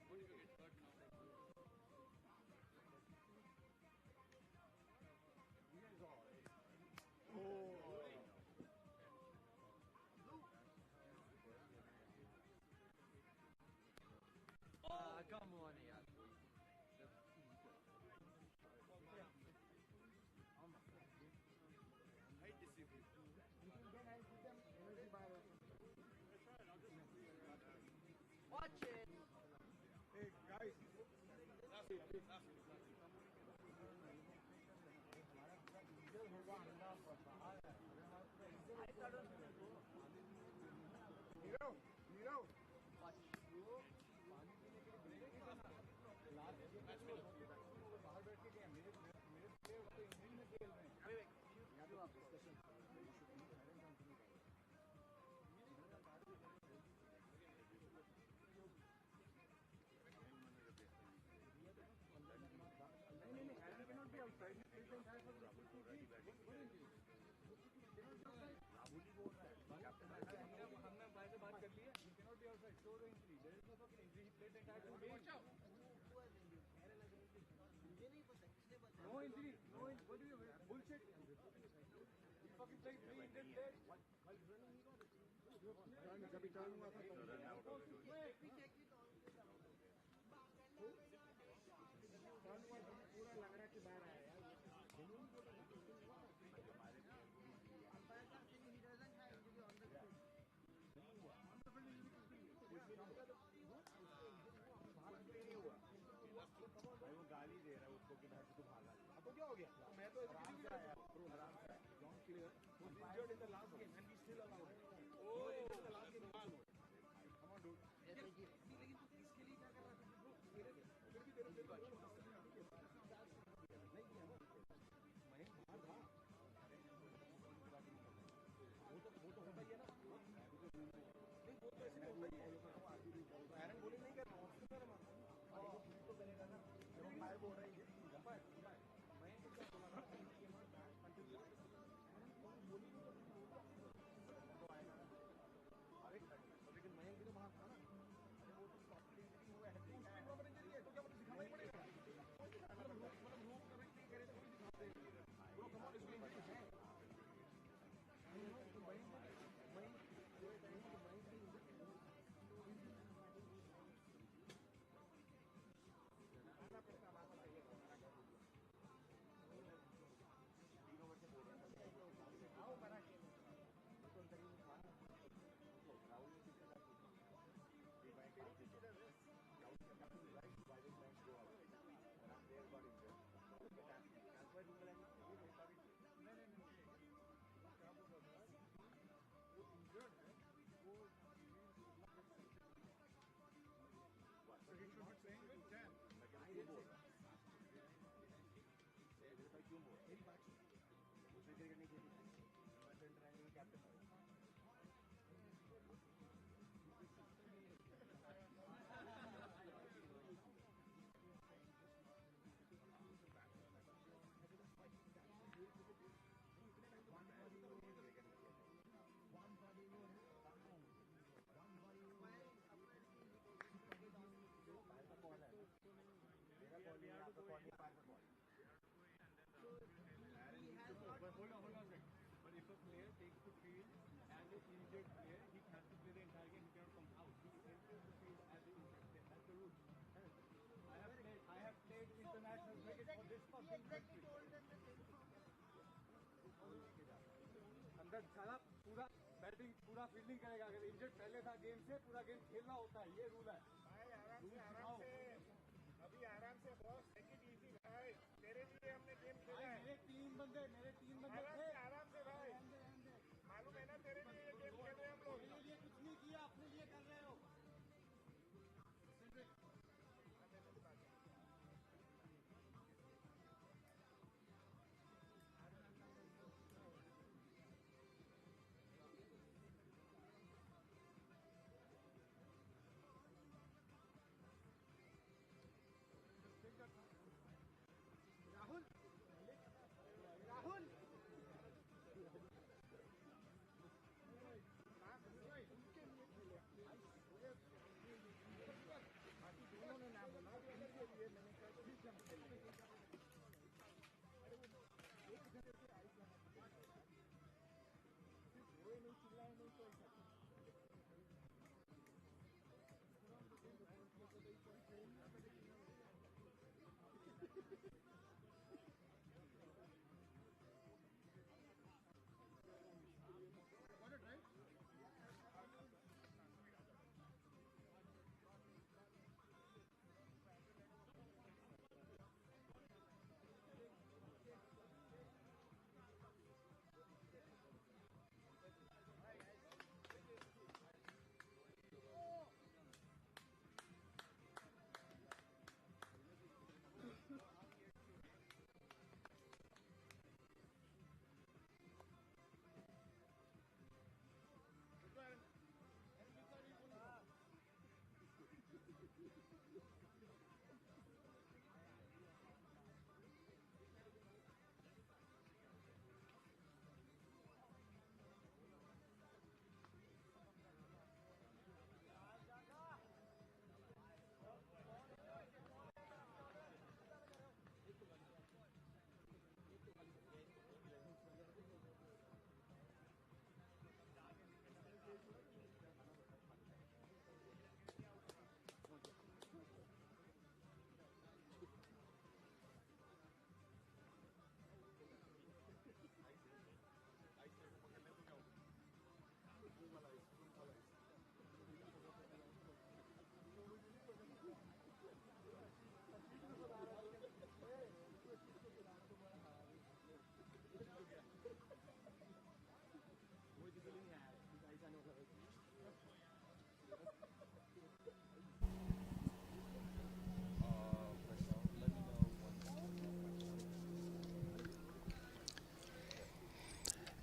Why is it? What if you get hurt now? Come on, yaar. High discipline. Watch it. Hey guys. Last one. Nirav. Watch. Match winner. बाहर बैठ के गए मेरे player तो England में खेल रहे हैं. यहाँ पे आप डिस्कशन नहीं Aaron cannot be outside. He can have a राहुली बोल रहा है. हमने बाहर से बात कर ली है. He cannot be outside. Show the injury. There is no fucking injury. He played the entire 2 games. No injury. No injury. What do you mean? Bullshit. He fucking played 3 Indian players. जब turn हुआ था turn हुआ था पूरा लग रहा है कि बाहर आया यार. भाई वो गाली दे रहा है उसको कि भाई तू भागा. अब तो क्या हो गया. मैं तो आराम से आया. John clear. Was injured in the last game and we still allowed it. Oh, in the last game. Come on, dude. लेकिन तू इसके लिए क्या कर रहा था ब्रो. फिर भी तेरे नहीं किया ना. मैं बाहर था. वो तो होता ही है ना. नहीं वो तो ऐसे होता ही है. एरन बॉलिंग नहीं कर रहा हूँ. तो करेगा ना. जब फायर बोल रही है. मैं क्या बोला था. But if a player takes the field as an injured player, he has to play the entire game. He cannot come out. He enters the field as an injured player. That's the rule. I have played international cricket for this fucking country. अंदर साला पूरा batting पूरा fielding करेगा अगर injured पहले था game से पूरा गेम खेलना होता है ये रूल है अभी आराम से बॉस टेक इट इजी भाई तेरे लिए हमने गेम खेला है मेरे तीन बंदे थे आराम से भाई मालूम है ना तेरे लिए ये गेम खेल रहे हैं हम लोग मेरे लिए कुछ नहीं किया अपने लिए कर रहे हो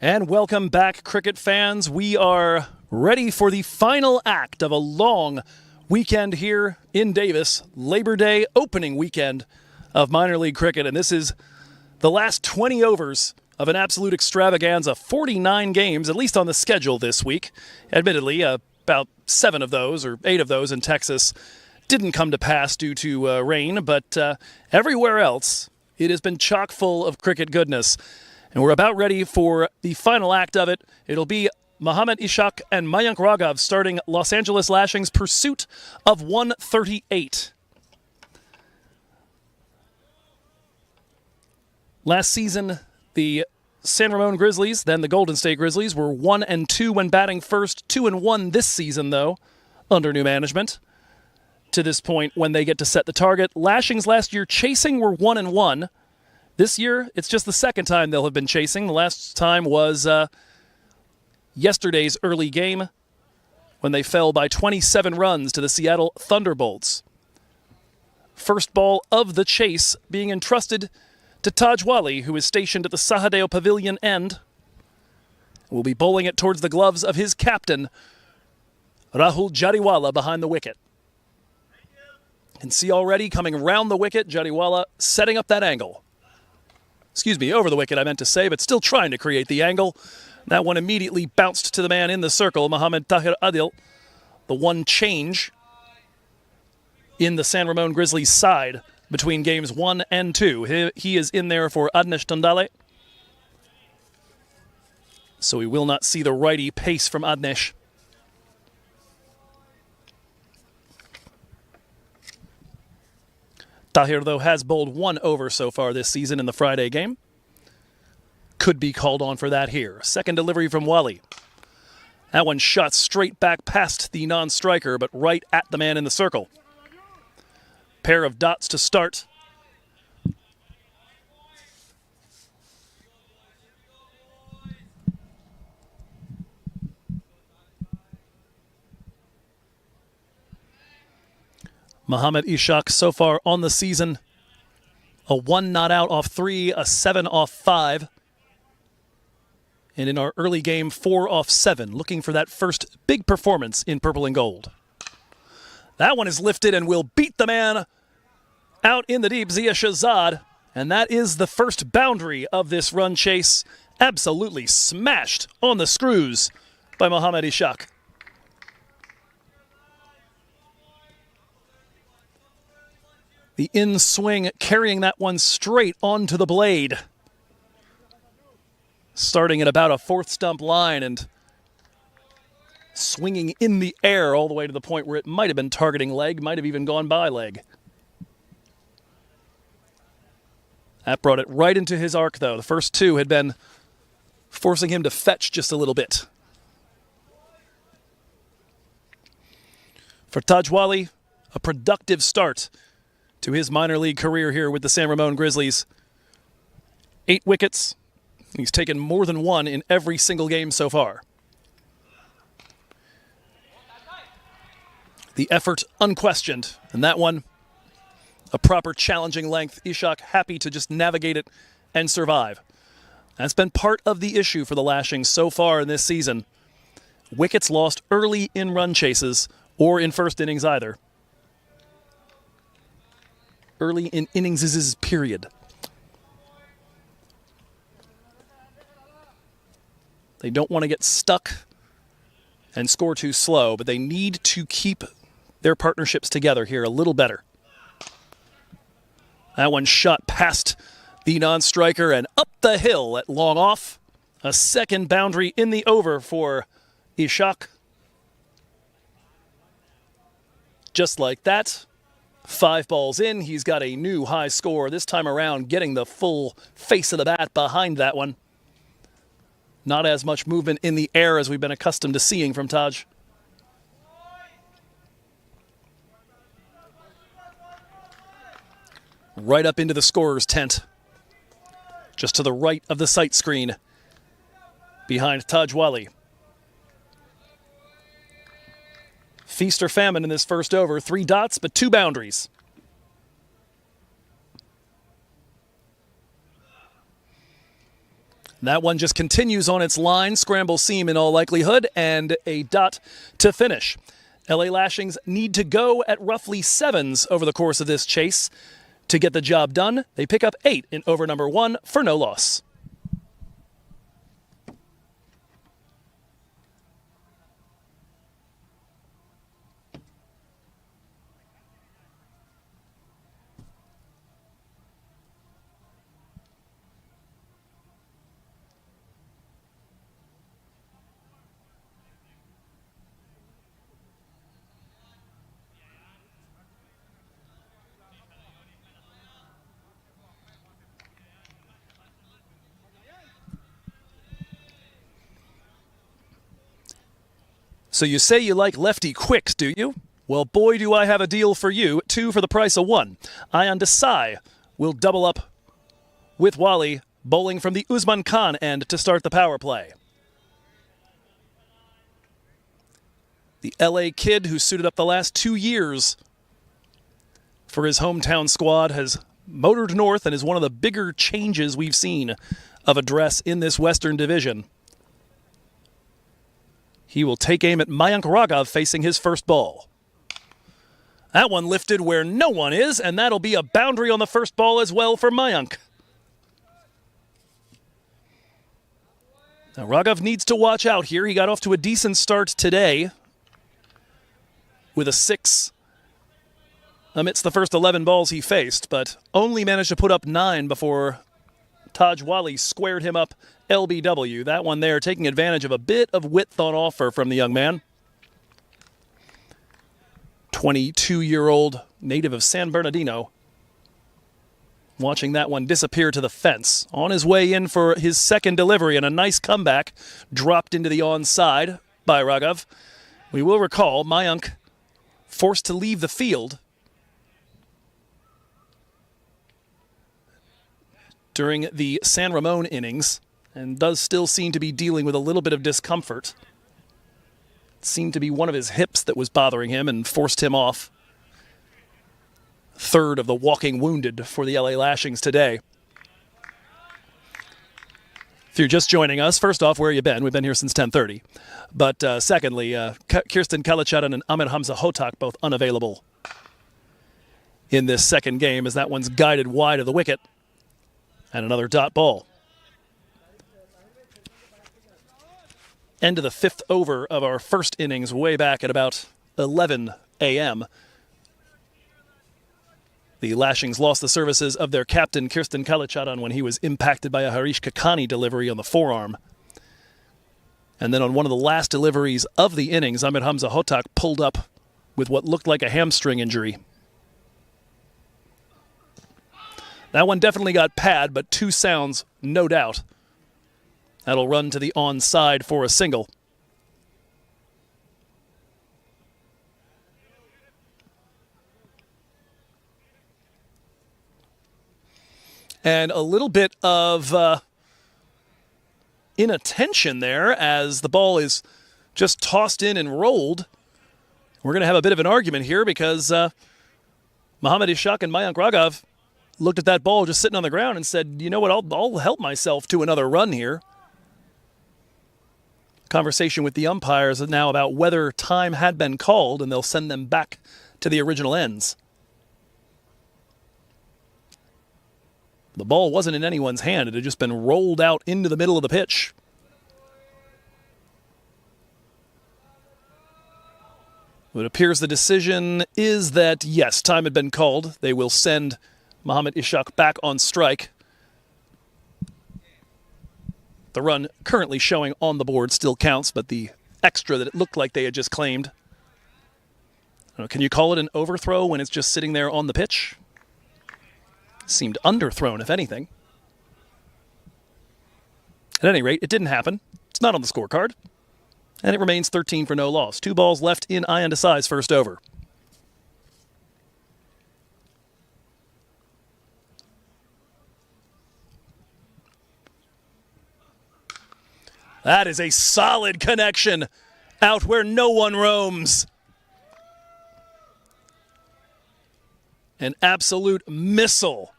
And welcome back, cricket fans. We are ready for the final act of a long weekend here in Davis, Labor Day opening weekend of minor league cricket. And this is the last 20 overs of an absolute extravaganza. 49 games, at least on the schedule this week. Admittedly, about 7 of those, or 8 of those in Texas, didn't come to pass due to rain. But everywhere else, it has been chock full of cricket goodness. And we're about ready for the final act of it. It'll be Mohammad Ishaq and Mayank Raghav starting Los Angeles Lashings' pursuit of 138. Last season, the San Ramon Grizzlies, then the Golden State Grizzlies, were 1-2 when batting first, 2-1 this season, though, under new management. To this point, when they get to set the target. Lashings last year chasing were 1-1. This year, it's just the second time they'll have been chasing. The last time was yesterday's early game when they fell by 27 runs to the Seattle Thunderbolts. First ball of the chase being entrusted to Tajwali, who is stationed at the Sahadeo Pavilion end. Will be bowling it towards the gloves of his captain, Rahul Jariwala, behind the wicket. Can see already coming round the wicket, Jariwala setting up that angle. Excuse me, over the wicket I meant to say, but still trying to create the angle. That one immediately bounced to the man in the circle, Mohammad Tahir Adil. The one change in the San Ramon Grizzlies side between games 1 and 2. He is in there for Adnesh Tandale. So we will not see the righty pace from Adnesh. Tahir, though, has bowled 1 over so far this season in the Friday game. Could be called on for that here. Second delivery from Wali. That one shot straight back past the non-striker, but right at the man in the circle. Pair of dots to start. Mohammad Ishaq so far on the season, a 1 not out off 3, a 7 off 5. And in our early game, 4 off 7, looking for that first big performance in purple and gold. That one is lifted and will beat the man out in the deep, Zia Shahzad. And that is the first boundary of this run chase. Absolutely smashed on the screws by Mohammad Ishaq. The in-swing carrying that one straight onto the blade. Starting at about a 4th stump line and swinging in the air all the way to the point where it might have been targeting leg, might have even gone by leg. That brought it right into his arc, though. The first 2 had been forcing him to fetch just a little bit. For Tajwali, a productive start to his minor league career here with the San Ramon Grizzlies. 8 wickets. He's taken more than 1 in every single game so far. The effort unquestioned, and that one, a proper challenging length. Ishaq happy to just navigate it and survive. That's been part of the issue for the Lashings so far in this season. Wickets lost early in run chases or in first innings either. Early in innings' period. They don't want to get stuck and score too slow, but they need to keep their partnerships together here a little better. That one shot past the non-striker and up the hill at long off. A second boundary in the over for Ishaq. Just like that. 5 balls in, he's got a new high score. This time around, getting the full face of the bat behind that one. Not as much movement in the air as we've been accustomed to seeing from Taj. Right up into the scorer's tent. Just to the right of the sight screen. Behind Tajwali. Feast or famine in this first over. 3 dots, but 2 boundaries. That one just continues on its line. Scramble seam in all likelihood, and a dot to finish. LA Lashings need to go at roughly 7s over the course of this chase to get the job done. They pick up 8 in over number 1 for no loss. So you say you like lefty quicks, do you? Well, boy, do I have a deal for you. 2 for the price of 1. Ayan Desai will double up with Wali, bowling from the Usman Khan end to start the power play. The LA kid who suited up the last 2 years for his hometown squad has motored north and is one of the bigger changes we've seen of address in this Western Division. He will take aim at Mayank Raghav facing his first ball. That one lifted where no one is, and that'll be a boundary on the first ball as well for Mayank. Now, Raghav needs to watch out here. He got off to a decent start today with a 6 amidst the first 11 balls he faced, but only managed to put up 9 before Taj Wali squared him up LBW. That one there taking advantage of a bit of width on offer from the young man. 22-year-old native of San Bernardino. Watching that one disappear to the fence. On his way in for his second delivery and a nice comeback. Dropped into the onside by Raghav. We will recall Mayank forced to leave the field during the San Ramon innings and does still seem to be dealing with a little bit of discomfort. It seemed to be one of his hips that was bothering him and forced him off. Third of the walking wounded for the LA Lashings today. If you're just joining us, first off, where you been? We've been here since 10:30. But secondly, Kirsten Kalachadan and Ahmed Hamza Hotak both unavailable in this second game as that one's guided wide of the wicket. And another dot ball. End of the 5th over of our first innings way back at about 11 a.m. The Lashings lost the services of their captain, Kirsten Kalachadan, when he was impacted by a Harish Kakani delivery on the forearm. And then on one of the last deliveries of the innings, Ahmed Hamza Hotak pulled up with what looked like a hamstring injury. That one definitely got pad, but 2 sounds, no doubt. That'll run to the onside for a single. And a little bit of inattention there as the ball is just tossed in and rolled. We're going to have a bit of an argument here because Mohammad Ishaq and Mayank Raghav looked at that ball just sitting on the ground and said, you know what, I'll help myself to another run here. Conversation with the umpires now about whether time had been called, and they'll send them back to the original ends. The ball wasn't in anyone's hand. It had just been rolled out into the middle of the pitch. It appears the decision is that, yes, time had been called. They will send Mohammad Ishaq back on strike. The run currently showing on the board still counts, but the extra that it looked like they had just claimed. Can you call it an overthrow when it's just sitting there on the pitch? Seemed underthrown, if anything. At any rate, it didn't happen. It's not on the scorecard. And it remains 13 for no loss. 2 balls left in Ayan Desai's first over. That is a solid connection out where no one roams. An absolute missile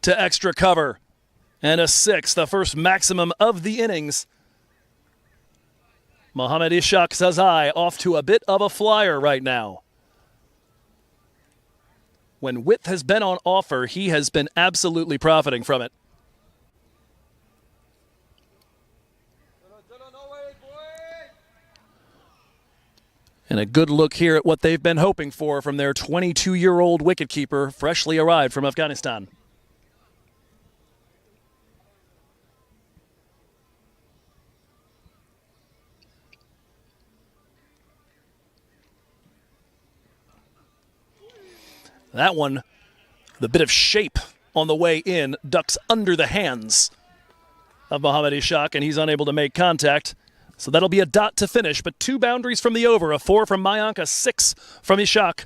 to extra cover. And a 6, the first maximum of the innings. Mohammad Ishaq Desai off to a bit of a flyer right now. When width has been on offer, he has been absolutely profiting from it. And a good look here at what they've been hoping for from their 22-year-old wicketkeeper, freshly arrived from Afghanistan. That one, the bit of shape on the way in, ducks under the hands of Mohammad Ishaq, and he's unable to make contact. So that'll be a dot to finish, but 2 boundaries from the over, a 4 from Mayank, a 6 from Ishaq.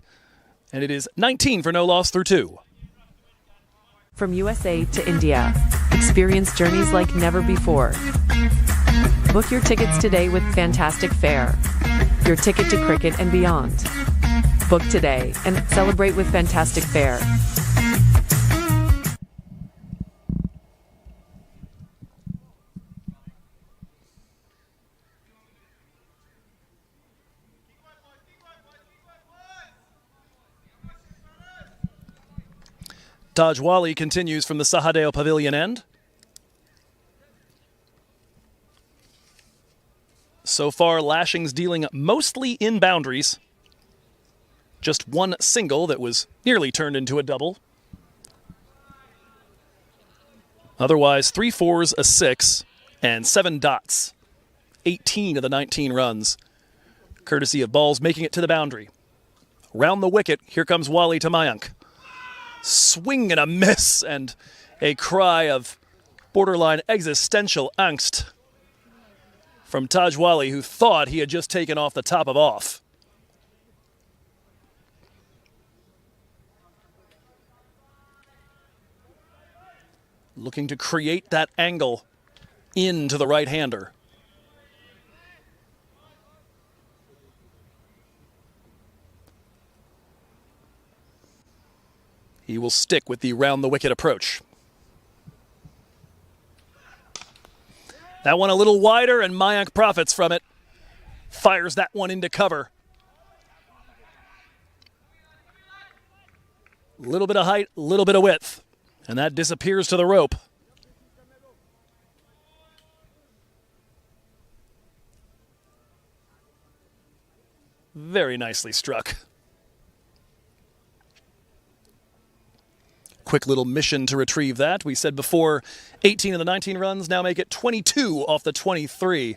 And it is 19 for no loss through 2. From USA to India, experience journeys like never before. Book your tickets today with Fantastic Fare, your ticket to cricket and beyond. Book today and celebrate with Fantastic Fare. Taj Wali continues from the Sahadeo Pavilion end. So far, Lashings dealing mostly in boundaries. Just one single that was nearly turned into a double. Otherwise, 3 fours, a 6, and 7 dots. 18 of the 19 runs, courtesy of balls making it to the boundary. Round the wicket, here comes Wali to Mayank. Swing and a miss, and a cry of borderline existential angst from Taj Wali, who thought he had just taken off the top of off. Looking to create that angle into the right-hander. He will stick with the round-the-wicket approach. That one a little wider, and Mayank profits from it. Fires that one into cover. A little bit of height, a little bit of width. And that disappears to the rope. Very nicely struck. Quick little mission to retrieve that. We said before 18 of the 19 runs now make it 22 off the 23.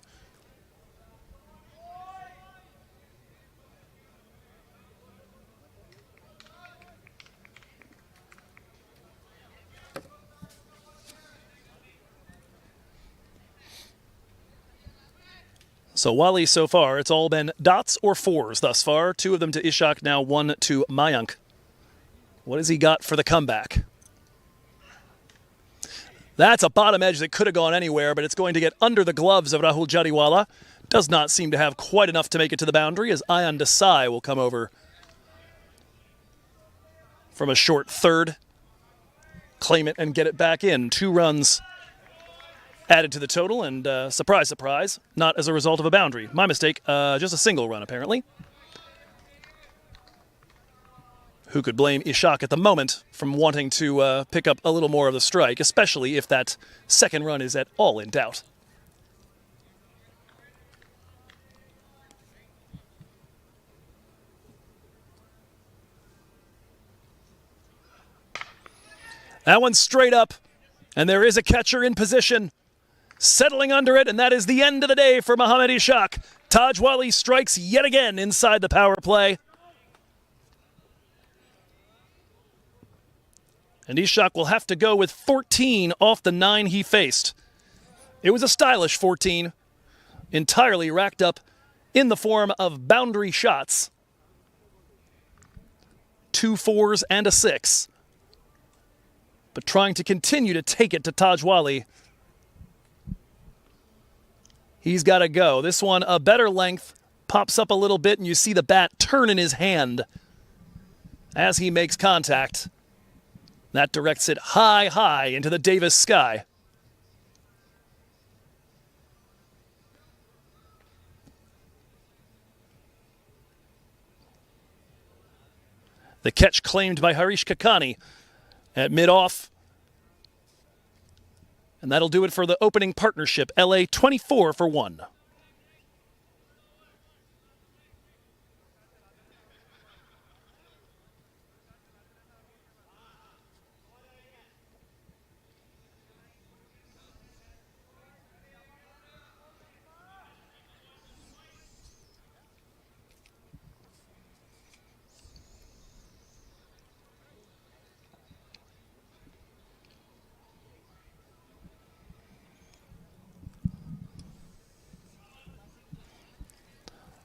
So Wali so far, it's all been dots or fours thus far. 2 of them to Ishak, now 1 to Mayank. What has he got for the comeback? That's a bottom edge that could have gone anywhere, but it's going to get under the gloves of Rahul Jariwala. Does not seem to have quite enough to make it to the boundary, as Ayan Desai will come over from a short third, claim it and get it back in. 2 runs added to the total, and surprise, surprise, not as a result of a boundary. My mistake, just a single run, apparently. Who could blame Ishak at the moment from wanting to pick up a little more of the strike, especially if that second run is at all in doubt. That one's straight up, and there is a catcher in position. Settling under it, and that is the end of the day for Mohammad Ishak. Taj Wali strikes yet again inside the power play. And Ishak will have to go with 14 off the 9 he faced. It was a stylish 14, entirely racked up in the form of boundary shots. 2 fours and a 6. But trying to continue to take it to Taj Wali. He's got to go. This one, a better length, pops up a little bit, and you see the bat turn in his hand as he makes contact. That directs it high, high into the Davis sky. The catch claimed by Harish Kakani at mid-off. And that'll do it for the opening partnership. LA 24 for 1.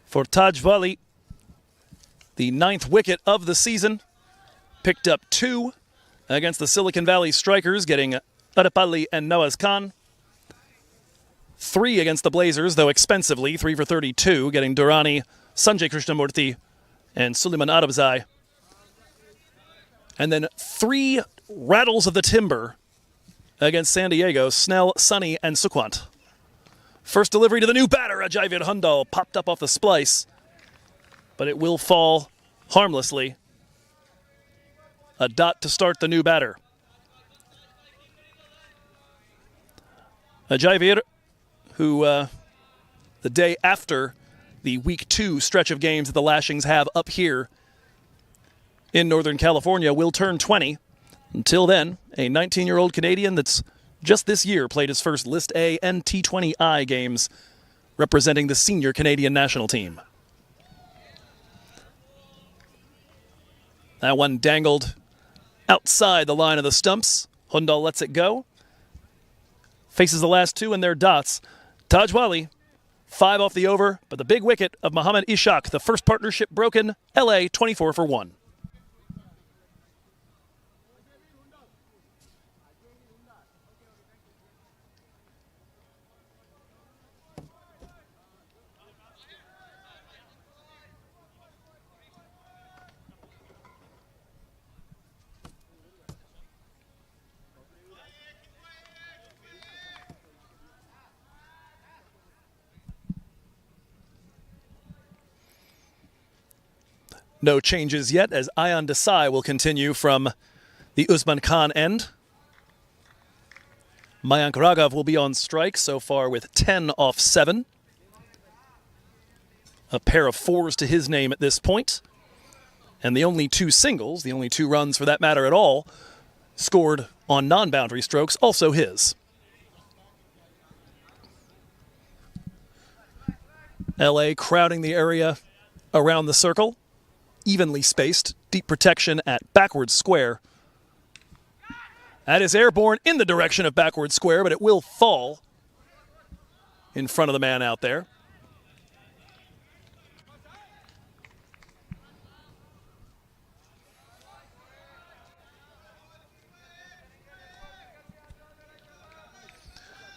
For Taj Wali, the 9th wicket of the season, picked up 2 against the Silicon Valley Strikers, getting Adapalli and Nawaz Khan. 3 against the Blazers, though expensively, 3 for 32, getting Durrani, Sanjay Krishnamurthy, and Suleiman Arabzai. And then 3 rattles of the timber against San Diego, Snell, Sonny, and Sukwant. First delivery to the new batter, Ajay Virhandal, popped up off the splice, but it will fall harmlessly. A dot to start the new batter. Javier, who the day after the Week 2 stretch of games that the Lashings have up here in Northern California, will turn 20. Until then, a 19-year-old Canadian that's just this year played his first List A and T20I games representing the senior Canadian national team. That one dangled outside the line of the stumps. Hundal lets it go. Faces the last two in their dots. Tajwali, 5 off the over, but the big wicket of Mohammad Ishaq, the first partnership broken. LA 24 for 1. No changes yet as Ayan Desai will continue from the Usman Khan end. Mayank Raghav will be on strike so far with 10 off 7. A pair of 4s to his name at this point. And the only 2 singles, the only 2 runs for that matter at all, scored on non-boundary strokes, also his. LA crowding the area around the circle. Evenly spaced, deep protection at backward square. That is airborne in the direction of backward square, but it will fall in front of the man out there.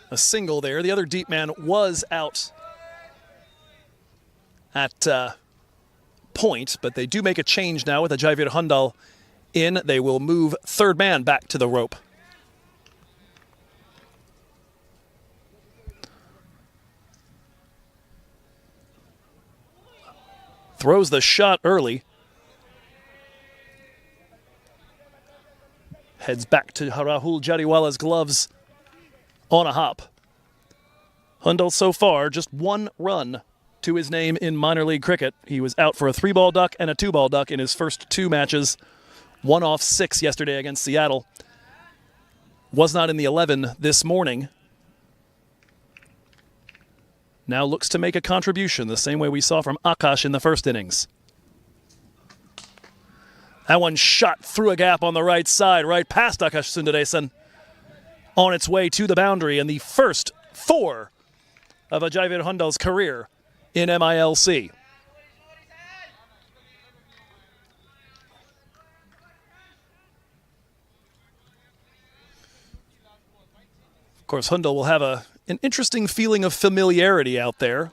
A single there. The other deep man was out at point, but they do make a change now with a Javier Hundal in. They will move third man back to the rope. Throws the shot early. Heads back to Rahul Jariwala's gloves on a hop. Hundal so far just 1 run to his name in minor league cricket. He was out for a 3-ball duck and a 2-ball duck in his first 2 matches. 1 off 6 yesterday against Seattle. Was not in the 11 this morning. Now looks to make a contribution the same way we saw from Akash in the first innings. That one shot through a gap on the right side, right past Akash Sundaresan. On its way to the boundary, and the first 4 of Javier Hundal's career in MILC. Of course, Hundal will have an interesting feeling of familiarity out there,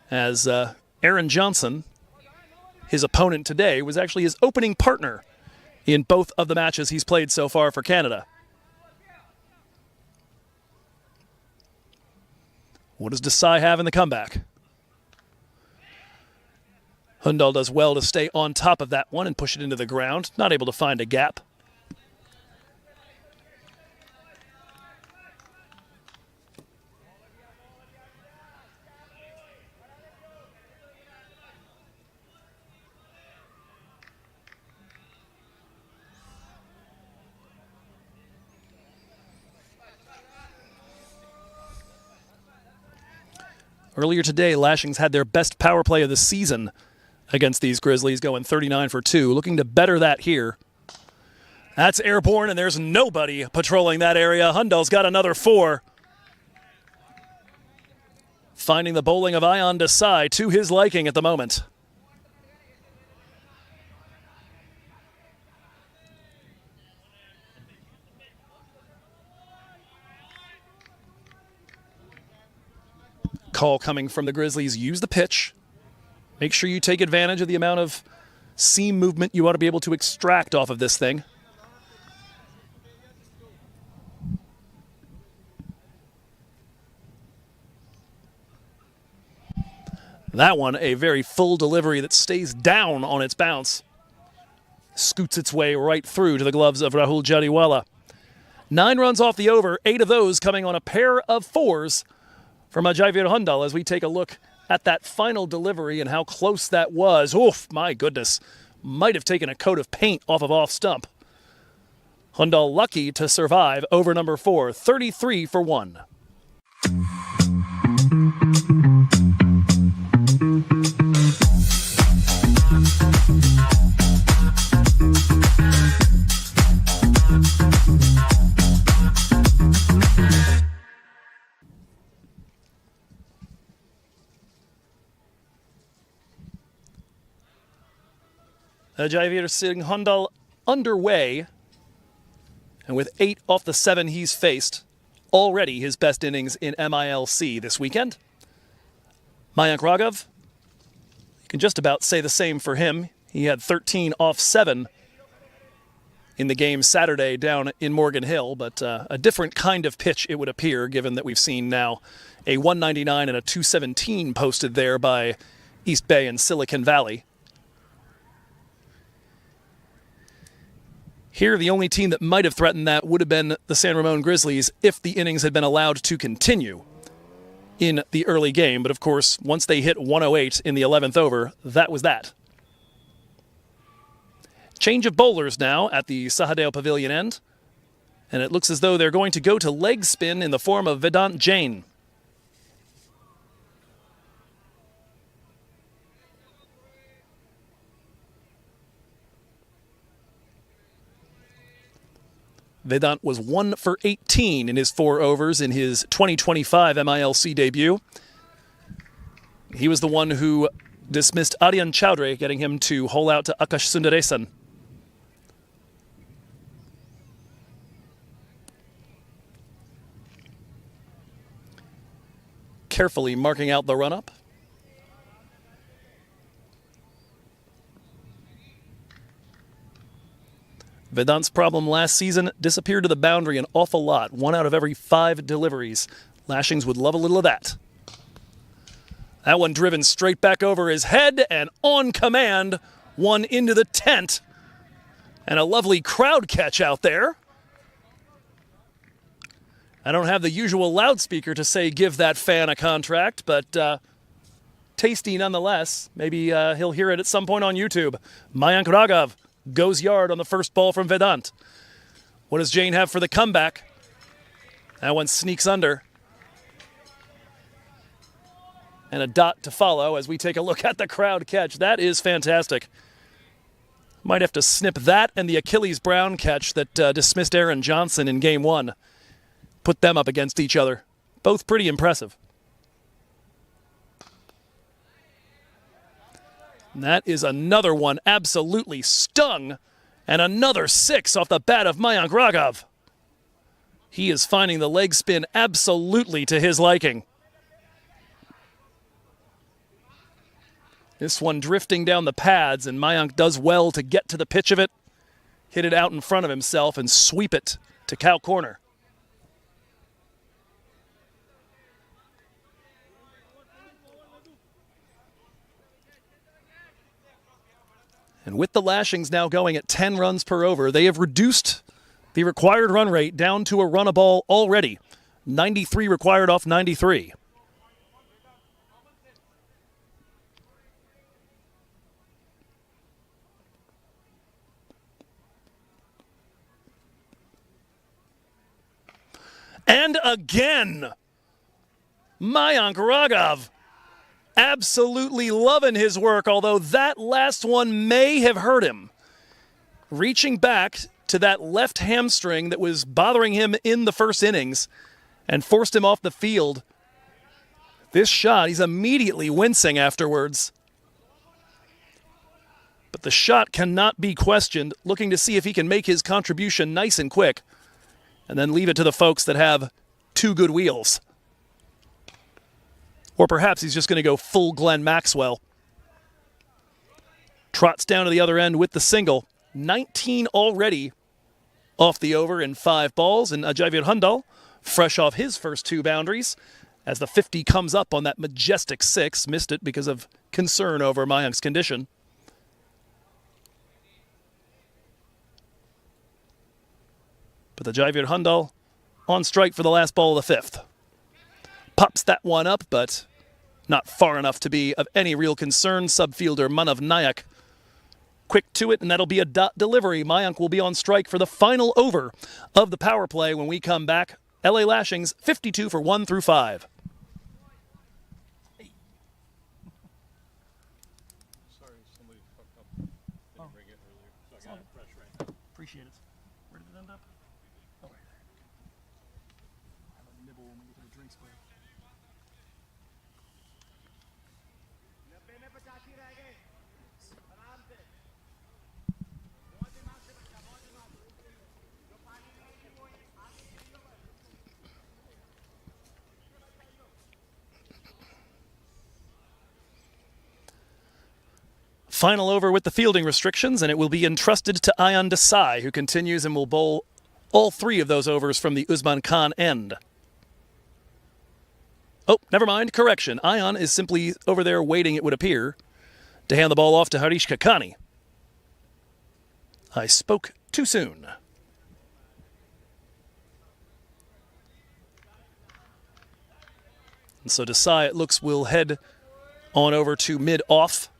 as Aaron Johnson, his opponent today, was actually his opening partner in both of the matches he's played so far for Canada. What does Desai have in the comeback? Hundal does well to stay on top of that one and push it into the ground. Not able to find a gap. Earlier today, Lashings had their best power play of the season against these Grizzlies, going 39 for 2. Looking to better that here. That's airborne, and there's nobody patrolling that area. Hundal's got another 4. Finding the bowling of Ayan Desai to his liking at the moment. Call coming from the Grizzlies. Use the pitch. Make sure you take advantage of the amount of seam movement you ought to be able to extract off of this thing. That one, a very full delivery that stays down on its bounce. Scoots its way right through to the gloves of Rahul Jariwala. 9 runs off the over, 8 of those coming on a pair of 4s from Javier Hundal as we take a look at that final delivery and how close that was. Oof, my goodness. Might have taken a coat of paint off stump. Hundal lucky to survive over number 4, 33 for 1. Javier Singh Hundal underway, and with 8 off the 7 he's faced, already his best innings in MILC this weekend. Mayank Raghav, you can just about say the same for him. He had 13 off 7 in the game Saturday down in Morgan Hill, but a different kind of pitch it would appear, given that we've seen now a 199 and a 217 posted there by East Bay and Silicon Valley. Here, the only team that might have threatened that would have been the San Ramon Grizzlies if the innings had been allowed to continue in the early game. But of course, once they hit 108 in the 11th over, that was that. Change of bowlers now at the Sahadeo Pavilion end. And it looks as though they're going to go to leg spin in the form of Vedant Jain. Vedant was 1 for 18 in his 4 overs in his 2025 MILC debut. He was the one who dismissed Aryan Chowdhury, getting him to hole out to Akash Sundaresan. Carefully marking out the run-up. Vedant's problem last season, disappeared to the boundary an awful lot. 1 out of every 5 deliveries. Lashings would love a little of that. That one driven straight back over his head and on command, one into the tent. And a lovely crowd catch out there. I don't have the usual loudspeaker to say give that fan a contract, but tasty nonetheless. Maybe he'll hear it at some point on YouTube. Mayank Raghav goes yard on the first ball from Vedant. What does Jain have for the comeback? That one sneaks under. And a dot to follow as we take a look at the crowd catch. That is fantastic. Might have to snip that and the Achilles Brown catch that dismissed Aaron Johnson in Game 1. Put them up against each other. Both pretty impressive. And that is another one absolutely stung. And another 6 off the bat of Mayank Raghav. He is finding the leg spin absolutely to his liking. This one drifting down the pads, and Mayank does well to get to the pitch of it, hit it out in front of himself, and sweep it to cow corner. And with the Lashings now going at 10 runs per over, they have reduced the required run rate down to a run a ball already. 93 required off 93. And again, Mayank Raghav absolutely loving his work, although that last one may have hurt him. Reaching back to that left hamstring that was bothering him in the first innings and forced him off the field. This shot, he's immediately wincing afterwards. But the shot cannot be questioned, looking to see if he can make his contribution nice and quick, and then leave it to the folks that have 2 good wheels. Or perhaps he's just going to go full Glenn Maxwell. Trots down to the other end with the single. 19 already off the over in 5 balls. And Javier Hundal, fresh off his first 2 boundaries, as the 50 comes up on that majestic 6. Missed it because of concern over Mayank's condition. But the Javier Hundal on strike for the last ball of the fifth. Pops that one up, but not far enough to be of any real concern. Subfielder Manav Nayak quick to it, and that'll be a dot delivery. Mayank will be on strike for the final over of the power play when we come back. LA Lashings 52 for 1 through 5. Sorry, somebody fucked up. Didn't bring it earlier. So I got it fresh right now. Appreciate it. Where did it end up? Oh, right there. Have a nibble when we get to the drinks break. Final over with the fielding restrictions, and it will be entrusted to Ayan Desai, who continues and will bowl all three of those overs from the Usman Khan end. Oh, never mind. Correction. Ayan is simply over there waiting, it would appear, to hand the ball off to Harish Kakani. I spoke too soon. And so Desai, it looks, will head on over to mid-off.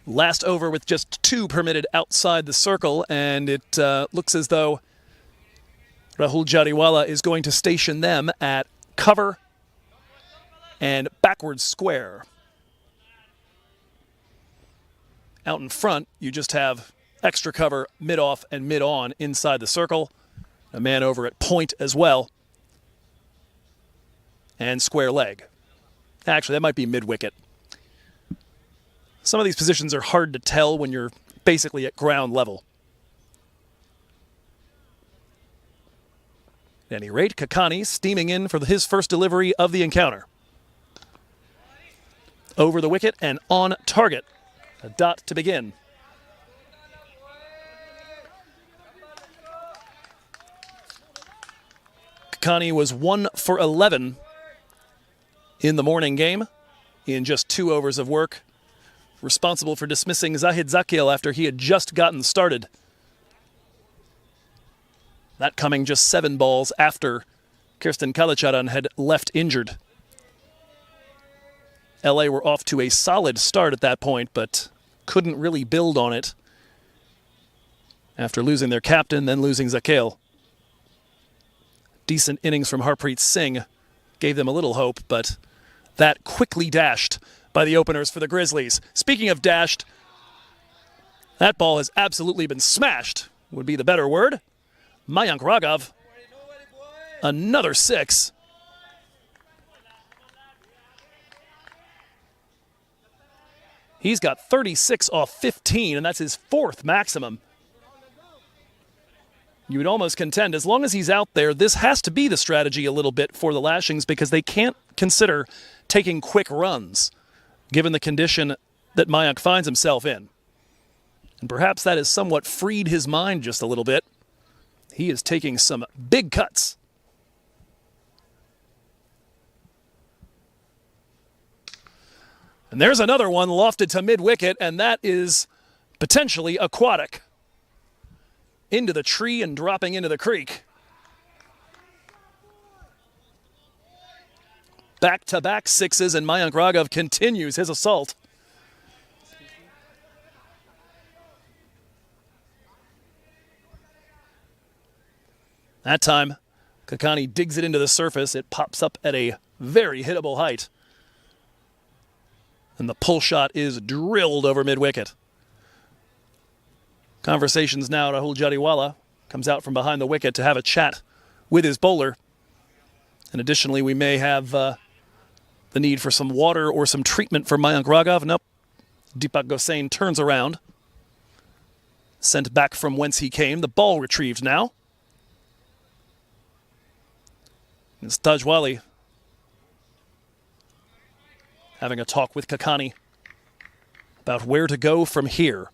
Last over with just 2 permitted outside the circle, and it looks as though Rahul Jariwala is going to station them at cover and backwards square. Out in front, you just have extra cover mid-off and mid-on inside the circle. A man over at point as well. And square leg. Actually, that might be mid-wicket. Some of these positions are hard to tell when you're basically at ground level. At any rate, Kakani steaming in for his first delivery of the encounter. Over the wicket and on target. A dot to begin. Kakani was 1 for 11 in the morning game in just 2 overs of work. Responsible for dismissing Zahid Zakil after he had just gotten started. That coming just 7 balls after Kirsten Kalacharan had left injured. LA were off to a solid start at that point, but couldn't really build on it after losing their captain, then losing Zakil. Decent innings from Harpreet Singh gave them a little hope, but that quickly dashed by the openers for the Grizzlies. Speaking of dashed, that ball has absolutely been smashed, would be the better word. Mayank Raghav, another 6. He's got 36 off 15, and that's his 4th maximum. You would almost contend, as long as he's out there, this has to be the strategy a little bit for the Lashings because they can't consider taking quick runs, given the condition that Mayank finds himself in. And perhaps that has somewhat freed his mind just a little bit. He is taking some big cuts. And there's another one lofted to mid-wicket, and that is potentially aquatic. Into the tree and dropping into the creek. Back-to-back 6s, and Mayank Raghav continues his assault. That time, Kakani digs it into the surface. It pops up at a very hittable height. And the pull shot is drilled over mid-wicket. Conversations now. Rahul Jariwala comes out from behind the wicket to have a chat with his bowler. And additionally, we may have the need for some water or some treatment for Mayank Raghav. Nope. Deepak Gosain turns around. Sent back from whence he came. The ball retrieved now. It's Tajwali having a talk with Kakani about where to go from here.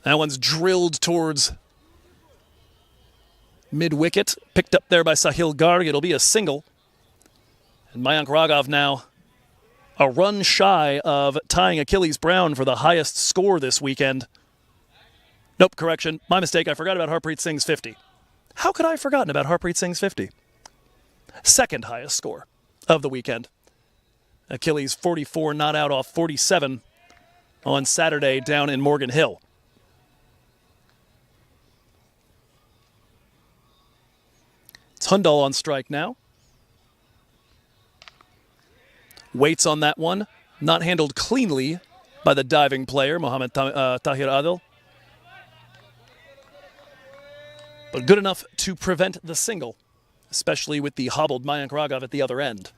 That one's drilled towards Mid-wicket, picked up there by Sahil Garg. It'll be a single. And Mayank Raghav now a run shy of tying Achilles Brown for the highest score this weekend. Nope, correction. My mistake. I forgot about Harpreet Singh's 50. How could I have forgotten about Harpreet Singh's 50? Second highest score of the weekend. Achilles 44 not out off 47 on Saturday down in Morgan Hill. It's Hundal on strike now. Waits on that one. Not handled cleanly by the diving player, Mohammad Tahir Adil. But good enough to prevent the single, especially with the hobbled Mayank Raghav at the other end.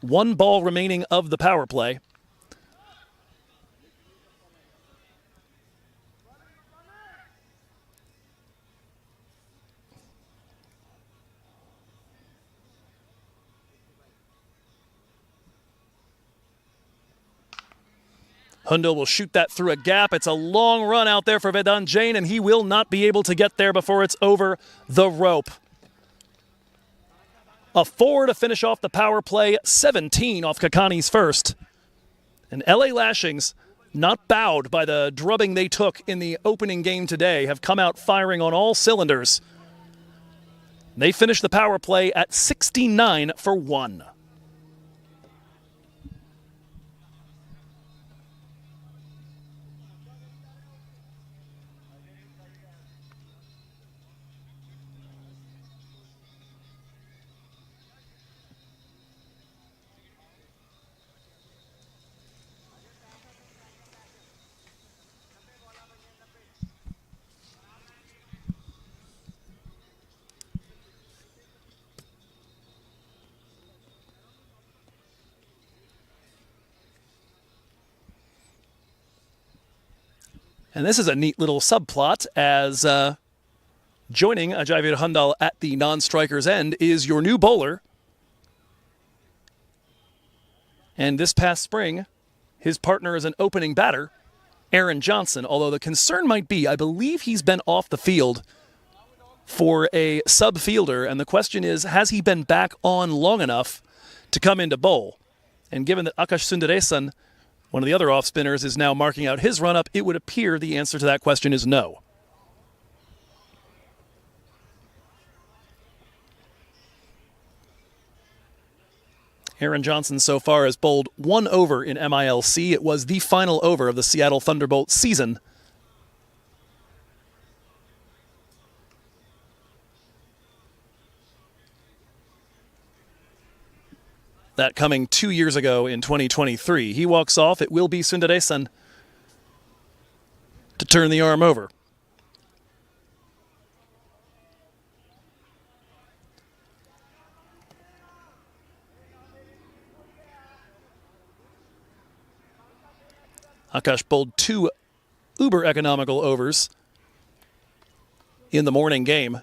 One ball remaining of the power play. Hundal will shoot that through a gap. It's a long run out there for Vedant Jain, and he will not be able to get there before it's over the rope. A 4 to finish off the power play, 17 off Kakani's first. And LA Lashings, not bowed by the drubbing they took in the opening game today, have come out firing on all cylinders. They finished the power play at 69 for 1. And this is a neat little subplot as joining Ajayveer Hundal at the non-striker's end is your new bowler. And this past spring, his partner is an opening batter, Aaron Johnson, although the concern might be, I believe he's been off the field for a sub-fielder, and the question is, has he been back on long enough to come into bowl? And given that Akash Sundaresan, one of the other off-spinners, is now marking out his run-up, it would appear the answer to that question is no. Aaron Johnson so far has bowled 1 over in MILC. It was the final over of the Seattle Thunderbolt season. That coming 2 years ago in 2023. He walks off. It will be Sundaresan to turn the arm over. Akash bowled 2 uber economical overs in the morning game.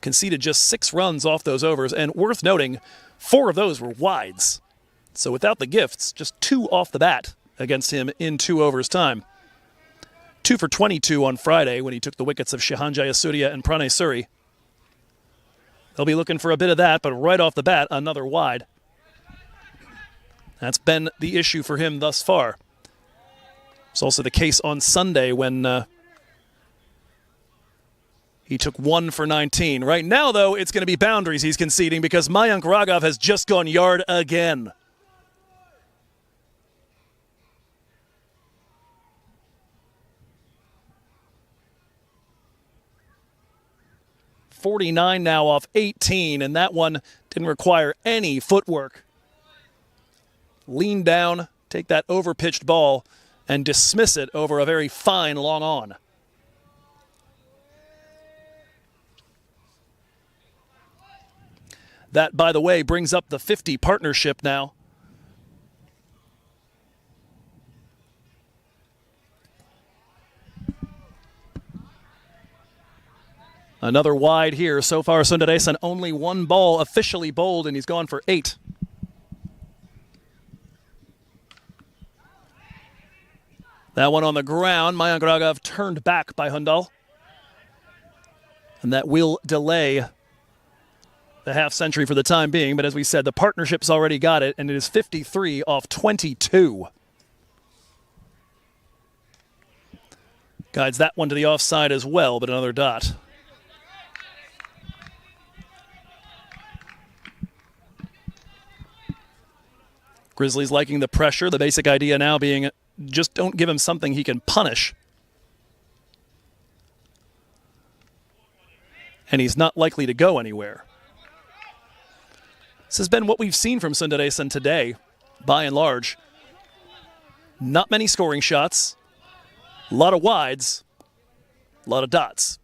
Conceded just 6 runs off those overs, and worth noting, 4 of those were wides. So without the gifts, just 2 off the bat against him in 2 overs time. 2 for 22 on Friday when he took the wickets of Shehan Jayasuriya and Pranay Suri. They'll be looking for a bit of that, but right off the bat, another wide. That's been the issue for him thus far. It's also the case on Sunday when he took 1 for 19. Right now, though, it's going to be boundaries he's conceding because Mayank Raghav has just gone yard again. .49 now off 18, and that one didn't require any footwork. Lean down, take that over-pitched ball, and dismiss it over a very fine long on. That, by the way, brings up the 50 partnership now. Another wide here. So far, Sundaresan only 1 ball officially bowled, and he's gone for 8. That one on the ground. Mayank Raghav turned back by Hundal. And that will delay the half century for the time being. But as we said, the partnership's already got it, and it is 53 off 22. Guides that one to the offside as well, but another dot. Grizzlies liking the pressure. The basic idea now being just don't give him something he can punish. And he's not likely to go anywhere. This has been what we've seen from Sundaresan today, by and large. Not many scoring shots, a lot of wides, a lot of dots.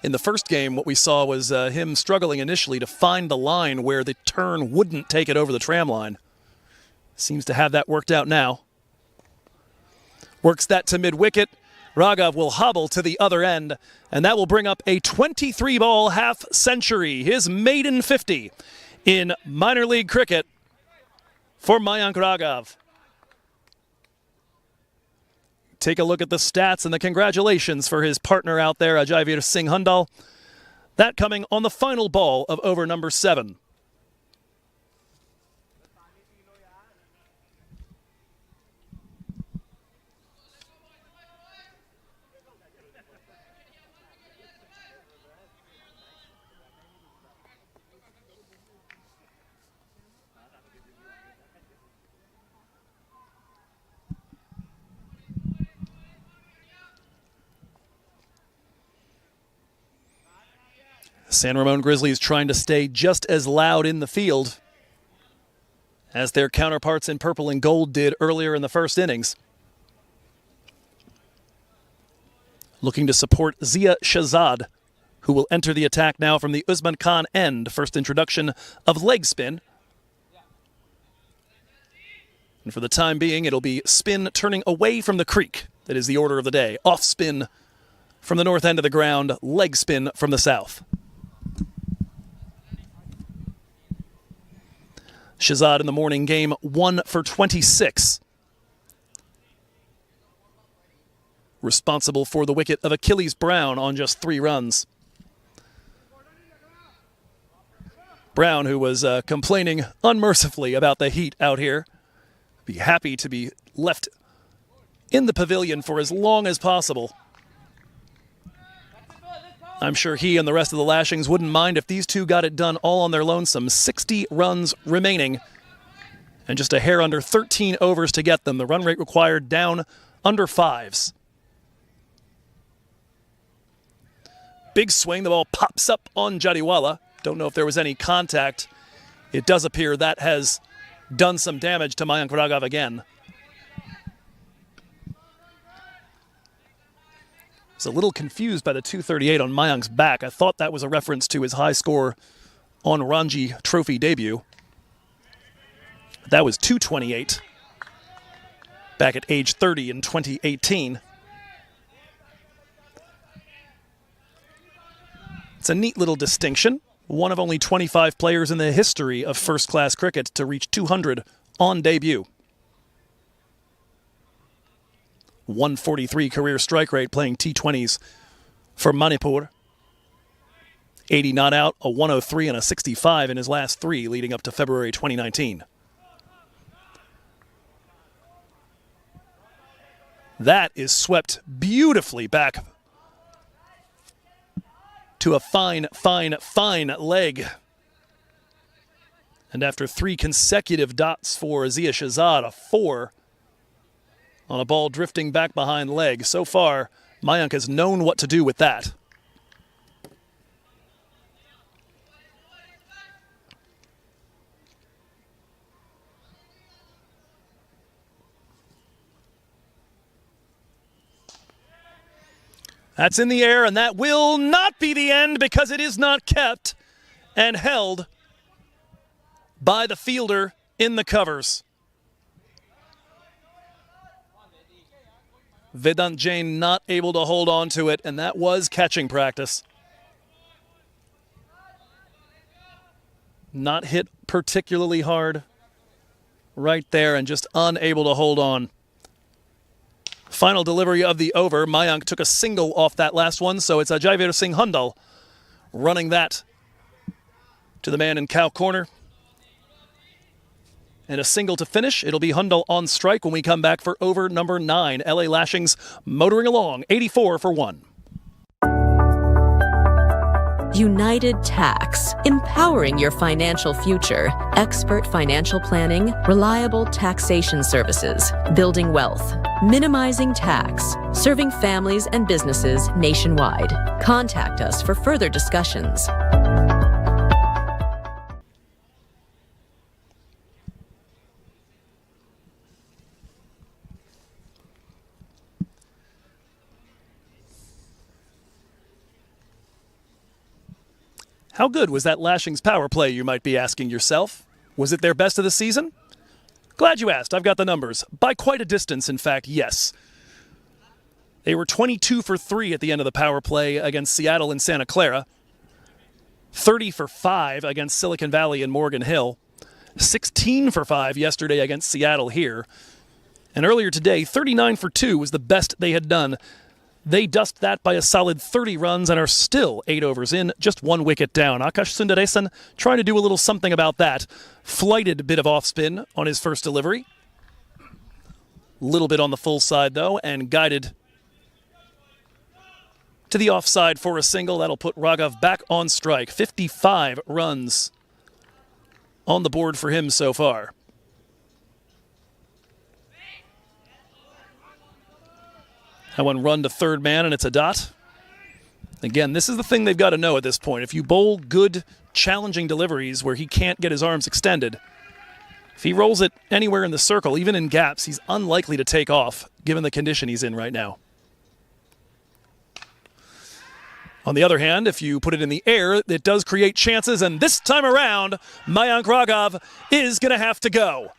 In the first game, what we saw was him struggling initially to find the line where the turn wouldn't take it over the tram line. Seems to have that worked out now. Works that to mid-wicket. Raghav will hobble to the other end, and that will bring up a 23-ball half century, his maiden 50 in minor league cricket for Mayank Raghav. Take a look at the stats and the congratulations for his partner out there, Ajayveer Singh Hundal. That coming on the final ball of over number 7. San Ramon Grizzlies trying to stay just as loud in the field as their counterparts in purple and gold did earlier in the first innings. Looking to support Zia Shahzad, who will enter the attack now from the Usman Khan end. First introduction of leg spin. And for the time being, it'll be spin turning away from the creek. That is the order of the day. Off spin from the north end of the ground, leg spin from the south. Shahzad in the morning game, 1 for 26. Responsible for the wicket of Achilles Brown on just 3 runs. Brown, who was complaining unmercifully about the heat out here, be happy to be left in the pavilion for as long as possible. I'm sure he and the rest of the Lashings wouldn't mind if these two got it done all on their lonesome. 60 runs remaining and just a hair under 13 overs to get them. The run rate required down under 5s. Big swing. The ball pops up on Jadiwala. Don't know if there was any contact. It does appear that has done some damage to Mayank Raghav again. I was a little confused by the 238 on Mayank's back. I thought that was a reference to his high score on Ranji Trophy debut. That was 228 back at age 30 in 2018. It's a neat little distinction. One of only 25 players in the history of first-class cricket to reach 200 on debut. 143 career strike rate playing T20s for Manipur. 80 not out, a 103 and a 65 in his last 3 leading up to February 2019. That is swept beautifully back to a fine, fine, fine leg. And after 3 consecutive dots for Zia Shahzad, a 4 on a ball drifting back behind leg. So far, Mayank has known what to do with that. That's in the air, and that will not be the end because it is not kept and held by the fielder in the covers. Vedant Jain not able to hold on to it, and that was catching practice. Not hit particularly hard right there and just unable to hold on. Final delivery of the over. Mayank took a single off that last one, so it's Ajayveer Singh Hundal running that to the man in cow corner. And a single to finish. It'll be Hundal on strike when we come back for over number 9. LA Lashings motoring along, 84 for 1. United Tax, empowering your financial future. Expert financial planning, reliable taxation services, building wealth, minimizing tax, serving families and businesses nationwide. Contact us for further discussions. How good was that Lashings power play, you might be asking yourself? Was it their best of the season? Glad you asked. I've got the numbers. By quite a distance, in fact, yes. They were 22 for 3 at the end of the power play against Seattle and Santa Clara. 30 for 5 against Silicon Valley and Morgan Hill. 16 for 5 yesterday against Seattle here. And earlier today, 39 for 2 was the best they had done. They dust that by a solid 30 runs and are still 8 overs in, just 1 wicket down. Akash Sundaresan trying to do a little something about that. Flighted bit of off spin on his first delivery. Little bit on the full side, though, and guided to the offside for a single. That'll put Raghav back on strike. 55 runs on the board for him so far. That one run to third man, and it's a dot. Again, this is the thing they've got to know at this point. If you bowl good, challenging deliveries where he can't get his arms extended, if he rolls it anywhere in the circle, even in gaps, he's unlikely to take off, given the condition he's in right now. On the other hand, if you put it in the air, it does create chances, and this time around, Mayank Raghav is going to have to go.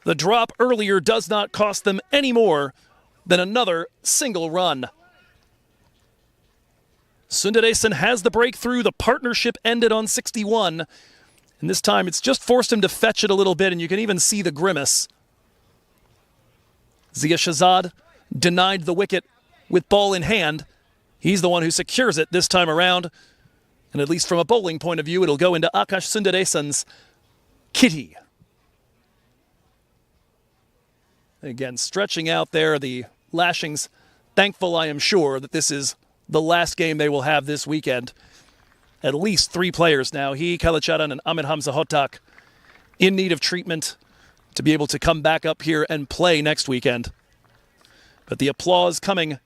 The drop earlier does not cost them any more than another single run. Sundaresan has the breakthrough. The partnership ended on 61. And this time it's just forced him to fetch it a little bit, and you can even see the grimace. Zia Shahzad denied the wicket with ball in hand. He's the one who secures it this time around. And at least from a bowling point of view, it'll go into Akash Sundaresan's kitty. Again, stretching out there, the Lashings, thankful, I am sure, that this is the last game they will have this weekend. At least 3 players now, he, Kalicharan, and Ahmed Hamza Hotak, in need of treatment to be able to come back up here and play next weekend. But the applause coming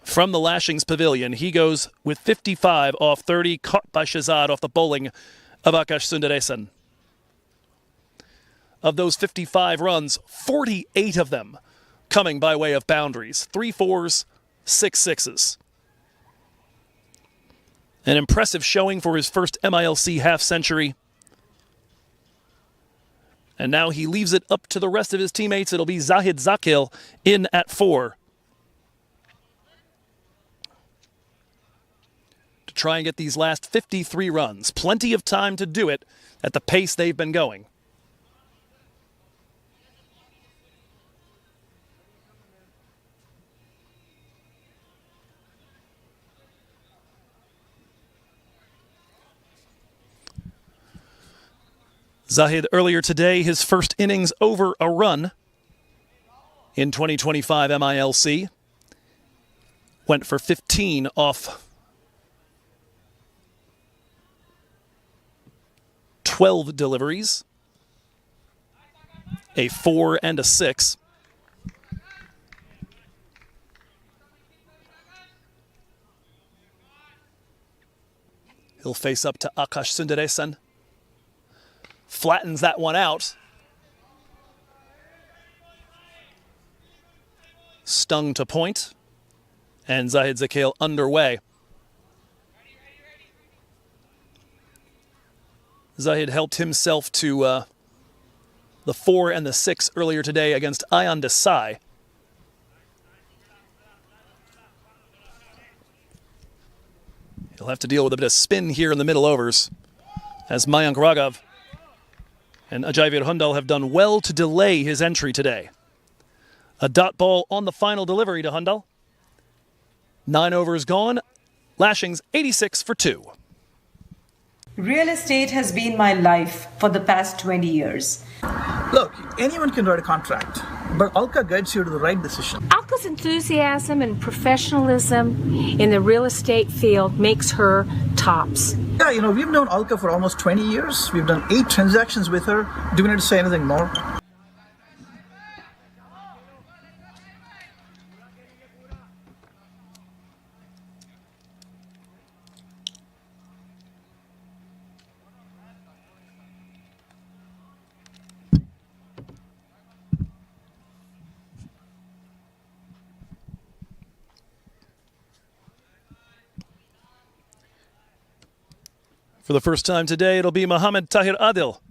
from the Lashings pavilion. He goes with 55 off 30, caught by Shahzad off the bowling of Akash Sundaresan. Of those 55 runs, 48 of them coming by way of boundaries. 3 fours, 6 sixes. An impressive showing for his first MILC half-century. And now he leaves it up to the rest of his teammates. It'll be Zahid Zakil in at 4. To try and get these last 53 runs. Plenty of time to do it at the pace they've been going. Zahid earlier today, his first innings over a run in 2025 MILC. Went for 15 off 12 deliveries. A 4 and a 6. He'll face up to Akash Sundaresan. Flattens that one out. Stung to point. And Zahid Zakil underway. Zahid helped himself to the 4 and the 6 earlier today against Ayan Desai. He'll have to deal with a bit of spin here in the middle overs as Mayank Raghav and Ajayveer Hundal have done well to delay his entry today. A dot ball on the final delivery to Hundal. 9 overs gone. Lashings 86 for 2. Real estate has been my life for the past 20 years. Look, anyone can write a contract, but Alka guides you to the right decision. Alka's enthusiasm and professionalism in the real estate field makes her tops. Yeah, we've known Alka for almost 20 years. We've done 8 transactions with her. Do we need to say anything more? For the first time today, it'll be Mohamed Tahir Adil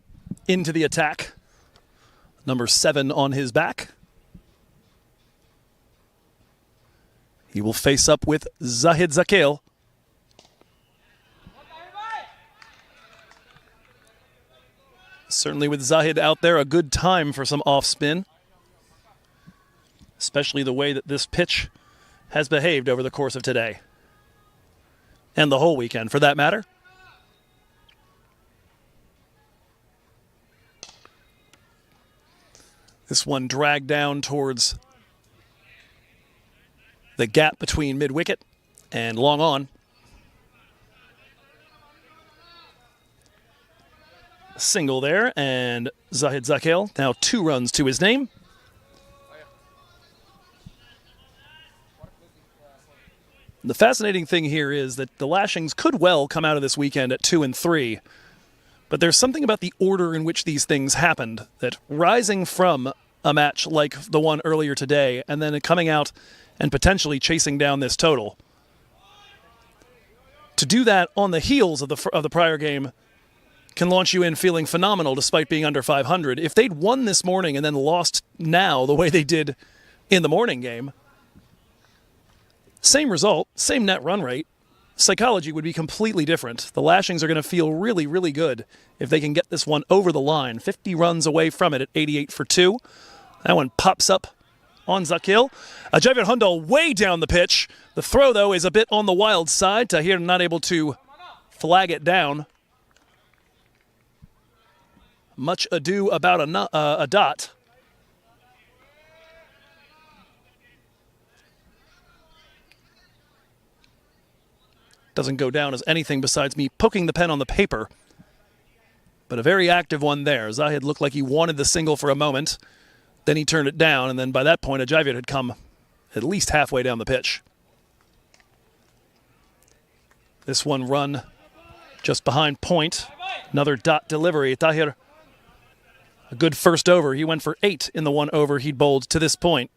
into the attack. Number 7 on his back. He will face up with Zahid Zakil. Certainly with Zahid out there, a good time for some off spin. Especially the way that this pitch has behaved over the course of today. And the whole weekend, for that matter. This one dragged down towards the gap between mid-wicket and long on. Single there, and Zahid Zakil now 2 runs to his name. The fascinating thing here is that the Lashings could well come out of this weekend at 2 and 3. But there's something about the order in which these things happened that rising from a match like the one earlier today and then coming out and potentially chasing down this total, to do that on the heels of the prior game can launch you in feeling phenomenal despite being under 500. If they'd won this morning and then lost now the way they did in the morning game, same result, same net run rate, psychology would be completely different. The Lashings are going to feel really, really good if they can get this one over the line. 50 runs away from it at 88 for 2. That one pops up on Zakil. Javier Hundal way down the pitch. The throw, though, is a bit on the wild side. Tahir not able to flag it down. Much ado about a dot. Doesn't go down as anything besides me poking the pen on the paper. But a very active one there. Zahid looked like he wanted the single for a moment. Then he turned it down, and then by that point, Ajayvir had come at least halfway down the pitch. This one run just behind point. Another dot delivery. Tahir, a good first over. He went for 8 in the 1 over he'd bowled to this point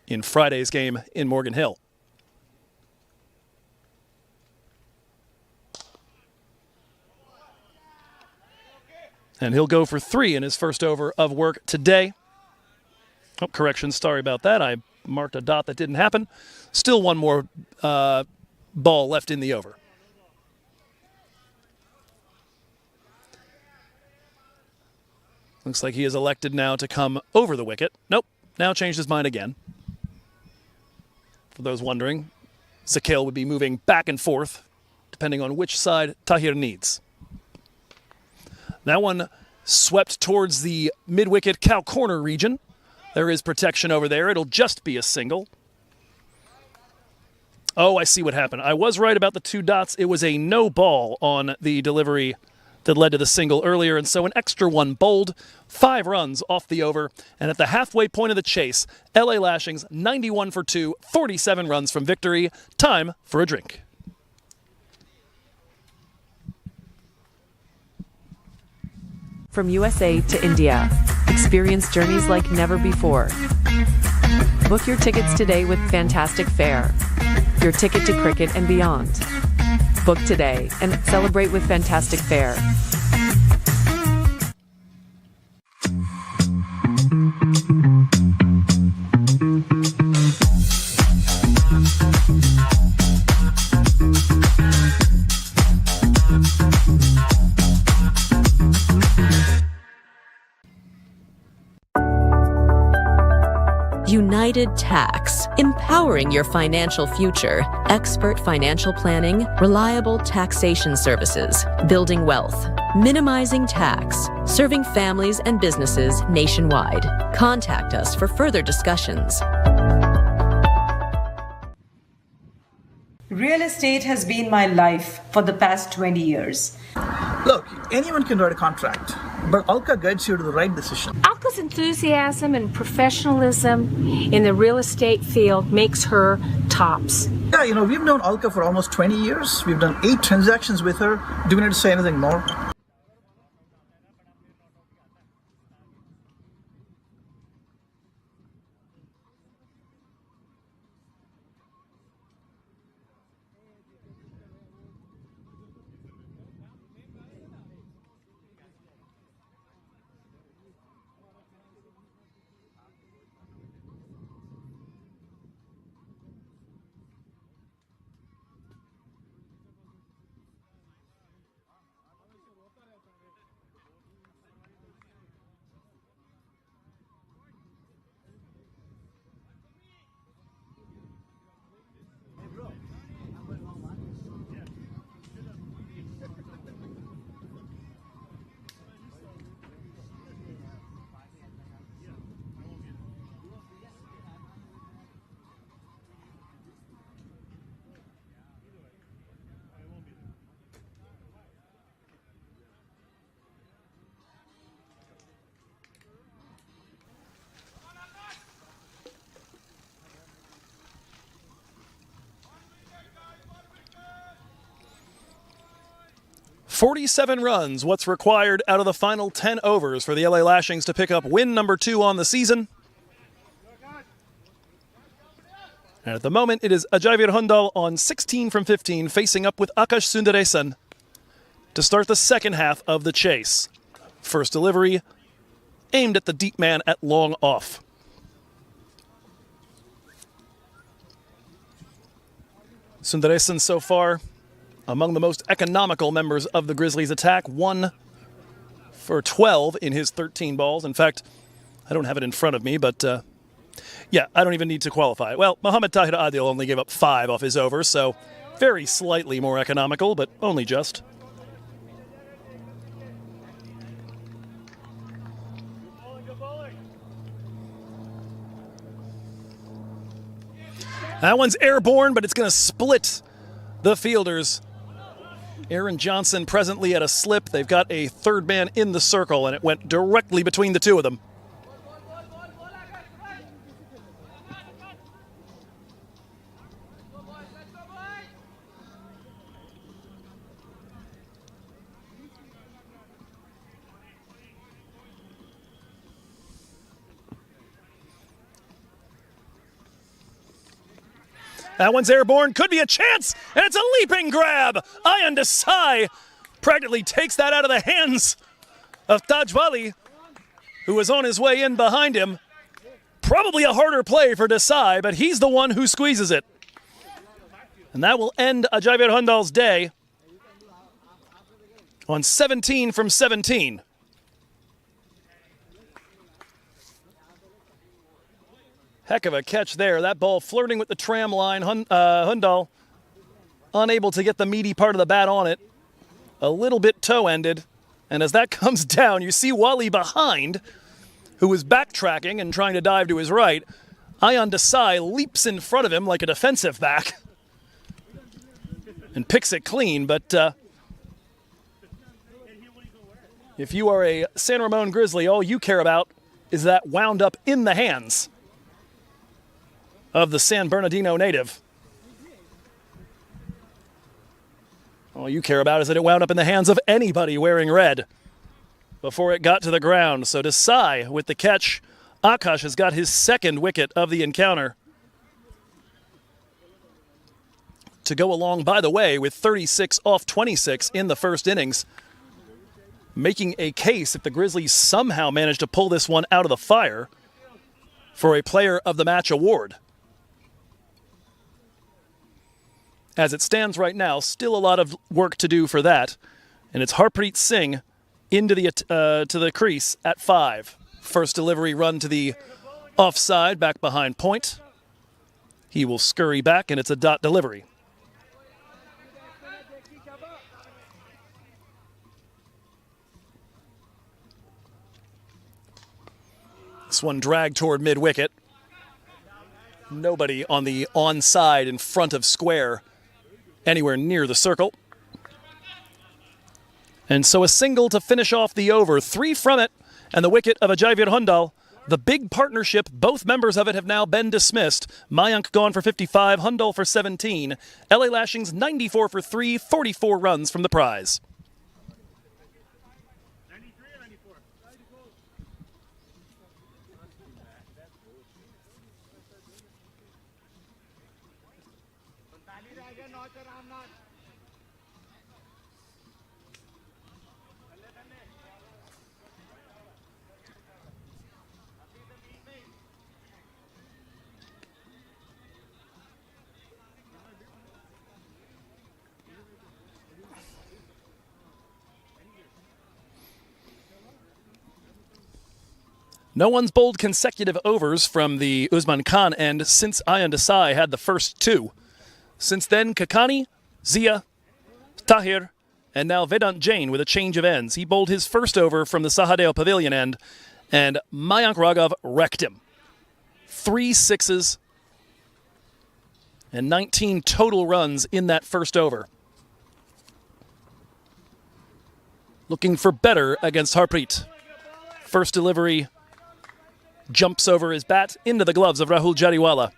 in Friday's game in Morgan Hill. And he'll go for 3 in his first over of work today. Oh, correction, sorry about that. I marked a dot that didn't happen. Still one more ball left in the over. Looks like he is elected now to come over the wicket. Nope, now changed his mind again. For those wondering, Zakil would be moving back and forth, depending on which side Tahir needs. That one swept towards the mid-wicket cow corner region. There is protection over there. It'll just be a single. Oh, I see what happened. I was right about the 2 dots. It was a no ball on the delivery that led to the single earlier, and so an extra one bowled. 5 runs off the over, and at the halfway point of the chase, LA Lashings 91 for 2, 47 runs from victory. Time for a drink. From USA to India, experience journeys like never before. Book your tickets today with Fantastic Fare, your ticket to cricket and beyond. Book today and celebrate with Fantastic Fare. United United Tax, empowering your financial future. Expert financial planning, reliable taxation services, building wealth, minimizing tax, serving families and businesses nationwide. Contact us for further discussions. Real estate has been my life for the past 20 years. Look, anyone can write a contract, but Alka guides you to the right decision. Alka's enthusiasm and professionalism in the real estate field makes her tops. Yeah, we've known Alka for almost 20 years. We've done 8 transactions with her. Do we need to say anything more? "47 runs, what's required out of the final 10 overs for the LA Lashings to pick up win number 2 on the season. And at the moment, it is Ajayveer Hundal on 16 from 15, facing up with Akash Sundaresan to start the second half of the chase. First delivery aimed at the deep man at long off. Sundaresan so far among the most economical members of the Grizzlies attack, 1 for 12 in his 13 balls. In fact, I don't have it in front of me, but yeah, I don't even need to qualify. Well, Mohammad Tahir Adil only gave up 5 off his overs, so very slightly more economical, but only just. That one's airborne, but it's going to split the fielders. Aaron Johnson presently at a slip. They've got a third man in the circle, and it went directly between the two of them. That one's airborne, could be a chance, and it's a leaping grab. Ayan Desai practically takes that out of the hands of Tajwali, who was on his way in behind him. Probably a harder play for Desai, but he's the one who squeezes it. And that will end Ajayveer Hundal's day on 17 from 17. Heck of a catch there. That ball flirting with the tram line. Hundal unable to get the meaty part of the bat on it. A little bit toe-ended. And as that comes down, you see Wali behind, who was backtracking and trying to dive to his right. Ayan Desai leaps in front of him like a defensive back and picks it clean. But if you are a San Ramon Grizzly, all you care about is that wound up in the hands of the San Bernardino native. All you care about is that it wound up in the hands of anybody wearing red before it got to the ground. So Desai with the catch. Akash has got his second wicket of the encounter to go along, by the way, with 36 off 26 in the first innings, making a case if the Grizzlies somehow manage to pull this one out of the fire for a Player of the Match award. As it stands right now, still a lot of work to do for that. And it's Harpreet Singh into the crease at 5. First delivery run to the offside back behind point. He will scurry back, and it's a dot delivery. This one dragged toward mid-wicket. Nobody on the onside in front of square anywhere near the circle. And so a single to finish off the over. 3 from it, and the wicket of Ajayveer Hundal. The big partnership, both members of it have now been dismissed. Mayank gone for 55, Hundal for 17. LA Lashings 94 for 3, 44 runs from the prize. No one's bowled consecutive overs from the Usman Khan end since Ayan Desai had the first 2. Since then, Kakani, Zia, Tahir, and now Vedant Jain with a change of ends. He bowled his first over from the Sahadeo Pavilion end, and Mayank Raghav wrecked him. 3 sixes and 19 total runs in that first over. Looking for better against Harpreet. First delivery jumps over his bat into the gloves of Rahul Jariwala.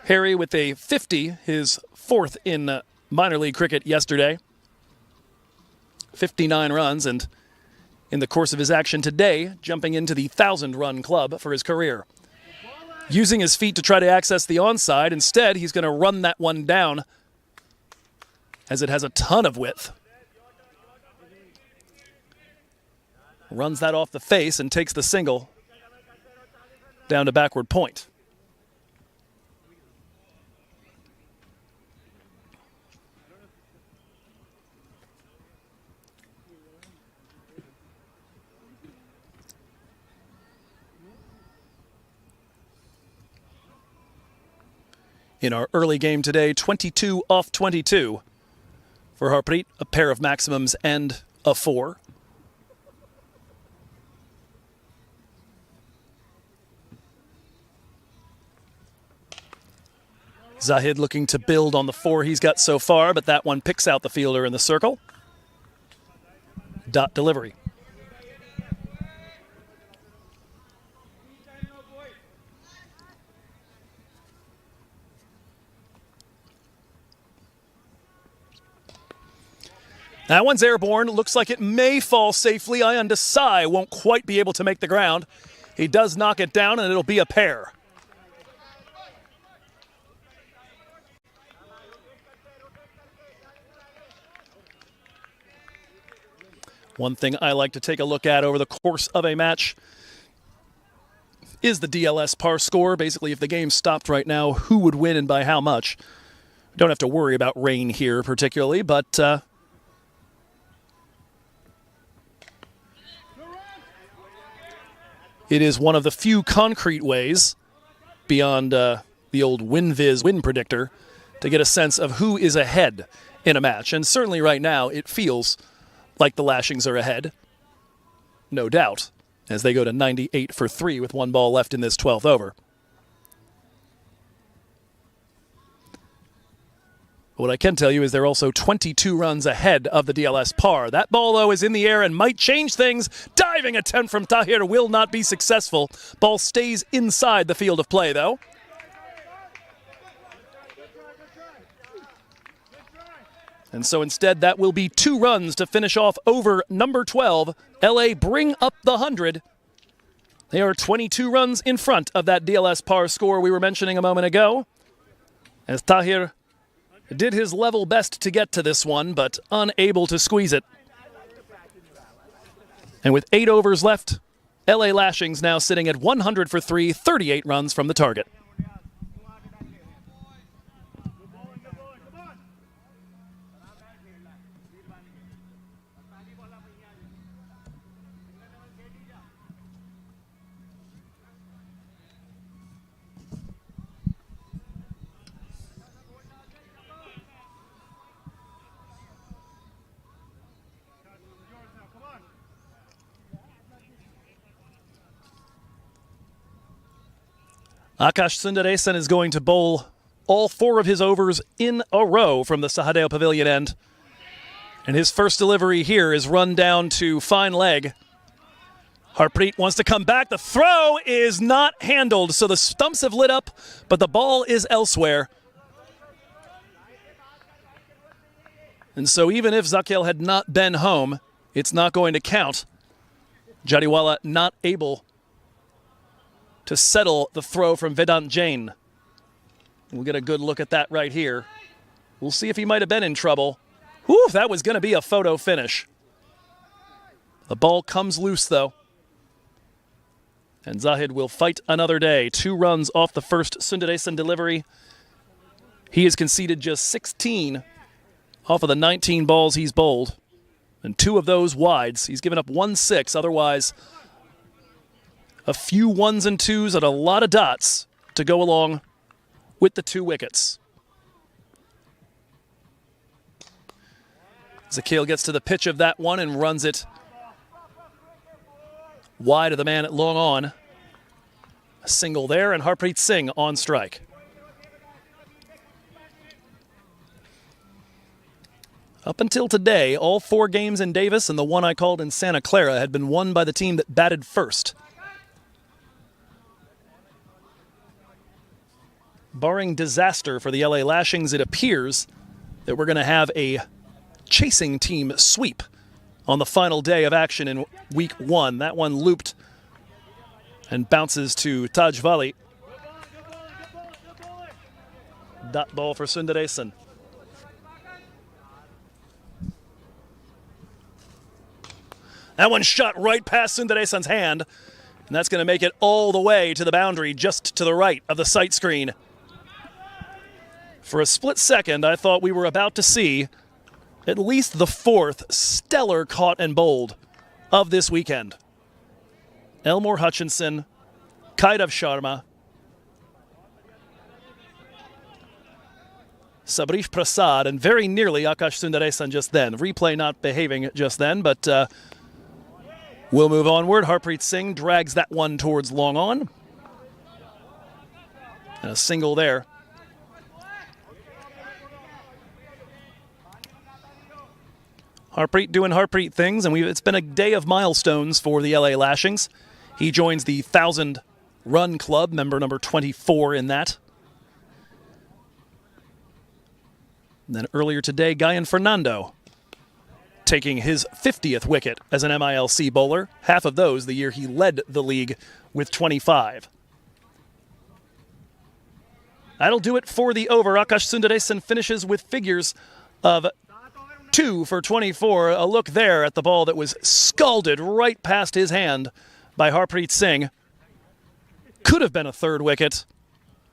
Harry with a 50, his 4th in minor league cricket yesterday. 59 runs, and in the course of his action today, jumping into the 1,000-run club for his career. Using his feet to try to access the onside, instead he's going to run that one down as it has a ton of width. Runs that off the face and takes the single down to backward point. In our early game today, 22 off 22 for Harpreet, a pair of maximums and a 4. Zahid looking to build on the 4 he's got so far, but that one picks out the fielder in the circle. Dot delivery. That one's airborne. Looks like it may fall safely. Ayan Desai won't quite be able to make the ground. He does knock it down, and it'll be a pair. One thing I like to take a look at over the course of a match is the DLS par score. Basically, if the game stopped right now, who would win and by how much? Don't have to worry about rain here particularly, but it is one of the few concrete ways beyond the old WinViz win predictor to get a sense of who is ahead in a match. And certainly right now, it feels like the Lashings are ahead, no doubt, as they go to 98 for 3 with 1 ball left in this 12th over. What I can tell you is they're also 22 runs ahead of the DLS par. That ball, though, is in the air and might change things. Diving attempt from Tahir will not be successful. Ball stays inside the field of play, though. And so instead, that will be 2 runs to finish off over number 12. LA bring up the 100. They are 22 runs in front of that DLS par score we were mentioning a moment ago, as Tahir did his level best to get to this one, but unable to squeeze it. And with 8 overs left, LA Lashings now sitting at 100 for 3, 38 runs from the target. Akash Sundaresan is going to bowl all 4 of his overs in a row from the Sahadeo Pavilion end. And his first delivery here is run down to fine leg. Harpreet wants to come back. The throw is not handled, so the stumps have lit up, but the ball is elsewhere. And so even if Zakiel had not been home, it's not going to count. Jariwala not able to settle the throw from Vedant Jain. We'll get a good look at that right here. We'll see if he might have been in trouble. Whew, that was going to be a photo finish. The ball comes loose, though. And Zahid will fight another day. 2 runs off the first Sundaresan delivery. He has conceded just 16 off of the 19 balls he's bowled. And 2 of those wides. He's given up 1-6. Otherwise, a few 1s and 2s and a lot of dots to go along with the 2 wickets. Zakiel gets to the pitch of that one and runs it wide of the man at long on. A single there, and Harpreet Singh on strike. Up until today, all 4 games in Davis and the one I called in Santa Clara had been won by the team that batted first. Barring disaster for the LA Lashings, it appears that we're going to have a chasing team sweep on the final day of action in week 1. That one looped and bounces to Taj Vali. Dot ball for Sundaresan. That one shot right past Sundaresan's hand, and that's going to make it all the way to the boundary just to the right of the sight screen. For a split second, I thought we were about to see at least the 4th stellar caught and bowled of this weekend. Elmore Hutchinson, Kaidav Sharma, Sabrish Prasad, and very nearly Akash Sundaresan just then. Replay not behaving just then, but we'll move onward. Harpreet Singh drags that one towards long on. And a single there. Harpreet doing Harpreet things, and it's been a day of milestones for the LA Lashings. He joins the 1,000-run club, member number 24 in that. And then earlier today, Guyan Fernando taking his 50th wicket as an MILC bowler, half of those the year he led the league with 25. That'll do it for the over. Akash Sundaresan finishes with figures of 2 for 24. A look there at the ball that was scalded right past his hand by Harpreet Singh. Could have been a 3rd wicket.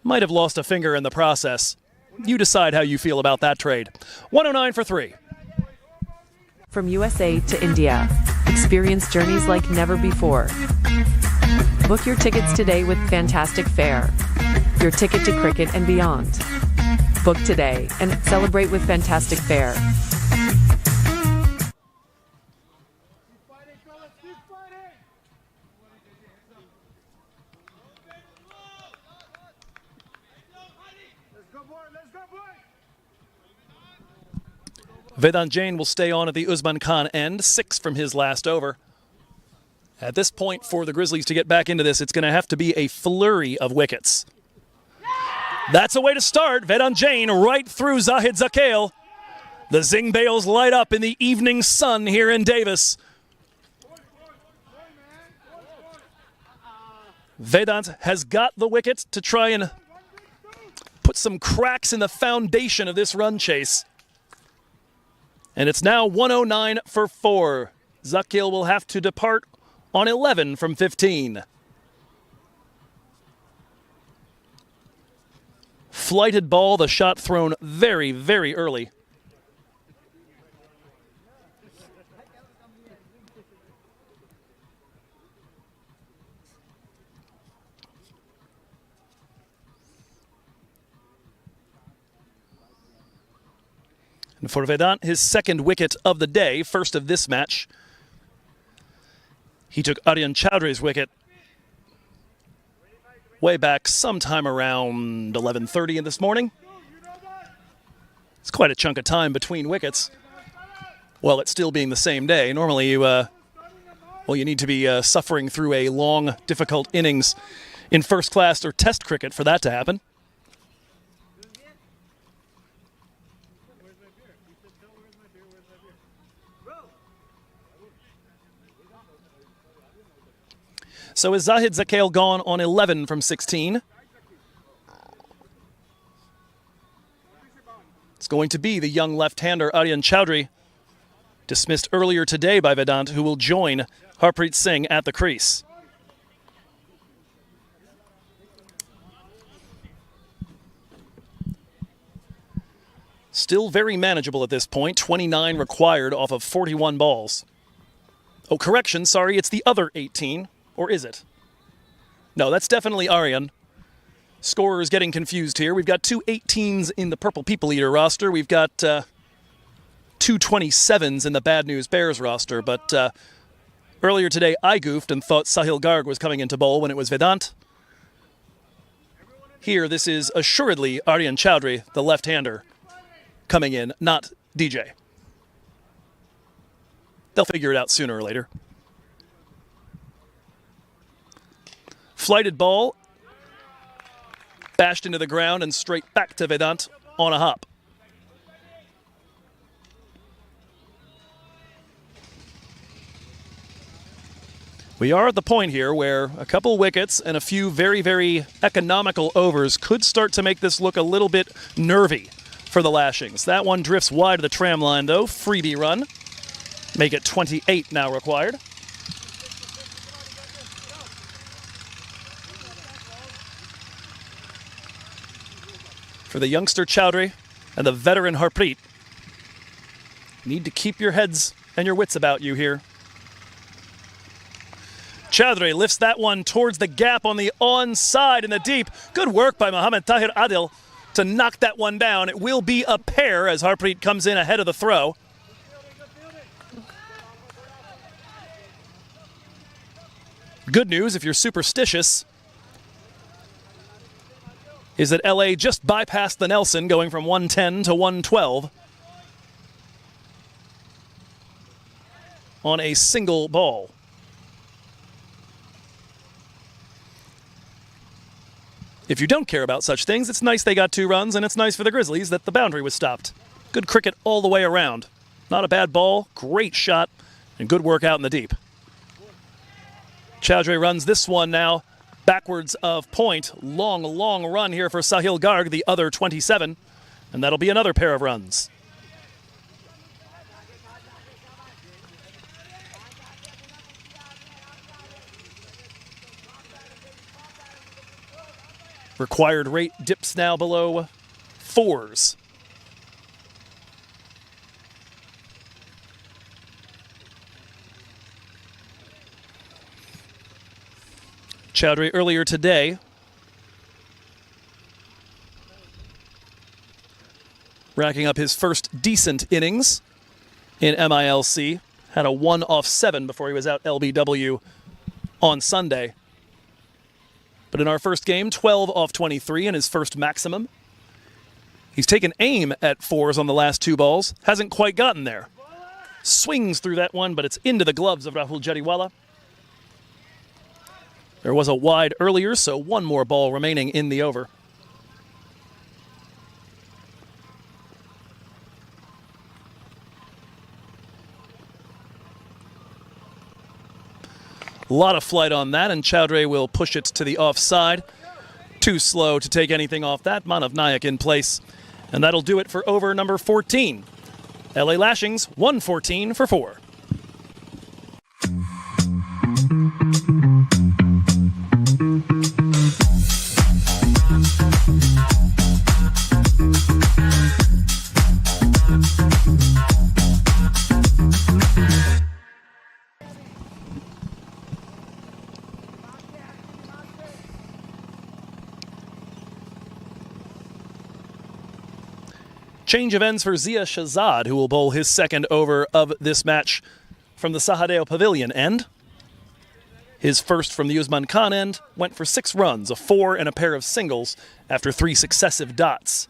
Might have lost a finger in the process. You decide how you feel about that trade. 109 for 3. From USA to India, experience journeys like never before. Book your tickets today with Fantastic Fare, your ticket to cricket and beyond. Book today and celebrate with Fantastic Fare. Vedant Jain will stay on at the Usman Khan end, 6 from his last over. At this point, for the Grizzlies to get back into this, it's going to have to be a flurry of wickets. That's a way to start. Vedant Jain right through Zahid Zakiel. The Zing Bales light up in the evening sun here in Davis. Vedant has got the wicket to try and put some cracks in the foundation of this run chase. And it's now 109 for 4. Zakiel will have to depart on 11 from 15. Flighted ball, the shot thrown very, very early. And for Vedant, his 2nd wicket of the day, first of this match. He took Aryan Chowdhury's wicket way back sometime around 11:30 in this morning. It's quite a chunk of time between wickets. Well, it's still being the same day. Normally, you need to be suffering through a long, difficult innings in first class or test cricket for that to happen. So is Zahid Zakhail gone on 11 from 16? It's going to be the young left-hander Aryan Chowdhury, dismissed earlier today by Vedant, who will join Harpreet Singh at the crease. Still very manageable at this point, 29 required off of 41 balls. Oh, correction, sorry, it's the other 18. Or is it? No, that's definitely Aryan. Scorers getting confused here. We've got two 18s in the Purple People Eater roster. We've got two 27s in the Bad News Bears roster. But earlier today, I goofed and thought Sahil Garg was coming into bowl when it was Vedant. Here, this is assuredly Aryan Chowdhury, the left-hander, coming in, not DJ. They'll figure it out sooner or later. Flighted ball, bashed into the ground and straight back to Vedant on a hop. We are at the point here where a couple wickets and a few very, very economical overs could start to make this look a little bit nervy for the Lashings. That one drifts wide of the tram line, though. Freebie run. Make it 28 now required. For the youngster Chowdhury and the veteran Harpreet, need to keep your heads and your wits about you here. Chowdhury lifts that one towards the gap on the onside in the deep. Good work by Mohammad Tahir Adil to knock that one down. It will be a pair as Harpreet comes in ahead of the throw. Good news if you're superstitious is that LA just bypassed the Nelson, going from 110 to 112 on a single ball. If you don't care about such things, it's nice they got 2 runs, and it's nice for the Grizzlies that the boundary was stopped. Good cricket all the way around. Not a bad ball, great shot, and good work out in the deep. Chowdhury runs this one now backwards of point. Long, long run here for Sahil Garg, the other 27, and that'll be another pair of runs. Required rate dips now below 4s. Chowdhury earlier today racking up his first decent innings in MILC. Had a 1 off 7 before he was out LBW on Sunday. But in our first game, 12 off 23 in his first maximum. He's taken aim at 4s on the last 2 balls. Hasn't quite gotten there. Swings through that one, but it's into the gloves of Rahul Jariwala. There was a wide earlier, so 1 more ball remaining in the over. A lot of flight on that, and Chowdhury will push it to the offside. Too slow to take anything off that. Manav Nayak in place. And that'll do it for over number 14. LA Lashings, 114 for 4. Change of ends for Zia Shahzad, who will bowl his second over of this match from the Sahadeo Pavilion end. His first from the Usman Khan end went for 6 runs, a 4 and a pair of singles after 3 successive dots.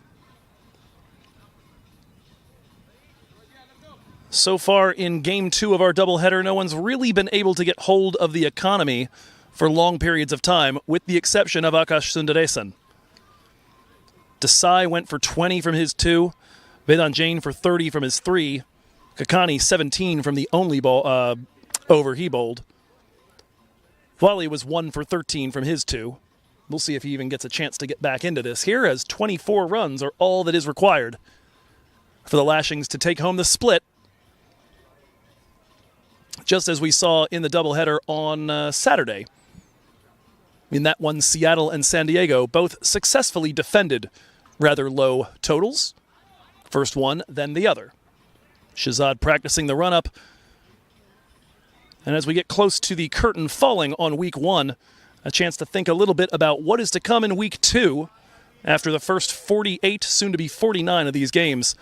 So far in Game 2 of our doubleheader, no one's really been able to get hold of the economy for long periods of time, with the exception of Akash Sundaresan. Desai went for 20 from his 2, Vedant Jain for 30 from his 3, Kakani 17 from the only ball over he bowled. Wally was 1 for 13 from his 2. We'll see if he even gets a chance to get back into this here, as 24 runs are all that is required for the Lashings to take home the split, just as we saw in the doubleheader on Saturday. In that one, Seattle and San Diego both successfully defended rather low totals. First one, then the other. Shahzad practicing the run-up. And as we get close to the curtain falling on week 1, a chance to think a little bit about what is to come in week 2 after the first 48, soon to be 49 of these games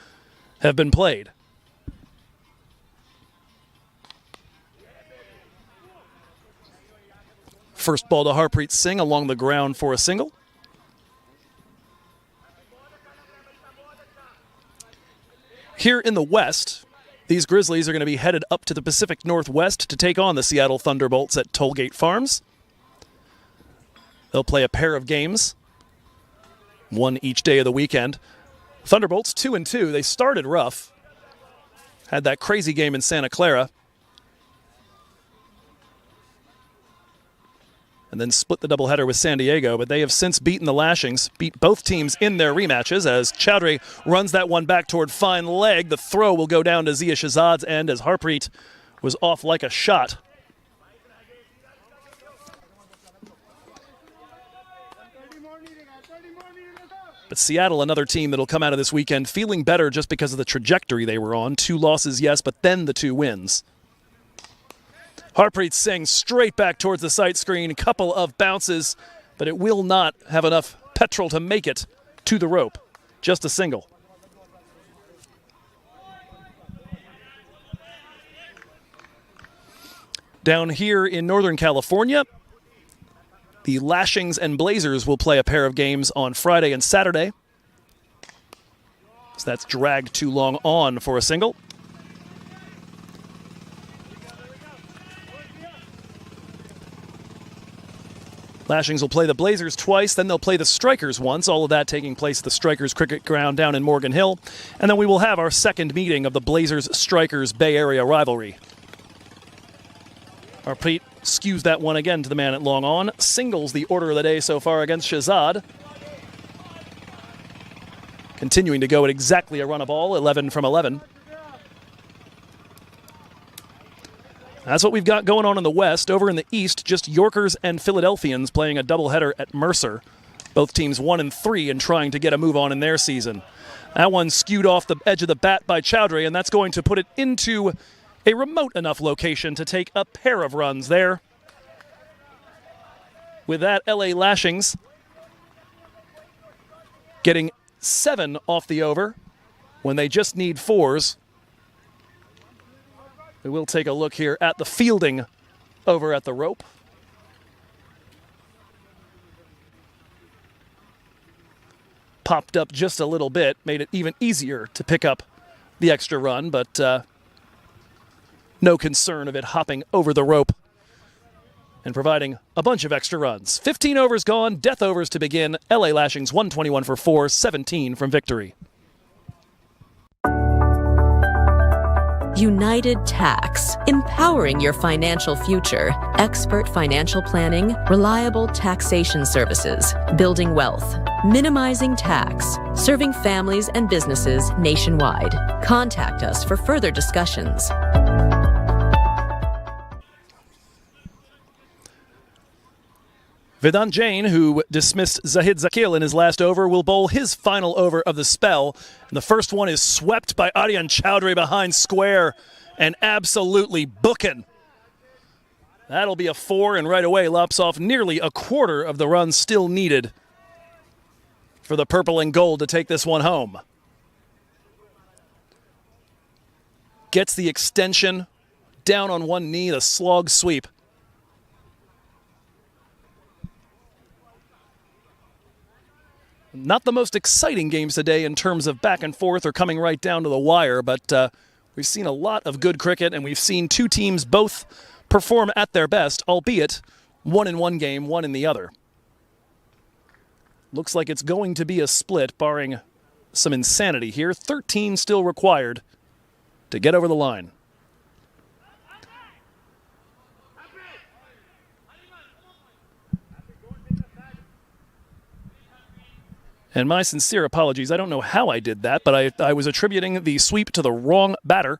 have been played. First ball to Harpreet Singh along the ground for a single. Here in the West, these Grizzlies are going to be headed up to the Pacific Northwest to take on the Seattle Thunderbolts at Tollgate Farms. They'll play a pair of games, one each day of the weekend. Thunderbolts 2-2. They started rough. Had that crazy game in Santa Clara. And then split the doubleheader with San Diego, but they have since beaten the Lashings, beat both teams in their rematches as Chowdhury runs that one back toward fine leg. The throw will go down to Zia Shahzad's end as Harpreet was off like a shot. But Seattle, another team that'll come out of this weekend feeling better just because of the trajectory they were on. 2 losses, yes, but then the 2 wins. Harpreet Singh straight back towards the sight screen. A couple of bounces, but it will not have enough petrol to make it to the rope. Just a single. Down here in Northern California, the Lashings and Blazers will play a pair of games on Friday and Saturday. So that's dragged too long on for a single. Lashings will play the Blazers twice, then they'll play the Strikers once, all of that taking place at the Strikers Cricket Ground down in Morgan Hill. And then we will have our second meeting of the Blazers-Strikers Bay Area rivalry. Harpreet skews that one again to the man at long on. Singles the order of the day so far against Shahzad. Continuing to go at exactly a run a ball, 11 from 11. That's what we've got going on in the West. Over in the East, just Yorkers and Philadelphians playing a doubleheader at Mercer. Both teams 1-3 and trying to get a move on in their season. That one skewed off the edge of the bat by Chowdhury, and that's going to put it into a remote enough location to take a pair of runs there. With that, LA Lashings getting 7 off the over when they just need 4s. We will take a look here at the fielding over at the rope. Popped up just a little bit, made it even easier to pick up the extra run, but no concern of it hopping over the rope and providing a bunch of extra runs. 15 overs gone, death overs to begin. LA Lashings 121 for 4, 17 from victory. United Tax, empowering your financial future. Expert financial planning, reliable taxation services, building wealth, minimizing tax, serving families and businesses nationwide. Contact us for further discussions. Vedant Jain, who dismissed Zahid Zakil in his last over, will bowl his final over of the spell. And the first one is swept by Aryan Chowdhury behind square and absolutely booking. That'll be a 4, and right away lops off nearly a quarter of the runs still needed for the purple and gold to take this one home. Gets the extension, down on one knee, the slog sweep. Not the most exciting games today in terms of back and forth or coming right down to the wire, but we've seen a lot of good cricket, and we've seen two teams both perform at their best, albeit one in one game, one in the other. Looks like it's going to be a split, barring some insanity here. 13 still required to get over the line. And my sincere apologies. I don't know how I did that, but I was attributing the sweep to the wrong batter.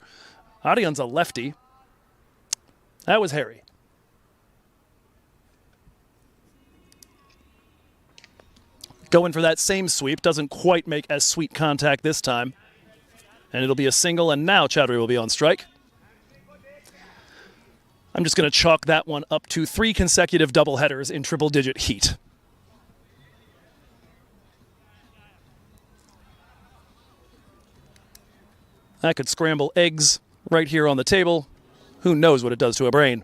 Arion's a lefty. That was Harry. Going for that same sweep. Doesn't quite make as sweet contact this time. And it'll be a single, and now Chowdhury will be on strike. I'm just going to chalk that one up to 3 consecutive doubleheaders in triple-digit heat. That could scramble eggs right here on the table. Who knows what it does to a brain.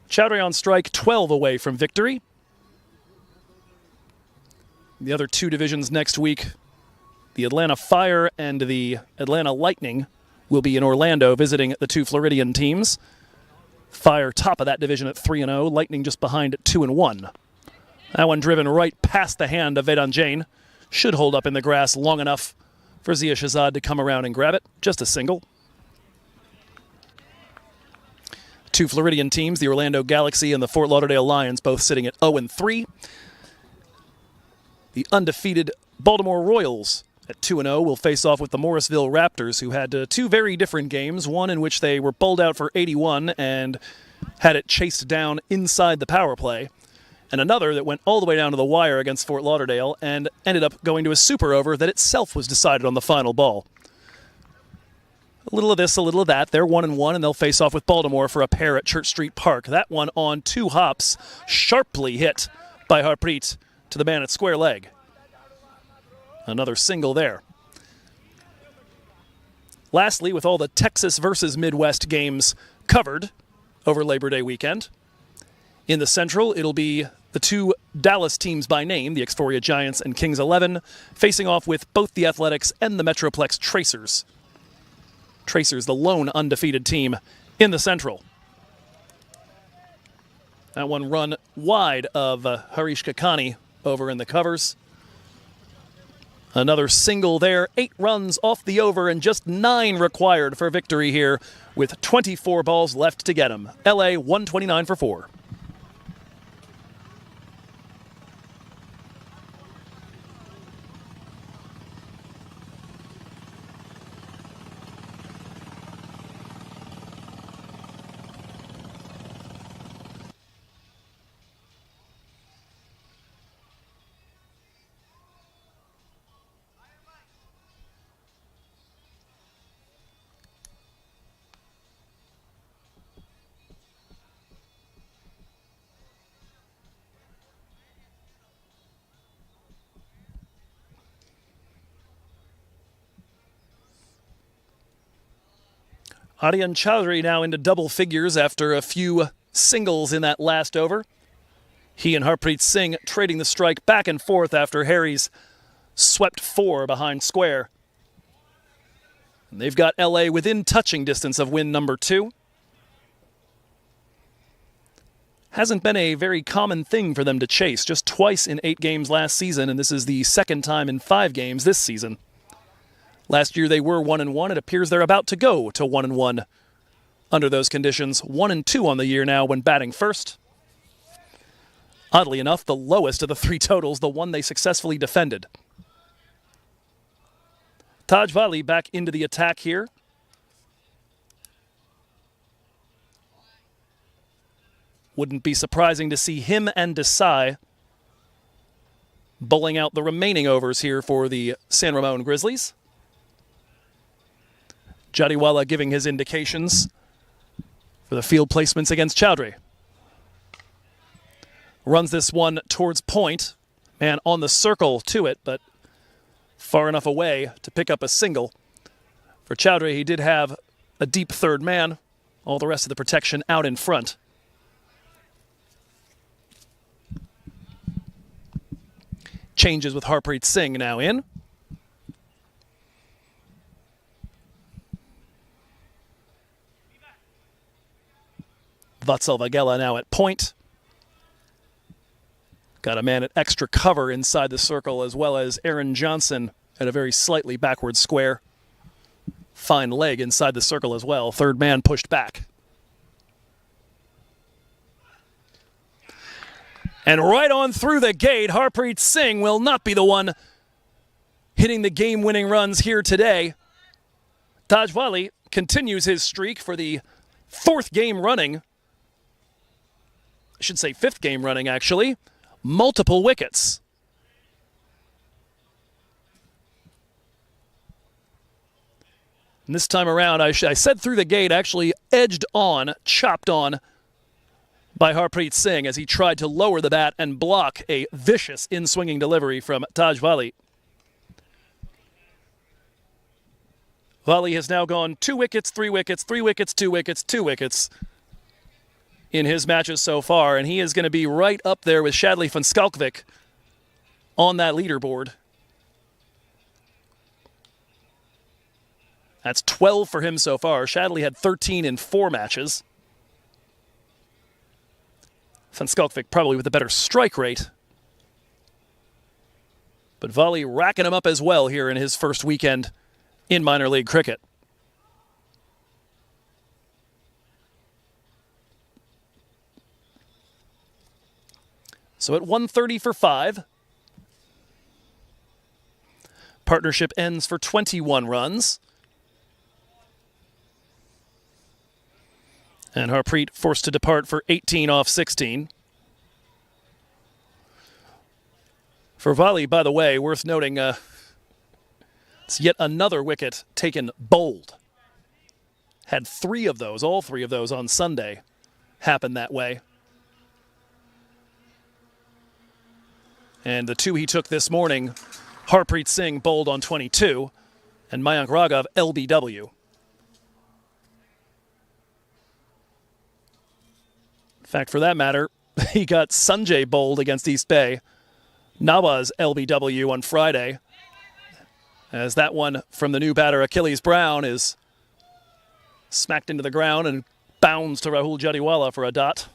Chowdhury on strike, 12 away from victory. The other two divisions next week, the Atlanta Fire and the Atlanta Lightning, will be in Orlando visiting the two Floridian teams. Fire top of that division at 3-0, Lightning just behind at 2-1. That one driven right past the hand of Vedant Jain. Should hold up in the grass long enough for Zia Shahzad to come around and grab it. Just a single. Two Floridian teams, the Orlando Galaxy and the Fort Lauderdale Lions, both sitting at 0-3. The undefeated Baltimore Royals at 2-0 will face off with the Morrisville Raptors, who had two very different games, one in which they were bowled out for 81 and had it chased down inside the power play, and another that went all the way down to the wire against Fort Lauderdale and ended up going to a super over that itself was decided on the final ball. A little of this, a little of that. They're 1-1, and they'll face off with Baltimore for a pair at Church Street Park. That one on 2 hops, sharply hit by Harpreet to the man at square leg. Another single there. Lastly, with all the Texas versus Midwest games covered over Labor Day weekend, in the Central, it'll be the two Dallas teams by name, the Xphoria Giants and Kings 11, facing off with both the Athletics and the Metroplex Tracers. Tracers, the lone undefeated team in the Central. That one run wide of Harish Kakani over in the covers. Another single there, 8 runs off the over and just 9 required for victory here with 24 balls left to get him. LA 129 for 4. Aryan Chowdhury now into double figures after a few singles in that last over. He and Harpreet Singh trading the strike back and forth after Harry's swept 4 behind square. And they've got LA within touching distance of win number 2. Hasn't been a very common thing for them to chase, just twice in 8 games last season, and this is the second time in 5 games this season. Last year they were 1-1. It appears they're about to go to 1-1 under those conditions. 1-2 on the year now when batting first. Oddly enough, the lowest of the 3 totals, the one they successfully defended. Taj Vali back into the attack here. Wouldn't be surprising to see him and Desai bowling out the remaining overs here for the San Ramon Grizzlies. Jadiwala giving his indications for the field placements against Chowdhury. Runs this one towards point. Man on the circle to it, but far enough away to pick up a single. For Chowdhury, he did have a deep third man. All the rest of the protection out in front. changes with Harpreet Singh now in. Vatsal Vagela now at point. Got a man at extra cover inside the circle, as well as Aaron Johnson at a very slightly backward square. Fine leg inside the circle as well. Third man pushed back. And right on through the gate, Harpreet Singh will not be the one hitting the game-winning runs here today. Tajwali continues his streak for the fourth game running. I should say fifth game running, actually. Multiple wickets. And this time around, I said through the gate, actually edged on, chopped on by Harpreet Singh as he tried to lower the bat and block a vicious in-swinging delivery from Tajwali. Wali has now gone 2 wickets, 3 wickets, 3 wickets, 2 wickets, 2 wickets in his matches so far, and he is going to be right up there with Shadley van Schalkwyk on that leaderboard. That's 12 for him so far. Shadley had 13 in 4 matches. Van Schalkwyk probably with a better strike rate. But Wali racking him up as well here in his first weekend in minor league cricket. So at 130 for 5. Partnership ends for 21 runs. And Harpreet forced to depart for 18 off 16. For Wali, by the way, worth noting, it's yet another wicket taken bowled. Had 3 of those, all 3 of those on Sunday happen that way. And the 2 he took this morning, Harpreet Singh bowled on 22, and Mayank Raghav LBW. In fact, for that matter, he got Sanjay bowled against East Bay. Nawaz LBW on Friday, as that one from the new batter Achilles Brown is smacked into the ground and bounds to Rahul Jadiwala for a dot.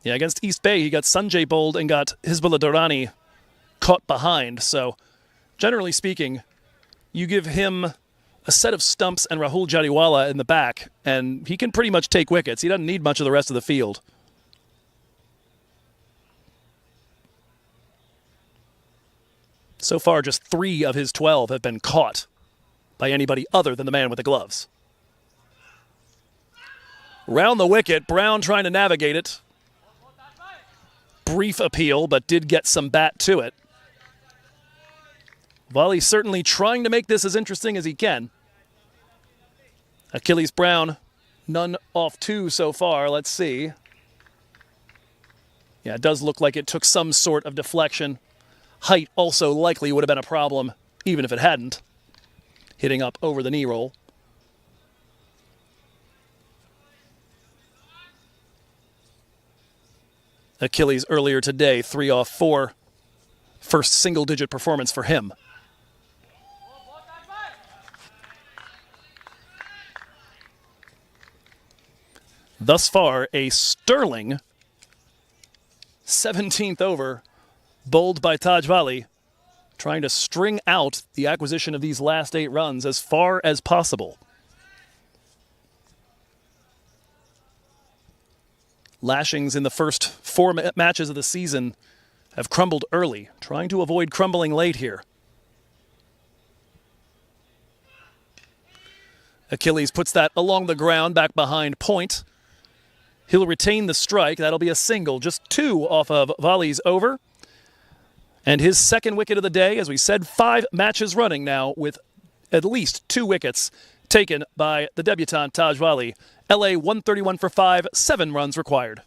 Yeah, against East Bay, he got Sanjay bowled and got Hizbullah Durrani caught behind. So, generally speaking, you give him a set of stumps and Rahul Jadiwala in the back, and he can pretty much take wickets. He doesn't need much of the rest of the field. So far, just 3 of his 12 have been caught by anybody other than the man with the gloves. Round the wicket, Brown trying to navigate it. Brief appeal, but did get some bat to it. Wali certainly trying to make this as interesting as he can. Achilles Brown, none off 2 so far. Let's see. Yeah, it does look like it took some sort of deflection. Height also likely would have been a problem, even if it hadn't. Hitting up over the knee roll. Achilles earlier today, 3 off 4. First single-digit performance for him. Thus far, a sterling 17th over, bowled by Tajwali, trying to string out the acquisition of these last 8 runs as far as possible. Lashings in the first 4 matches of the season have crumbled early, trying to avoid crumbling late here. Achilles puts that along the ground, back behind point. He'll retain the strike. That'll be a single, just 2 off of Wali's over. And his second wicket of the day, as we said, 5 matches running now with at least 2 wickets taken by the debutant Tajwali. LA 131 for 5, 7 runs required.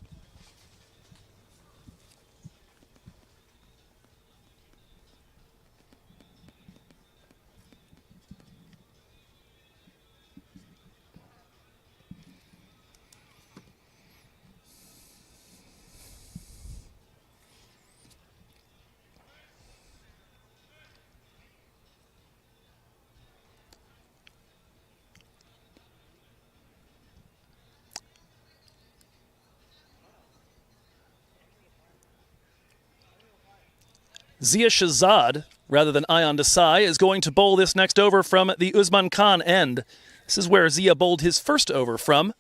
Zia Shahzad, rather than Ayan Desai, is going to bowl this next over from the Usman Khan end. This is where Zia bowled his first over from.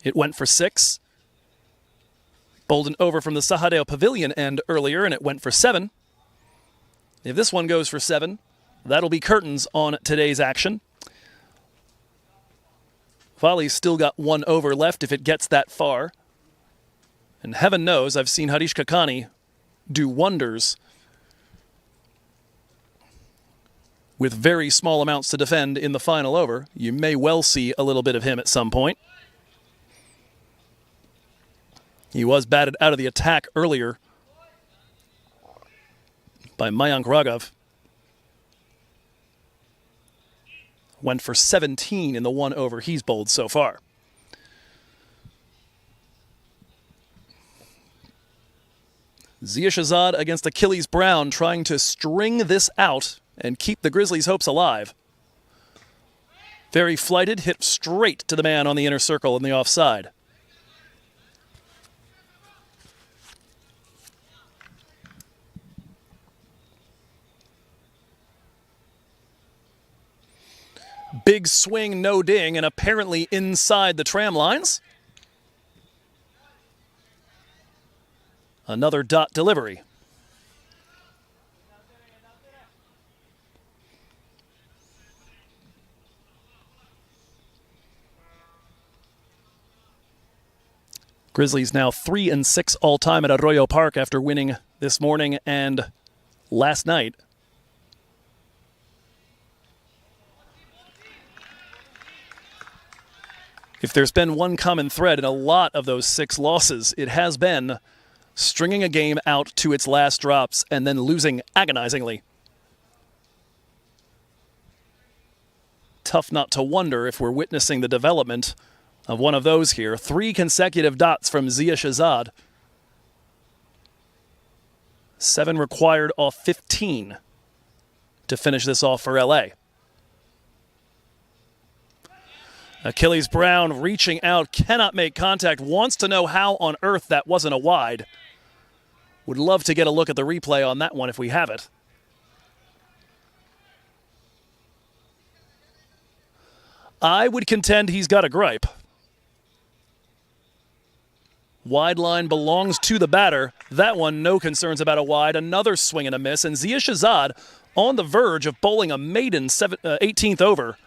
It went for 6. Bowled an over from the Sahadeo Pavilion end earlier, and it went for 7. If this one goes for 7, that'll be curtains on today's action. Vali's still got 1 over left if it gets that far. And heaven knows I've seen Harish Kakani do wonders with very small amounts to defend in the final over. You may well see a little bit of him at some point. He was batted out of the attack earlier by Mayank Raghav. Went for 17 in the 1 over he's bowled so far. Zia Shahzad against Achilles Brown, trying to string this out and keep the Grizzlies' hopes alive. Very flighted, hit straight to the man on the inner circle in the offside. Big swing, no ding, and apparently inside the tram lines. Another dot delivery. Grizzlies now 3-6 all-time at Arroyo Park after winning this morning and last night. If there's been one common thread in a lot of those 6 losses, it has been stringing a game out to its last drops and then losing agonizingly. Tough not to wonder if we're witnessing the development of one of those here. 3 consecutive dots from Zia Shahzad. 7 required off 15 to finish this off for LA. Achilles Brown reaching out, cannot make contact, wants to know how on earth that wasn't a wide. Would love to get a look at the replay on that one if we have it. I would contend he's got a gripe. Wide line belongs to the batter. That one, no concerns about a wide. Another swing and a miss. And Zia Shahzad on the verge of bowling a maiden 18th over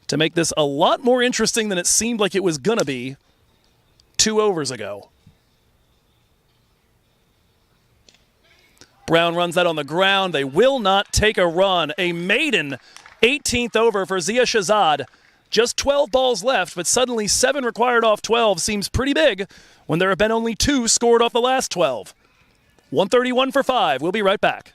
to make this a lot more interesting than it seemed like it was going to be 2 overs ago. Brown runs that on the ground. They will not take a run. A maiden 18th over for Zia Shahzad. Just 12 balls left, but suddenly 7 required off 12 seems pretty big when there have been only 2 scored off the last 12. 131 for 5. We'll be right back.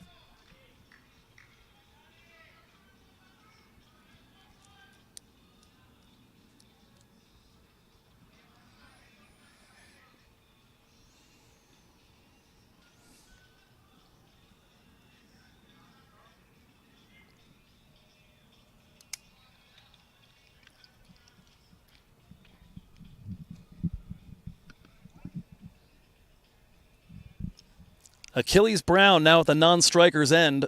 Achilles Brown now at the non-striker's end,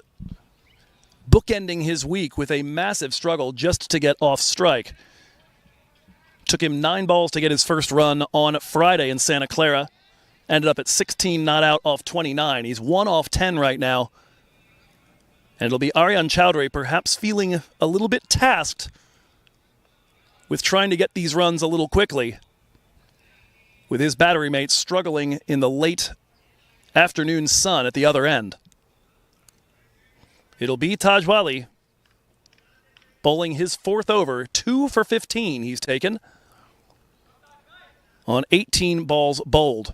bookending his week with a massive struggle just to get off strike. Took him 9 balls to get his first run on Friday in Santa Clara. Ended up at 16 not out off 29. He's 1 off 10 right now. And it'll be Aryan Chowdhury perhaps feeling a little bit tasked with trying to get these runs a little quickly, with his battery mates struggling in the late afternoon sun at the other end. It'll be Tajwali bowling his 4th over, 2 for 15 he's taken on 18 balls bowled.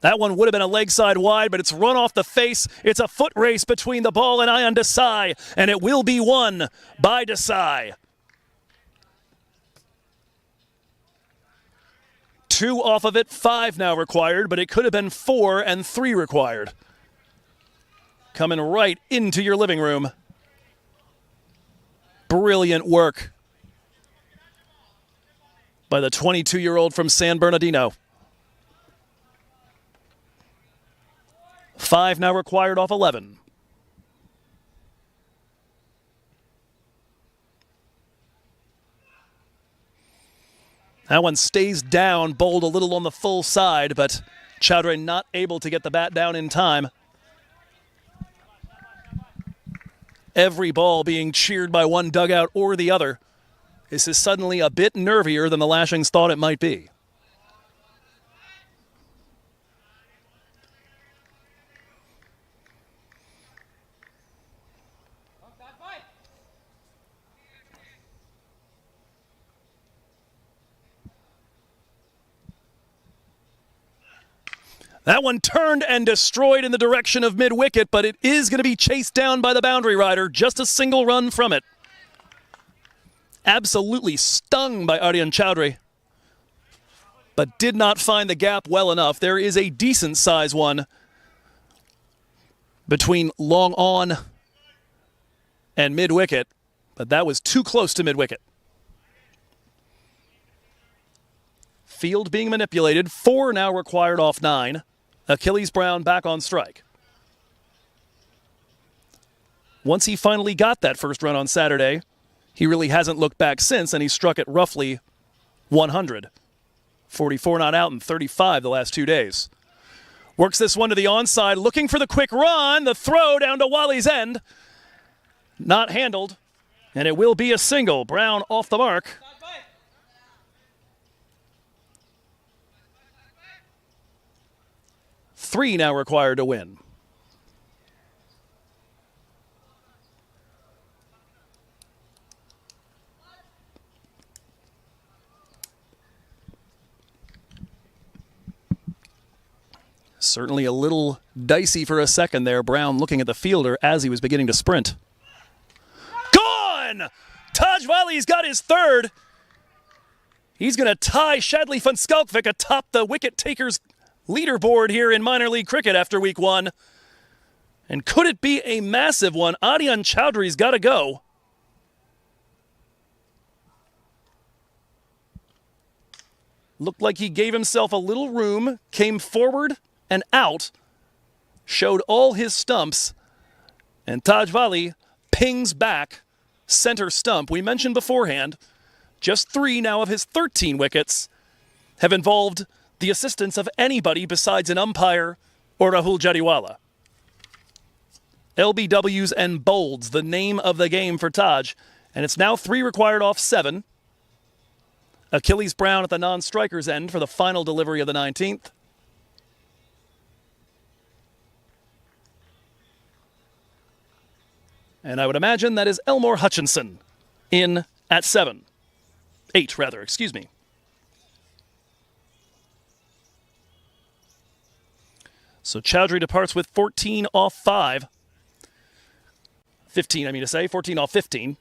That one would have been a leg side wide, but it's run off the face. It's a foot race between the ball and Ayan Desai, and it will be won by Desai. 2 off of it, 5 now required, but it could have been 4 and 3 required. Coming right into your living room. Brilliant work by the 22-year-old from San Bernardino. 5 now required off 11. That one stays down, bowled a little on the full side, but Chowdhury not able to get the bat down in time. Every ball being cheered by one dugout or the other. This is suddenly a bit nervier than the Lashings thought it might be. That one turned and destroyed in the direction of mid-wicket, but it is going to be chased down by the boundary rider. Just a single run from it. Absolutely stung by Aryan Chowdhury, but did not find the gap well enough. There is a decent size one between long on and mid-wicket, but that was too close to mid-wicket. Field being manipulated. 4 now required off 9. Achilles Brown back on strike. Once he finally got that first run on Saturday, he really hasn't looked back since, and he struck it roughly 100. 44 not out and 35 the last 2 days. Works this one to the onside, looking for the quick run. The throw down to Wally's end. Not handled, and it will be a single. Brown off the mark. 3 now required to win. Certainly a little dicey for a second there. Brown looking at the fielder as he was beginning to sprint. Gone! Taj Vali's got his third. He's going to tie Shadley van Skalkvik atop the wicket takers leaderboard here in minor league cricket after week 1. And could it be a massive one? Aryan Chowdhury's got to go. Looked like he gave himself a little room, came forward and out, showed all his stumps, and Taj Vali pings back center stump. We mentioned beforehand, just 3 now of his 13 wickets have involved the assistance of anybody besides an umpire or Rahul Jariwala. LBWs and bolds, the name of the game for Taj, and it's now 3 required off 7. Achilles Brown at the non-striker's end for the final delivery of the 19th. And I would imagine that is Elmore Hutchinson in at 7. 8, rather, excuse me. So Chowdhury departs with 14 off 5. 15, I mean to say. 14 off 15.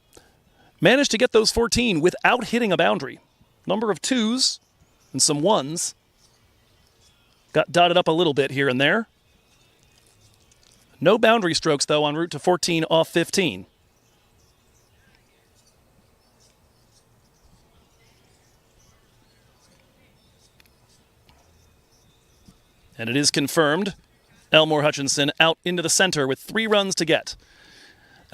Managed to get those 14 without hitting a boundary. Number of 2s and some 1s. Got dotted up a little bit here and there. No boundary strokes, though, en route to 14 off 15. And it is confirmed. Elmore Hutchinson out into the center with 3 runs to get.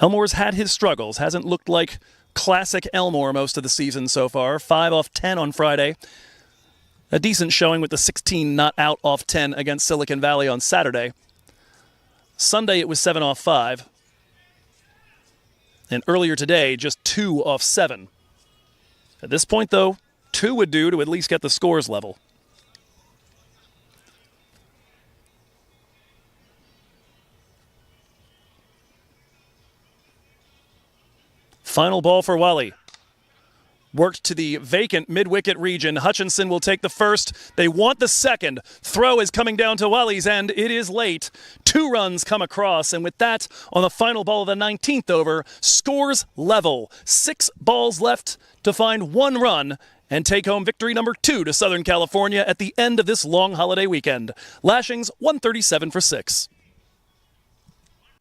Elmore's had his struggles. Hasn't looked like classic Elmore most of the season so far. 5 off 10 on Friday. A decent showing with the 16 not out off 10 against Silicon Valley on Saturday. Sunday it was 7 off 5. And earlier today, just 2 off 7. At this point, though, 2 would do to at least get the scores level. Final ball for Wally. Worked to the vacant mid-wicket region. Hutchinson will take the first. They want the second. Throw is coming down to Wally's end. It is late. 2 runs come across, and with that, on the final ball of the 19th over, scores level. 6 balls left to find 1 run and take home victory number 2 to Southern California at the end of this long holiday weekend. Lashings 137 for 6.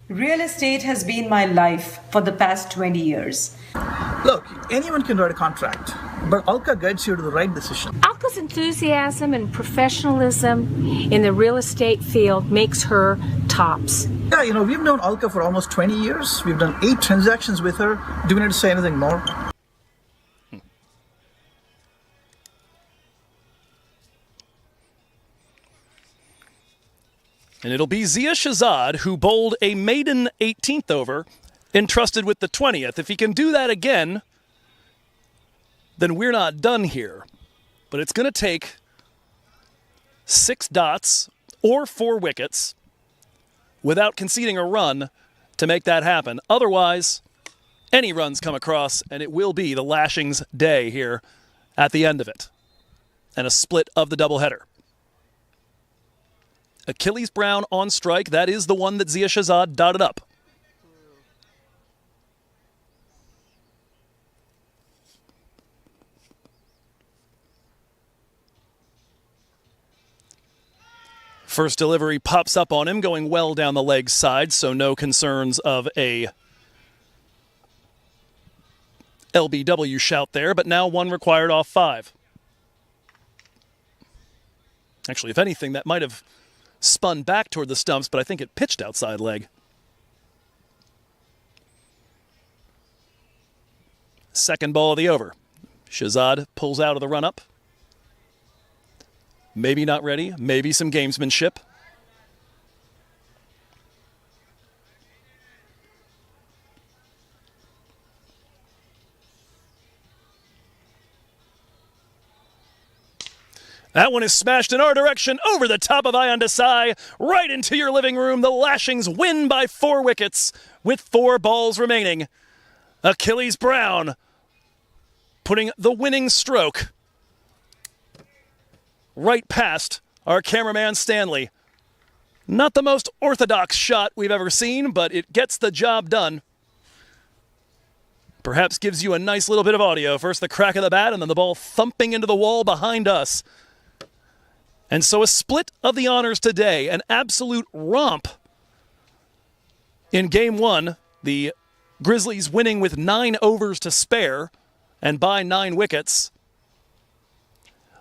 Real estate has been my life for the past 20 years. Look, anyone can write a contract, but Alka guides you to the right decision. Alka's enthusiasm and professionalism in the real estate field makes her tops. Yeah, we've known Alka for almost 20 years. We've done 8 transactions with her. Do we need to say anything more? And it'll be Zia Shahzad who bowled a maiden 18th over, entrusted with the 20th. If he can do that again, then we're not done here. But it's going to take 6 dots or 4 wickets without conceding a run to make that happen. Otherwise, any runs come across, and it will be the Lashings day here at the end of it. And a split of the doubleheader. Achilles Brown on strike. That is the one that Zia Shahzad dotted up. First delivery pops up on him, going well down the leg side, so no concerns of a LBW shout there, but now one required off 5. Actually, if anything, that might have spun back toward the stumps, but I think it pitched outside leg. Second ball of the over. Shahzad pulls out of the run-up. Maybe not ready, maybe some gamesmanship. That one is smashed in our direction, over the top of Ayan Desai, right into your living room. The Lashings win by 4 wickets with 4 balls remaining. Achilles Brown putting the winning stroke right past our cameraman Stanley. Not the most orthodox shot we've ever seen, but it gets the job done. Perhaps gives you a nice little bit of audio. First the crack of the bat, and then the ball thumping into the wall behind us. And so a split of the honors today, an absolute romp in Game 1. The Grizzlies winning with 9 overs to spare and by 9 wickets.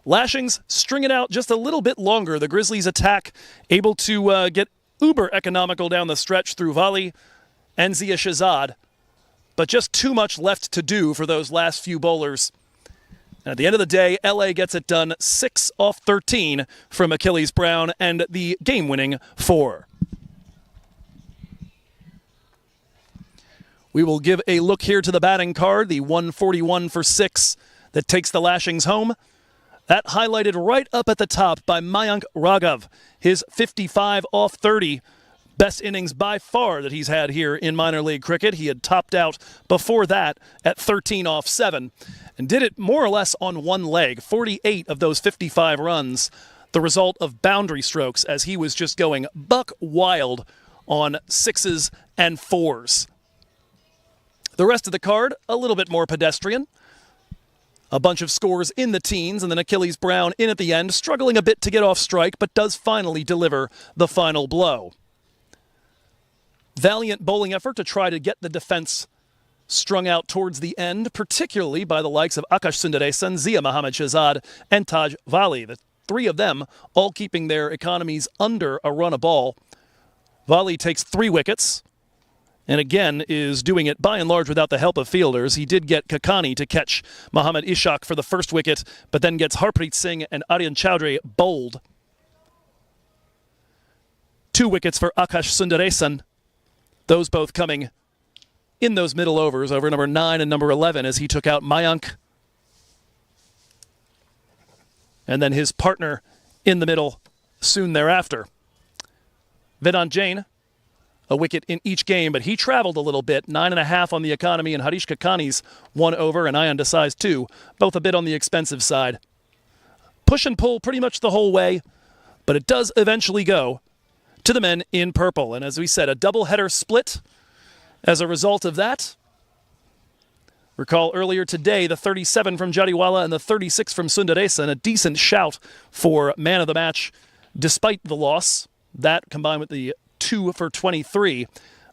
Lashings string it out just a little bit longer. The Grizzlies attack able to get uber economical down the stretch through Vali and Zia Shahzad, but just too much left to do for those last few bowlers. And at the end of the day, LA gets it done, 6 off 13 from Achilles Brown and the game-winning 4. We will give a look here to the batting card, the 141 for 6 that takes the Lashings home. That highlighted right up at the top by Mayank Raghav, his 55 off 30. Best innings by far that he's had here in minor league cricket. He had topped out before that at 13 off 7 and did it more or less on one leg. 48 of those 55 runs, the result of boundary strokes as he was just going buck wild on 6s and 4s. The rest of the card, a little bit more pedestrian. A bunch of scores in the teens, and then Achilles Brown in at the end, struggling a bit to get off strike, but does finally deliver the final blow. Valiant bowling effort to try to get the defense strung out towards the end, particularly by the likes of Akash Sundaresan, Zia Mohammad Shahzad, and Taj Vali. The 3 of them all keeping their economies under a run a ball. Vali takes 3 wickets, and again is doing it by and large without the help of fielders. He did get Kakani to catch Mohammad Ishaq for the first wicket, but then gets Harpreet Singh and Aryan Chowdhury bowled. 2 wickets for Akash Sundaresan. Those both coming in those middle overs over number 9 and number 11 as he took out Mayank. And then his partner in the middle soon thereafter. Vedant Jain, a wicket in each game, but he traveled a little bit. 9.5 on the economy, and Harish Kakani's 1 over, and Ayan Desai's 2, both a bit on the expensive side. Push and pull pretty much the whole way, but it does eventually go to the men in purple. And as we said, a doubleheader split as a result of that. Recall earlier today the 37 from Jariwala and the 36 from Sundaresan, a decent shout for man of the match despite the loss. That combined with the 2 for 23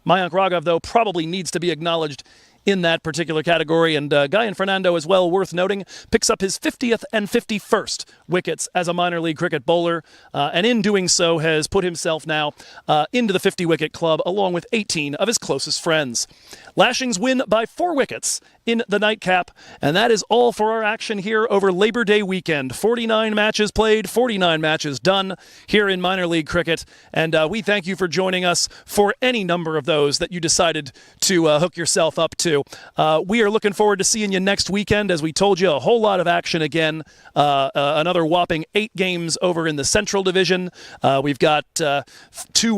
Mayank Raghav, though, probably needs to be acknowledged in that particular category. And Guyan Fernando, as well, worth noting, picks up his 50th and 51st wickets as a minor league cricket bowler, and in doing so has put himself now into the 50-wicket club, along with 18 of his closest friends. Lashings win by 4 wickets in the nightcap, and that is all for our action here over Labor Day weekend. 49 matches played, 49 matches done here in minor league cricket, and we thank you for joining us for any number of those that you decided to hook yourself up to. We are looking forward to seeing you next weekend. As we told you, a whole lot of action again. Another whopping 8 games over in the Central Division. We've got 2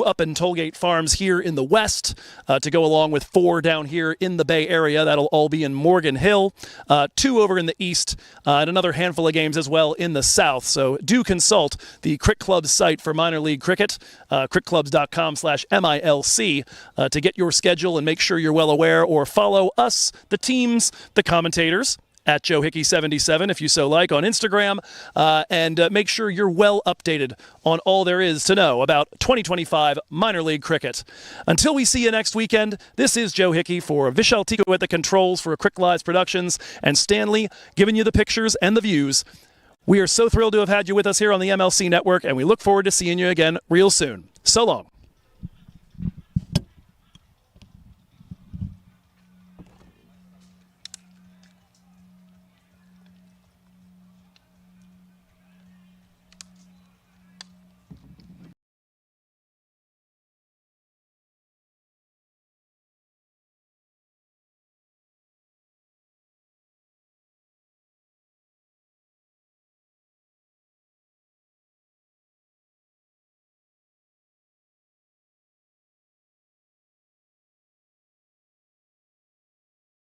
up in Tollgate Farms here in the West to go along with 4 down here in the Bay Area. That'll all be in Morgan Hill, 2 over in the East, and another handful of games as well in the South. So do consult the Crick Club site for minor league cricket, crickclubs.com/MILC, to get your schedule and make sure you're well aware, or follow us, the teams, the commentators, at Joe Hickey 77 if you so like on Instagram, and make sure you're well updated on all there is to know about 2025 minor league cricket. Until we see you next weekend, this is Joe Hickey for Vishal Tico at the controls for Crick Lives Productions, and Stanley giving you the pictures and the views. We are so thrilled to have had you with us here on the MLC Network, and we look forward to seeing you again real soon. So long.